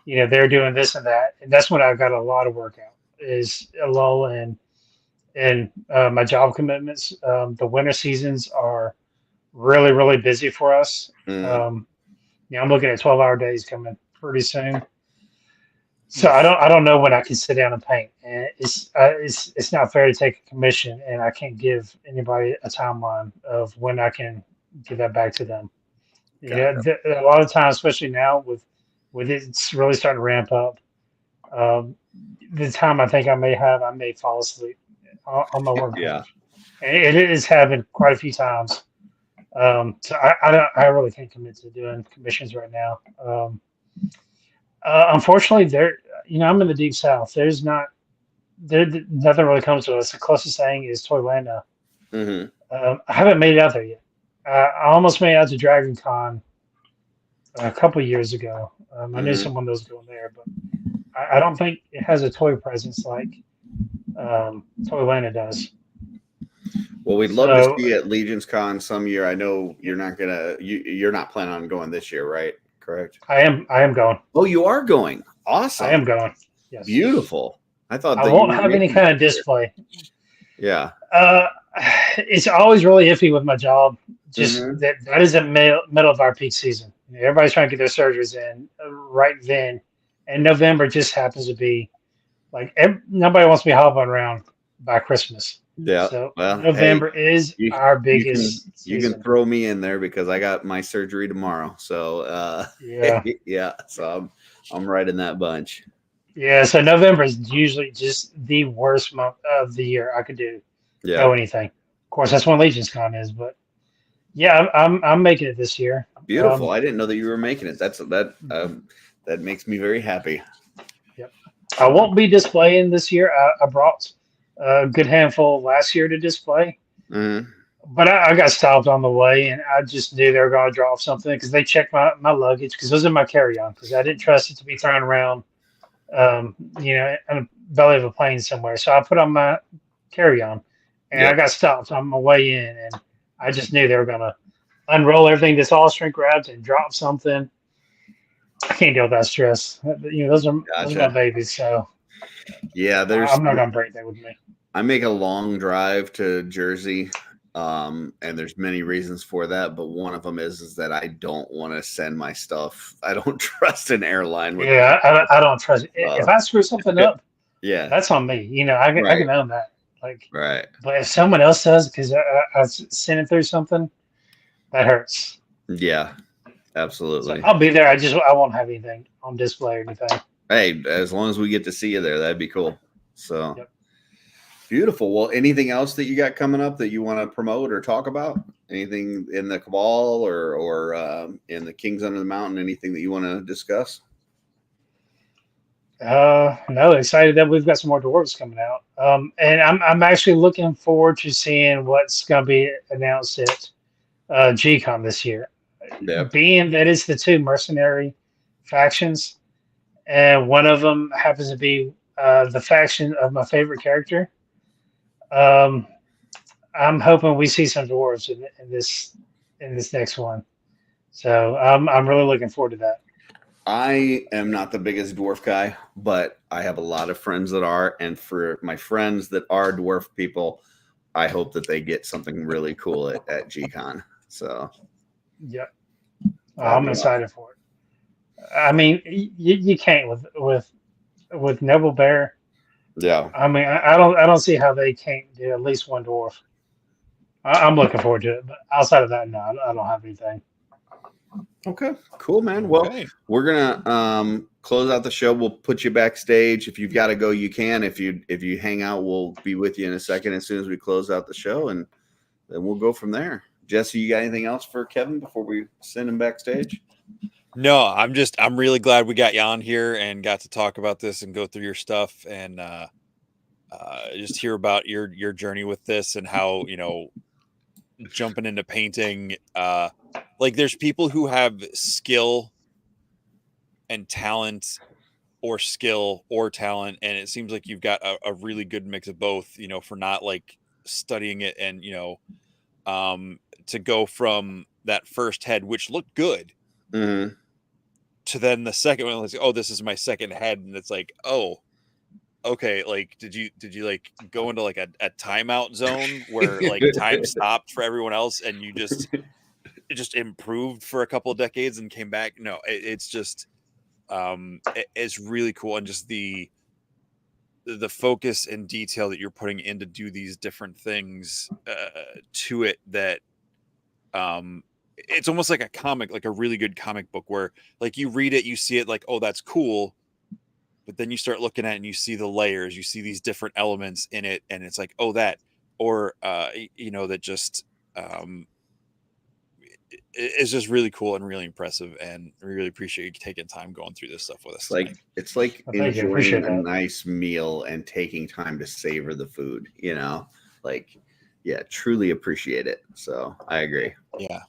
Speaker 3: they're doing this and that, and that's when I got a lot of work out. Is a lull and my job commitments. The winter seasons are really really busy for us.
Speaker 2: Mm.
Speaker 3: Um, I'm looking at 12-hour days coming pretty soon. So I don't know when I can sit down and paint, and it's not fair to take a commission, and I can't give anybody a timeline of when I can give that back to them.
Speaker 2: Gotcha.
Speaker 3: A lot of times, especially now with it's really starting to ramp up. Um, the time I think I may fall asleep on my
Speaker 2: Yeah.
Speaker 3: workbench, and it has happened quite a few times. So I really can't commit to doing commissions right now. Unfortunately, I'm in the deep south. Nothing really comes to us. The closest thing is Toylanta.
Speaker 2: Hmm.
Speaker 3: I haven't made it out there yet. I almost made it out to Dragon Con a couple of years ago. I knew
Speaker 2: Hmm.
Speaker 3: someone that was going there, but I don't think it has a toy presence like Toylanta does.
Speaker 2: Well, we'd love to
Speaker 3: So
Speaker 2: see you at Legion's Con some year. I know you're not planning on going this year, right? Correct.
Speaker 3: I am going.
Speaker 2: Oh, you are going.
Speaker 3: I
Speaker 2: Awesome.
Speaker 3: am going. Yes.
Speaker 2: Beautiful. I thought
Speaker 3: I
Speaker 2: that you
Speaker 3: won't
Speaker 2: weren't
Speaker 3: have any
Speaker 2: making it
Speaker 3: kind of
Speaker 2: this year.
Speaker 3: display.
Speaker 2: Yeah.
Speaker 3: Uh, it's always really iffy with my job. Just
Speaker 2: Hmm.
Speaker 3: that is the middle of our peak season. Everybody's trying to get their surgeries in right then, and November just happens to be like nobody wants to be hopping around by Christmas.
Speaker 2: Yeah.
Speaker 3: So
Speaker 2: Well, hey,
Speaker 3: November is
Speaker 2: you
Speaker 3: our
Speaker 2: you can
Speaker 3: biggest
Speaker 2: you can
Speaker 3: season.
Speaker 2: throw me in there because I got my surgery tomorrow. So
Speaker 3: Yeah,
Speaker 2: yeah. So I'm right in that bunch.
Speaker 3: yeah. So November is usually just the worst month of the year I could
Speaker 2: Yeah.
Speaker 3: go anything. Of course, that's when Legion's Con is, but yeah, I'm making it this year.
Speaker 2: Beautiful. I didn't know that you were making it. That makes me very happy.
Speaker 3: Yep. I won't be displaying this year. I brought a good handful last year to display,
Speaker 2: Hmm.
Speaker 3: but I got stopped on the way, and I just knew they were going to drop something because they checked my luggage because those are my carry-on because I didn't trust it to be thrown around, in the belly of a plane somewhere. So I put on my carry-on, and I
Speaker 2: Yep.
Speaker 3: got stopped on my way in, and I just knew they were going to unroll everything that's all shrink wrapped and drop something. I can't deal with that stress. Those are my
Speaker 2: Gotcha.
Speaker 3: babies, so
Speaker 2: Yeah.
Speaker 3: I'm not going to break that with me.
Speaker 2: I make a long drive to Jersey, and there's many reasons for that, but one of them is that I don't want to send my stuff. I don't trust an airline with my
Speaker 3: Yeah, I don't trust it. If
Speaker 2: stuff.
Speaker 3: I screw something up,
Speaker 2: Yeah,
Speaker 3: that's on me. I
Speaker 2: right,
Speaker 3: can own that. Like,
Speaker 2: right.
Speaker 3: but if someone else does because I sent it through something, that hurts.
Speaker 2: Yeah,
Speaker 3: So
Speaker 2: absolutely.
Speaker 3: I'll be there. I won't have anything on display or anything.
Speaker 2: Hey, as long as we get to see you there, that'd be cool. So
Speaker 3: Yep.
Speaker 2: beautiful. Well, anything else that you got coming up that you want to promote or talk about? Anything in the Cabal or in the Kings Under the Mountain? Anything that you want to discuss?
Speaker 3: No, excited that we've got some more dwarves coming out. And I'm actually looking forward to seeing what's going to be announced at GCon this year.
Speaker 2: Yep.
Speaker 3: Being that it's the two mercenary factions, and one of them happens to be the faction of my favorite character. Um, I'm hoping we see some dwarves in this next one. So I'm really looking forward to that.
Speaker 2: I am not the biggest dwarf guy, but I have a lot of friends that are. And for my friends that are dwarf people, I hope that they get something really cool at GCon. So,
Speaker 3: Yep.
Speaker 2: That'd
Speaker 3: I'm
Speaker 2: be awesome.
Speaker 3: excited for it. I mean, you can't with Noble Bear.
Speaker 2: Yeah.
Speaker 3: I mean, I don't see how they can't do at least one dwarf. I'm looking forward to it, but outside of that, no, I don't have anything.
Speaker 2: Okay, cool, man. Well,
Speaker 1: Okay.
Speaker 2: we're gonna close out the show. We'll put you backstage. If you've got to go, you can. If you hang out, we'll be with you in a second as soon as we close out the show, and then we'll go from there. Jesse, you got anything else for Kevin before we send him backstage?
Speaker 1: No, I'm really glad we got you on here and got to talk about this and go through your stuff and just hear about your journey with this and how, jumping into painting. Like there's people who have skill and talent or skill or talent, and it seems like you've got a really good mix of both, for not like studying it and, to go from that first head, which looked good,
Speaker 2: Mm-hmm.
Speaker 1: to then the second one, like, oh, this is my second head. And it's like, oh, okay. Like, did you like go into like a timeout zone where like time stopped for everyone else and you just improved for a couple of decades and came back? No, it's just, it's really cool. And just the focus and detail that you're putting in to do these different things to it, that it's almost like a comic, like a really good comic book where like you read it, you see it like, oh, that's cool, but then you start looking at it and you see the layers, you see these different elements in it, and it's like, oh, that, or that just it's just really cool and really impressive, and we really appreciate you taking time going through this stuff with us tonight.
Speaker 2: It's like
Speaker 3: Well, thank you,
Speaker 2: enjoying
Speaker 3: appreciate
Speaker 2: a
Speaker 3: that.
Speaker 2: nice meal and taking time to savor the food. Like, yeah, truly appreciate it. So I agree.
Speaker 1: Yeah.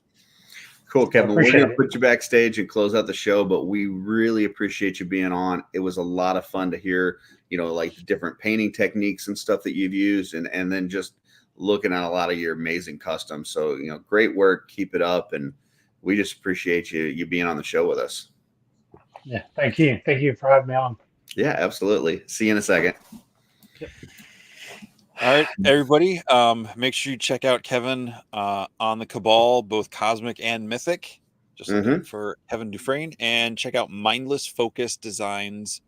Speaker 2: Cool,
Speaker 3: I
Speaker 2: Kevin. We're
Speaker 3: appreciate
Speaker 2: going to
Speaker 3: it.
Speaker 2: put you backstage and close out the show, but we really appreciate you being on. It was a lot of fun to hear, like the different painting techniques and stuff that you've used, and then just looking at a lot of your amazing customs. So, great work. Keep it up. And we just appreciate you being on the show with us.
Speaker 3: Yeah, thank you. Thank you for having me on.
Speaker 2: Yeah, absolutely. See you in a second.
Speaker 3: Yep.
Speaker 1: All right, everybody. Make sure you check out Kevin on the Cabal, both Cosmic and Mythic. Just looking for Kevin Dufrene, and check out Mindless Focus Designs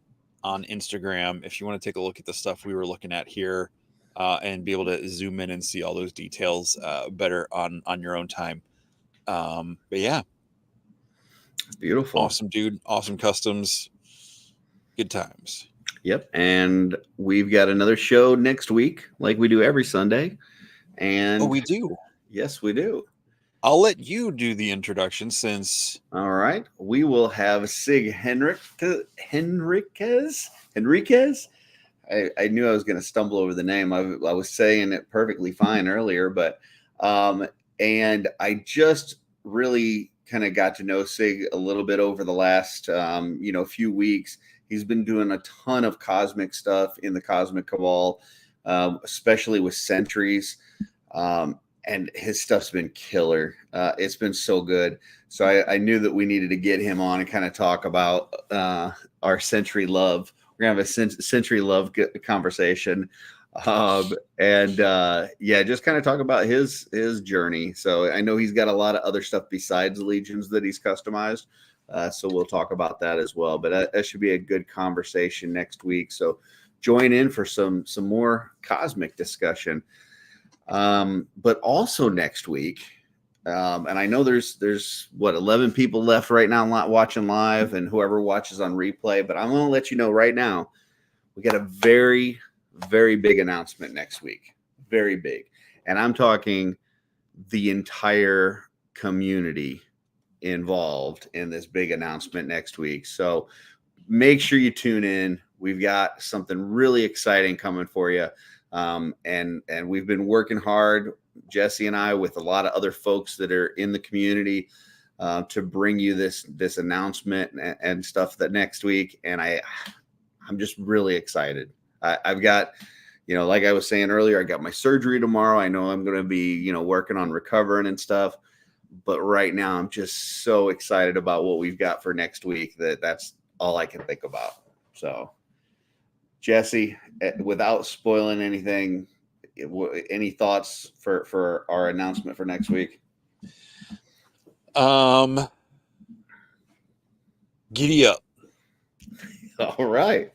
Speaker 1: on Instagram if you want to take a look at the stuff we were looking at here and be able to zoom in and see all those details better on your own time. But yeah,
Speaker 2: Beautiful.
Speaker 1: awesome dude, awesome customs, good times.
Speaker 2: Yep. And we've got another show next week, like we do every Sunday. And
Speaker 1: Oh, we do.
Speaker 2: Yes, we do.
Speaker 1: I'll let you do the introduction since.
Speaker 2: All right. We will have Sig Henriquez. I knew I was going to stumble over the name. I was saying it perfectly fine earlier, but and I just really kind of got to know Sig a little bit over the last few weeks. He's been doing a ton of cosmic stuff in the Cosmic Cabal, especially with Sentries. And his stuff's been killer. It's been so good. So I knew that we needed to get him on and kind of talk about our Sentry love. We're going to have a Sentry love conversation. Just kind of talk about his journey. So I know he's got a lot of other stuff besides Legions that he's customized. So we'll talk about that as well. But that should be a good conversation next week. So join in for some more cosmic discussion. But also next week, and I know there's 11 people left right now watching live, and whoever watches on replay, but I'm going to let you know right now, we got a very, very big announcement next week. Very big. And I'm talking the entire community involved in this big announcement next week. So make sure you tune in. We've got something really exciting coming for you. And we've been working hard, Jesse and I, with a lot of other folks that are in the community to bring you this announcement and stuff that next week. And I'm just really excited. I've got, like I was saying earlier, I got my surgery tomorrow. I know I'm going to be, working on recovering and stuff. But right now, I'm just so excited about what we've got for next week that's all I can think about. So, Jesse, without spoiling anything, any thoughts for our announcement for next week?
Speaker 1: Giddy up.
Speaker 2: All right.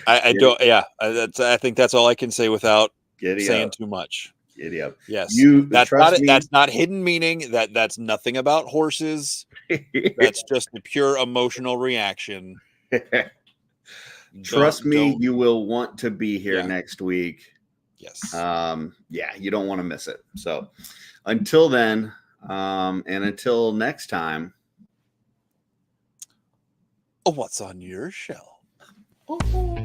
Speaker 1: I don't. Yeah, I think that's all I can say without
Speaker 2: Giddy
Speaker 1: saying
Speaker 2: up.
Speaker 1: too much.
Speaker 2: Giddy up.
Speaker 1: Yes,
Speaker 2: You
Speaker 1: that's
Speaker 2: trust
Speaker 1: not it.
Speaker 2: me.
Speaker 1: That's not hidden meaning. That's nothing about horses. That's just a pure emotional reaction.
Speaker 2: Trust me,
Speaker 1: Don't.
Speaker 2: you will want to be here
Speaker 1: Yeah.
Speaker 2: next week.
Speaker 1: Yes.
Speaker 2: Yeah, you don't want to miss it. So until then, and until next time.
Speaker 1: What's on your shelf?
Speaker 2: Oh.